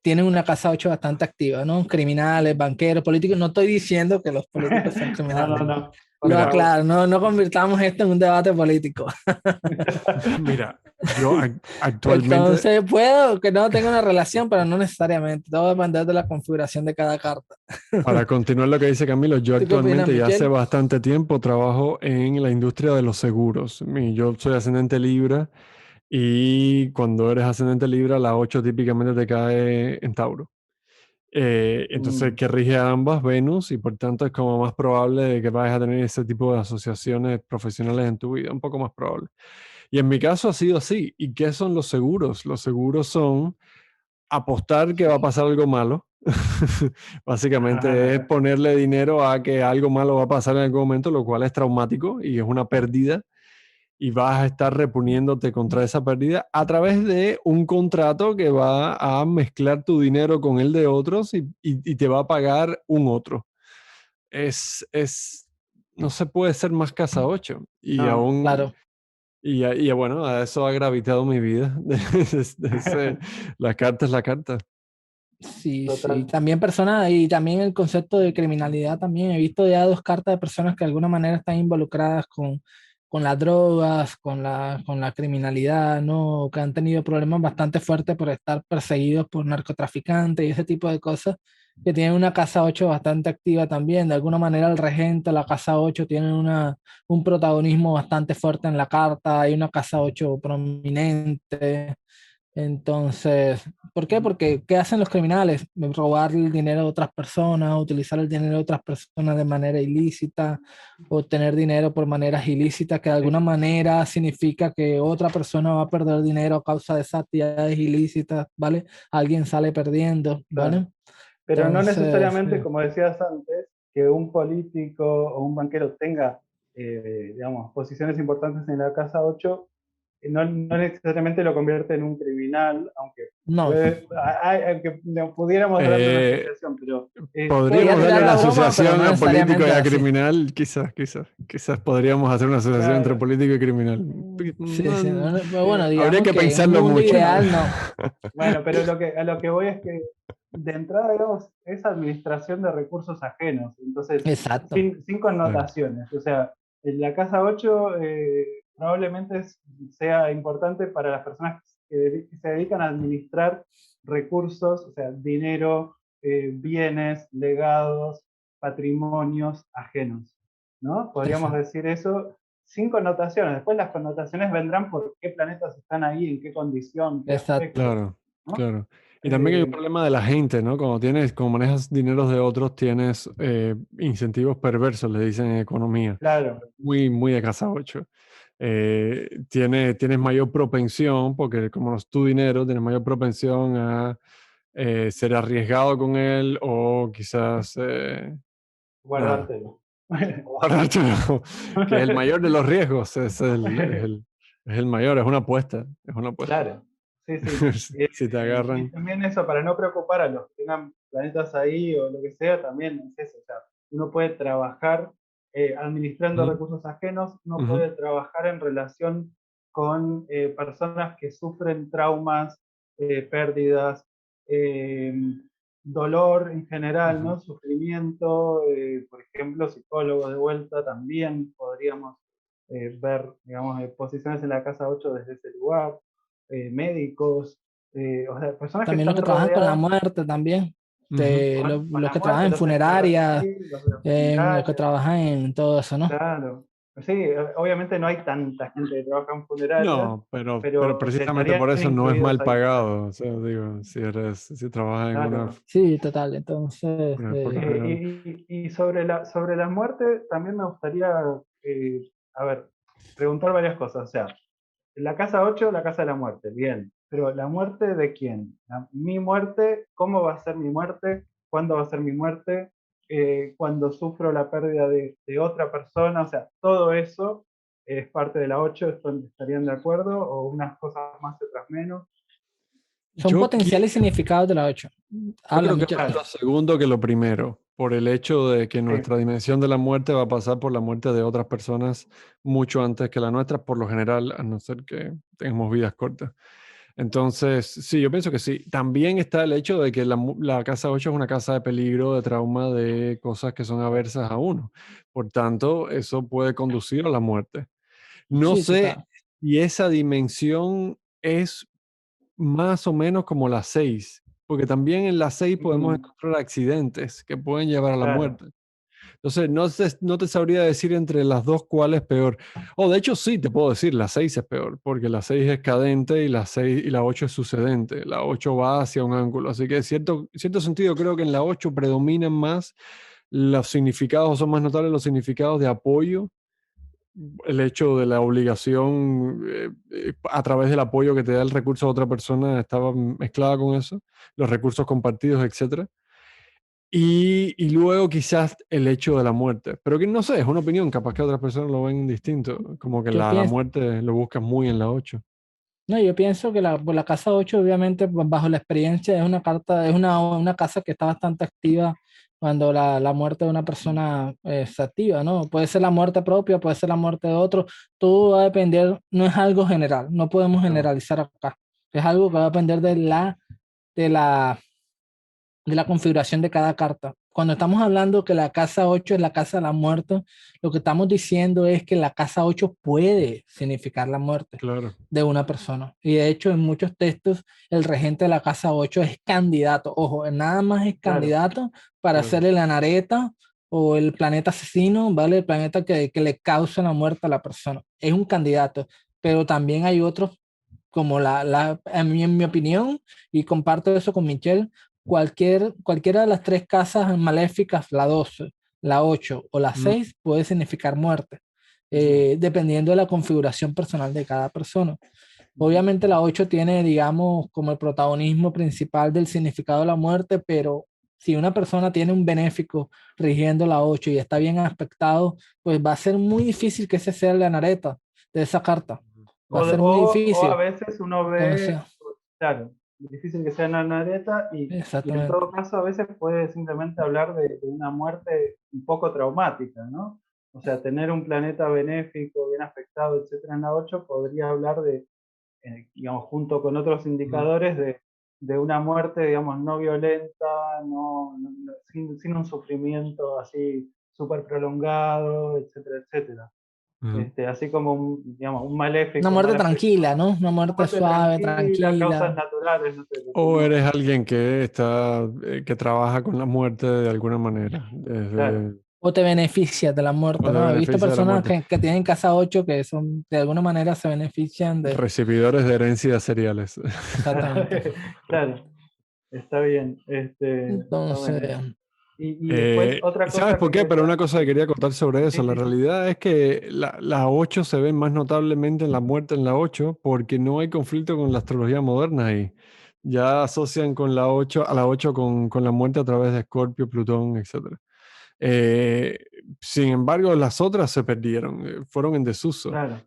tienen una casa 8 bastante activa, ¿no? Criminales, banqueros, políticos. No estoy diciendo que los políticos son No, no, criminales. no, por Lo Mira, favor. aclaro, no convirtamos esto en un debate político. mira, yo actualmente, Entonces, puedo que no tenga una relación, pero no necesariamente. Todo va a depender de la configuración de cada carta. para continuar lo que dice Camilo, yo ¿Tú qué opinas, actualmente ya hace Michelle? bastante tiempo trabajo en la industria de los seguros. Yo soy ascendente Libra y cuando eres ascendente Libra, la 8 típicamente te cae en Tauro. Entonces, Mm, que rige a ambas, Venus, y por tanto es como más probable de que vayas a tener ese tipo de asociaciones profesionales en tu vida, un poco más probable. Y en mi caso ha sido así. ¿Y qué son los seguros? Los seguros son apostar que va a pasar algo malo. Básicamente es ponerle dinero a que algo malo va a pasar en algún momento, lo cual es traumático y es una pérdida. Y vas a estar reponiéndote contra esa pérdida a través de un contrato que va a mezclar tu dinero con el de otros y te va a pagar un otro. No se puede ser más casa 8. Y no. aún, Claro. bueno, a eso ha gravitado mi vida. La carta es la carta. Sí, sí. Total. También personas, y también el concepto de criminalidad también. He visto ya dos cartas de personas que de alguna manera están involucradas con las drogas, con la criminalidad, ¿no? Que han tenido problemas bastante fuertes por estar perseguidos por narcotraficantes y ese tipo de cosas, que tienen una casa 8 bastante activa también. De alguna manera el regente, la casa 8 tienen un protagonismo bastante fuerte en la carta, hay una casa 8 prominente. Entonces, ¿por qué? Porque ¿qué hacen los criminales? Robar el dinero de otras personas, utilizar el dinero de otras personas de manera ilícita, obtener dinero por maneras ilícitas, que de alguna Sí, manera significa que otra persona va a perder dinero a causa de esas actividades ilícitas, ¿vale? Alguien sale perdiendo, claro. ¿vale? Pero no Entonces, necesariamente, como decías antes, que un político o un banquero tenga, digamos, posiciones importantes en la casa 8, no necesariamente lo convierte en un criminal, aunque No, Aunque no pudiéramos darle una Eh, asociación, pero Podríamos tirar darle la una broma, pero asociación no a político y necesariamente a así. criminal, quizás podríamos hacer una asociación entre claro. político y criminal. Sí, sí. Pero bueno, Habría digamos que que en un pensarlo mundo mucho. ideal no. Bueno, pero a lo que voy es que de entrada, digamos, es administración de recursos ajenos, entonces, Exacto. sin connotaciones. O sea, en la casa 8 probablemente sea importante para las personas que se dedican a administrar recursos, o sea, dinero, bienes, legados, patrimonios ajenos, ¿no? Podríamos Exacto. decir eso sin connotaciones. Después las connotaciones vendrán por qué planetas están ahí, en qué condición, qué Exacto. aspecto, Claro, ¿no? claro. Y también hay un problema de la gente, ¿no? Como manejas dineros de otros, tienes incentivos perversos, le dicen en economía. Claro, Muy, muy de casa 8. Tienes mayor propensión, porque como no es tu dinero, tienes mayor propensión a ser arriesgado con él o quizás nada, guardártelo. guardártelo, que es el mayor de los riesgos, es el mayor, es una apuesta. Claro, sí, sí. Si te Y agarran. también eso, para no preocupar a los que tengan planetas ahí o lo que sea, también es eso. O sea, uno puede trabajar administrando Ujú, recursos ajenos, uno ujú, puede trabajar en relación con personas que sufren traumas, pérdidas, eh, dolor en general, ujú. ¿no? Sufrimiento, por ejemplo, psicólogos de vuelta también podríamos ver, digamos, posiciones en la casa 8 desde ese lugar, médicos, o sea, personas que También los que están trabajan con la rodeadas muerte también. Ujú. con Los la que muerte, trabajan en los enterradores, funerarias, sí, los de los los que funerales, trabajan en todo eso, ¿no? claro. Sí, obviamente no hay tanta gente que trabaja en funerarias, No, pero pero que precisamente estarían por eso no es incluidos mal ahí, claro. pagado. O sea, digo, si trabajas en una, Claro. Sí, total. Entonces, por lo general. Y sobre la muerte también me gustaría, a ver, preguntar varias cosas. O sea, la casa 8, la casa de la muerte, bien. Pero ¿la muerte de quién? Mi muerte, ¿cómo va a ser mi muerte? ¿Cuándo va a ser mi muerte? Cuando sufro la pérdida de otra persona, o sea, todo eso es parte de la 8, ¿estarían de acuerdo? ¿O unas cosas más y otras menos? son Yo, qui- potenciales significados de la 8. yo Habla, creo que Michelle. más lo segundo que lo primero, por el hecho de que Sí, nuestra dimensión de la muerte va a pasar por la muerte de otras personas mucho antes que la nuestra, por lo general, a no ser que tengamos vidas cortas. Entonces, sí, yo pienso que sí. También está el hecho de que la casa 8 es una casa de peligro, de trauma, de cosas que son aversas a uno. Por tanto, eso puede conducir a la muerte. No Sí, sé total. si esa dimensión es más o menos como la 6, porque también en la 6 podemos mm, encontrar accidentes que pueden llevar a la claro, muerte. Entonces, no te sabría decir entre las dos cuál es peor. O de hecho, sí, te puedo decir, la 6 es peor, porque la 6 es cadente y la 8 es sucedente. La 8 va hacia un ángulo. Así que en cierto sentido creo que en la 8 predominan más los significados, son más notables los significados de apoyo, el hecho de la obligación a través del apoyo que te da el recurso a otra persona estaba mezclada con eso, los recursos compartidos, etcétera. Y luego quizás el hecho de la muerte. Pero que no sé, es una opinión, capaz que otras personas lo ven distinto, como que Yo la pienso, muerte lo buscas muy en la 8. no, yo pienso que pues, la casa 8 obviamente, pues, bajo la experiencia, es una carta, es una casa que está bastante activa cuando la muerte de una persona se activa, ¿no? Puede ser la muerte propia, puede ser la muerte de otro, todo va a depender, no es algo general, no podemos no, generalizar acá, es algo que va a depender de la de la configuración de cada carta. Cuando estamos hablando que la casa 8 es la casa de la muerte, lo que estamos diciendo es que la casa 8 puede significar la muerte Claro, de una persona. Y de hecho, en muchos textos, el regente de la casa 8 es candidato. Ojo, nada más es claro, candidato para claro. hacerle la nareta o el planeta asesino, ¿vale? El planeta que le causa la muerte a la persona. Es un candidato, pero también hay otros como en mi opinión, y comparto eso con Michelle, cualquiera de las tres casas maléficas, la 12, la 8 o la Mm, 6 puede significar muerte, mm, dependiendo de la configuración personal de cada persona. mm, Obviamente la 8 tiene, digamos, como el protagonismo principal del significado de la muerte, pero si una persona tiene un benéfico rigiendo la 8 y está bien aspectado, pues va a ser muy difícil que ese sea la nareta de esa carta. Va a ser muy O a difícil. veces uno Entonces, ve, claro, difícil que sea una areta, y en Exactamente. todo caso a veces puede simplemente hablar de una muerte un poco traumática, ¿no? O sea, tener un planeta benéfico, bien afectado, etcétera, en la 8 podría hablar de, digamos, junto con otros Ujú. indicadores de una muerte, digamos, no violenta, sin un sufrimiento así súper prolongado, etcétera, etcétera. Ujú. Así como digamos, un Una maléfico muerte mal afectado. tranquila, ¿no? Una Una muerte muerte suave, tranquila, causas tranquila. naturales, no sé, lo que O uno. eres alguien que está, que trabaja con la muerte de alguna manera, Claro, desde, O te beneficias de la o muerte, te ¿no? He visto beneficia de la personas muerte. que tienen casa 8 que son, de alguna manera se benefician de... Recibidores de herencias seriales. Exactamente. claro, está bien. Está Entonces, bueno. Y después otra ¿Sabes cosa por que qué? Pero quería. una cosa que quería contar sobre eso, Sí, la sí, sí. realidad es que la 8 se ve más notablemente en la muerte en la 8 porque no hay conflicto con la astrología moderna ahí. Ya asocian con la 8 a la 8 con la muerte a través de Escorpio, Plutón, etc. Eh, Sin embargo, las otras se perdieron, fueron en desuso. Claro.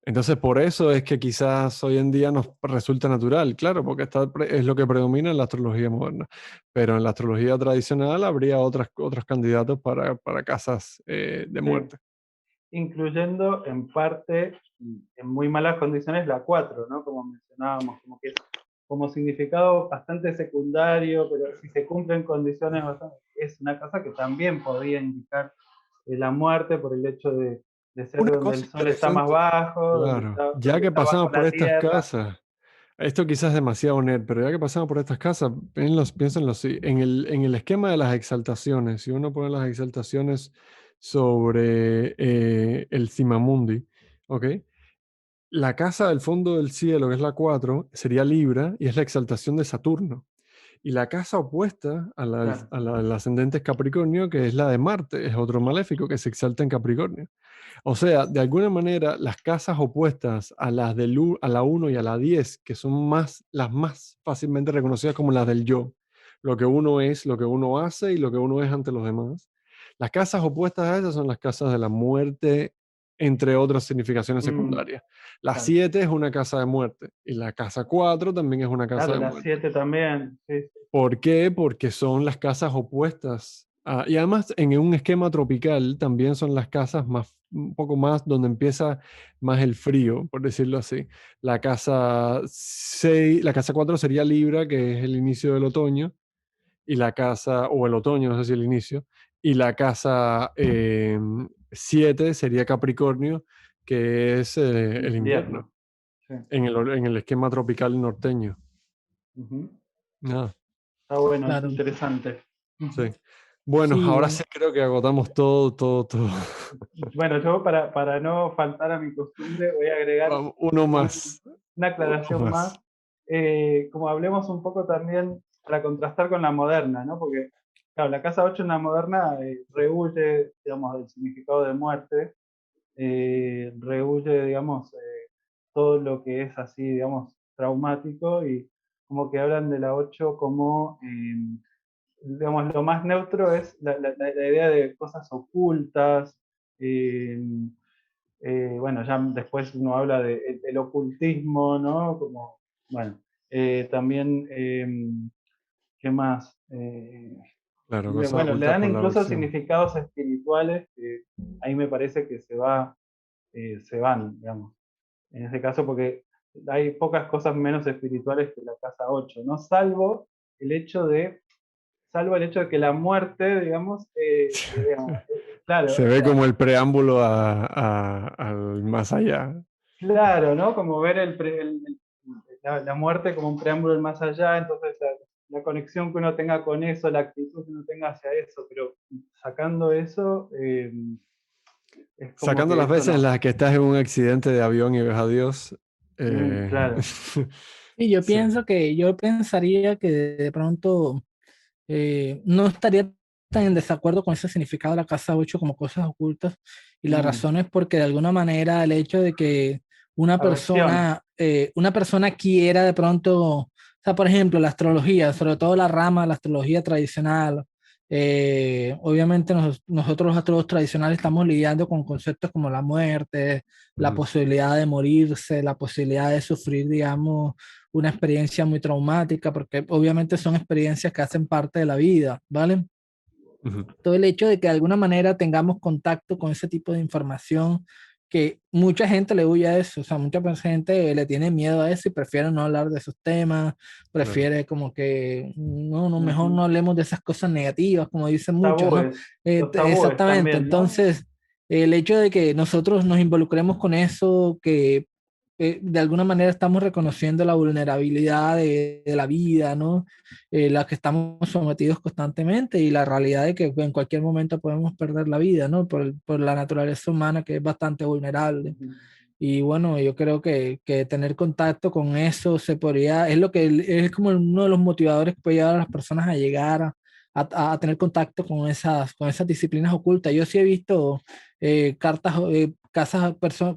Entonces, por eso es que quizás hoy en día nos resulta natural, claro, porque es lo que predomina en la astrología moderna. Pero en la astrología tradicional habría otros candidatos para casas de Sí. muerte. Incluyendo en parte, en muy malas condiciones, la 4, ¿no? Como mencionábamos, como que es como significado bastante secundario, pero si se cumplen condiciones bastante, es una casa que también podría indicar la muerte por el hecho de ser Una donde el cosa sol está más interesante, bajo, claro, ya donde que está bajo pasamos por la estas tierra. casas, esto quizás es demasiado nerd, pero ya que pasamos por estas casas, piénsenlo así, en el esquema de las exaltaciones, si uno pone las exaltaciones sobre el Cimamundi, ¿ok? La casa del fondo del cielo, que es la 4 sería Libra y es la exaltación de Saturno. Y la casa opuesta Claro. a la del ascendente es Capricornio, que es la de Marte, es otro maléfico que se exalta en Capricornio. O sea, de alguna manera, las casas opuestas a las a la 1 y a la 10, que son las más fácilmente reconocidas como las del yo, lo que uno es, lo que uno hace y lo que uno es ante los demás. Las casas opuestas a esas son las casas de la muerte, entre otras significaciones Mm, secundarias. La claro. 7 es una casa de muerte y la casa 4 también es una casa Claro, de las muerte. 7 también. Sí, sí. ¿Por qué? Porque son las casas opuestas. Y además en un esquema tropical también son las casas más, un poco más donde empieza más el frío, por decirlo así. La casa 6, la casa 4 sería Libra, que es el inicio del otoño, y la casa, o el otoño, no sé si el inicio, y la casa 7 sería Capricornio, que es el invierno, Invierno. Sí. en el esquema tropical norteño. Ujú. Nada, Está bueno, claro. interesante. sí. Bueno, Sí, ahora bueno. sí creo que agotamos todo, todo, todo. Bueno, yo para no faltar a mi costumbre voy a agregar Vamos, uno un- más, una uno aclaración más. más. Como hablemos un poco también para contrastar con la moderna, ¿no? Porque, claro, la casa 8 en la moderna rehuye, digamos, del significado de muerte, rehuye, digamos, todo lo que es así, digamos, traumático, y como que hablan de la 8 como digamos, lo más neutro es la idea de cosas ocultas. eh, bueno, ya después uno habla del el ocultismo, ¿no? Como, bueno, también, ¿qué más? Claro, cosas Bueno, le ocultas dan por la incluso versión. significados espirituales que ahí me parece que se van, digamos. En ese caso, porque hay pocas cosas menos espirituales que la casa 8, ¿no? Salvo el hecho de que la muerte, digamos, claro, Se o ve sea, como el preámbulo al más allá. claro, ¿no? Como ver la muerte como un preámbulo del más allá, entonces la conexión que uno tenga con eso, la actitud que uno tenga hacia eso, pero sacando eso, es como Sacando que las eso veces en no. las que estás en un accidente de avión y ves a Dios. Claro. Y yo Sí. pienso que, yo pensaría que de pronto no estaría tan en desacuerdo con ese significado de la casa 8 como cosas ocultas. Y la Mm, razón es porque de alguna manera el hecho de que aversión. una persona quiera de pronto, o sea, por ejemplo, la astrología, sobre todo la rama de la astrología tradicional, Obviamente nosotros los astrólogos tradicionales estamos lidiando con conceptos como la muerte, la posibilidad de morirse, la posibilidad de sufrir, digamos, una experiencia muy traumática, porque obviamente son experiencias que hacen parte de la vida, ¿vale? Todo el hecho de que de alguna manera tengamos contacto con ese tipo de información, que mucha gente le huye a eso, o sea, mucha gente le tiene miedo a eso y prefiere no hablar de esos temas, prefiere como que, no, mejor no hablemos de esas cosas negativas, como dicen muchos, ¿no? Los tabúes Exactamente, también, ¿no? entonces, el hecho de que nosotros nos involucremos con eso, que de alguna manera estamos reconociendo la vulnerabilidad de la vida, ¿no? La que estamos sometidos constantemente y la realidad de que en cualquier momento podemos perder la vida, ¿no? Por la naturaleza humana que es bastante vulnerable. Y bueno, yo creo que tener contacto con eso se podría, es lo que es como uno de los motivadores que puede llevar a las personas a llegar a tener contacto con esas disciplinas ocultas. Yo sí he visto cartas,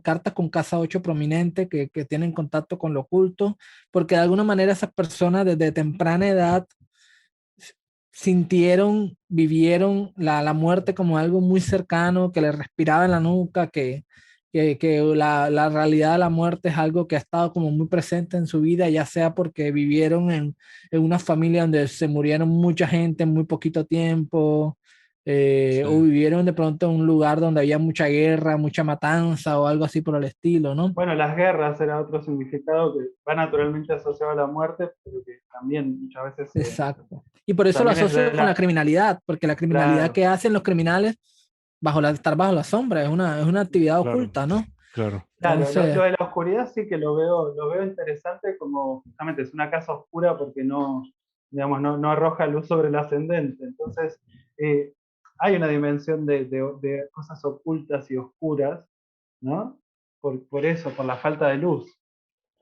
cartas con casa 8 prominente que tienen contacto con lo oculto, porque de alguna manera esas personas desde temprana edad sintieron, vivieron la muerte como algo muy cercano, que les respiraba en la nuca, que la realidad de la muerte es algo que ha estado como muy presente en su vida, ya sea porque vivieron en una familia donde se murieron mucha gente en muy poquito tiempo, o vivieron de pronto en un lugar donde había mucha guerra, mucha matanza o algo así por el estilo, ¿no? Bueno, las guerras era otro significado que va naturalmente asociado a la muerte, pero que también muchas veces Exacto. Y por eso lo también es asocio de con la criminalidad, porque la criminalidad Claro, que hacen los criminales estar bajo la sombra, es una actividad oculta, ¿no? Claro. claro, Entonces, lo de la oscuridad sí que lo veo interesante como justamente es una casa oscura porque no, digamos, no arroja luz sobre el ascendente. Entonces, eh, hay una dimensión de cosas ocultas y oscuras, ¿no? Por eso, por la falta de luz,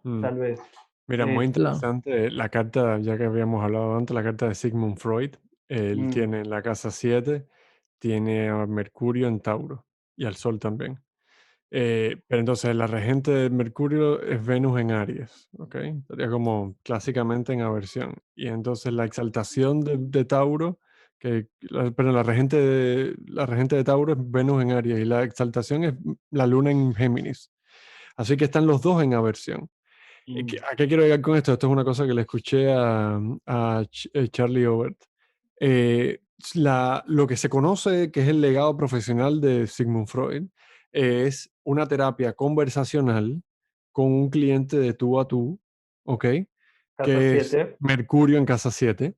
Mm. tal vez. Mira, muy claro. interesante la carta, ya que habíamos hablado antes, la carta de Sigmund Freud. Él Mm, tiene en la casa 7, tiene a Mercurio en Tauro y al Sol también. Pero entonces la regente de Mercurio es Venus en Aries, ¿ok? Estaría como clásicamente en aversión. Y entonces la exaltación de Tauro, pero la regente de Tauro es Venus en Aries y la exaltación es la Luna en Géminis. Así que están los dos en aversión. mm. ¿A qué quiero llegar con esto? Esto es una cosa que le escuché a Charlie Overt. Lo que se conoce que es el legado profesional de Sigmund Freud es una terapia conversacional con un cliente de tú a tú, ¿ok? Casa Que es 7. Mercurio en casa 7,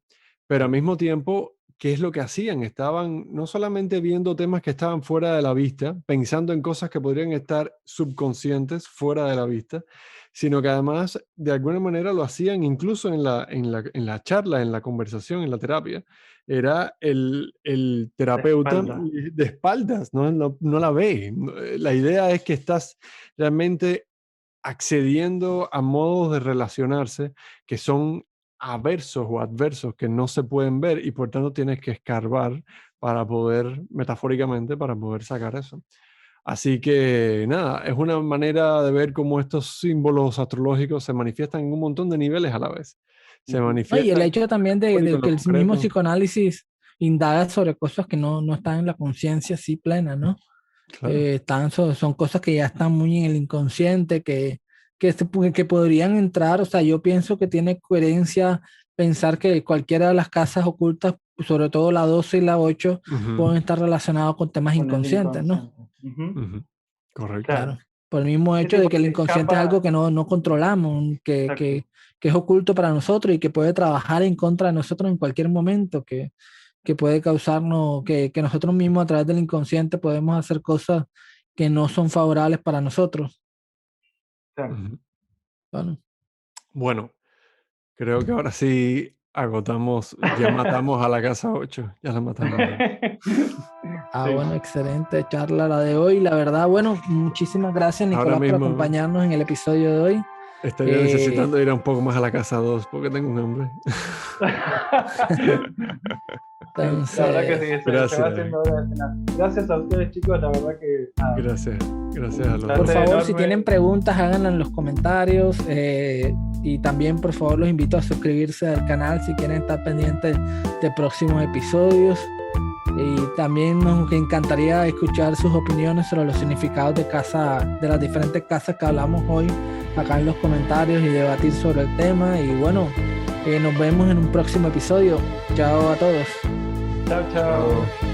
pero al mismo tiempo, ¿qué es lo que hacían? Estaban no solamente viendo temas que estaban fuera de la vista, pensando en cosas que podrían estar subconscientes fuera de la vista, sino que además de alguna manera lo hacían incluso en la charla, en la conversación, en la terapia. Era el De terapeuta espalda. de espaldas, no la ve. La idea es que estás realmente accediendo a modos de relacionarse que son aversos o adversos, que no se pueden ver y por tanto tienes que escarbar para poder, metafóricamente, para poder sacar eso. Así que nada, es una manera de ver cómo estos símbolos astrológicos se manifiestan en un montón de niveles a la vez. Se Y el manifiestan hecho también en de lo que el mismo concreto. psicoanálisis indaga sobre cosas que no están en la conciencia así plena, ¿no? Claro. Son cosas que ya están muy en el inconsciente, que podrían entrar, o sea, yo pienso que tiene coherencia pensar que cualquiera de las casas ocultas, sobre todo la 12 y la 8 Ujú, pueden estar relacionados con temas Con el inconscientes, ¿no? inconsciente. Ujú. ujú. Correcto. Claro. Claro, por el mismo Sí, hecho sí, de que el porque inconsciente es algo escapa. que no controlamos, Exacto. que es oculto para nosotros y que puede trabajar en contra de nosotros en cualquier momento, que puede causarnos, que nosotros mismos a través del inconsciente podemos hacer cosas que no son favorables para nosotros. Claro. Ujú. Bueno, Bueno, creo que ahora sí agotamos, ya matamos a la casa 8, ya la matamos. Sí. bueno, excelente charla la de hoy. La verdad, bueno, muchísimas gracias, Ahora Nicolás, por mismo acompañarnos en el episodio de hoy. estaría Eh, necesitando ir a un poco más a la casa 2 porque tengo un hambre. Sí, la verdad que entonces, sí, se va Gracias, haciendo hora de cenar. Gracias a ustedes, chicos, la verdad que nada, gracias a los por dos. placer favor, si tienen enorme. preguntas, háganlo en los comentarios. Y también, por favor, los invito a suscribirse al canal si quieren estar pendientes de próximos episodios. Y también nos encantaría escuchar sus opiniones sobre los significados de las diferentes casas que hablamos hoy acá en los comentarios y debatir sobre el tema. Y bueno, nos vemos en un próximo episodio. Chao a todos. Chao, chao.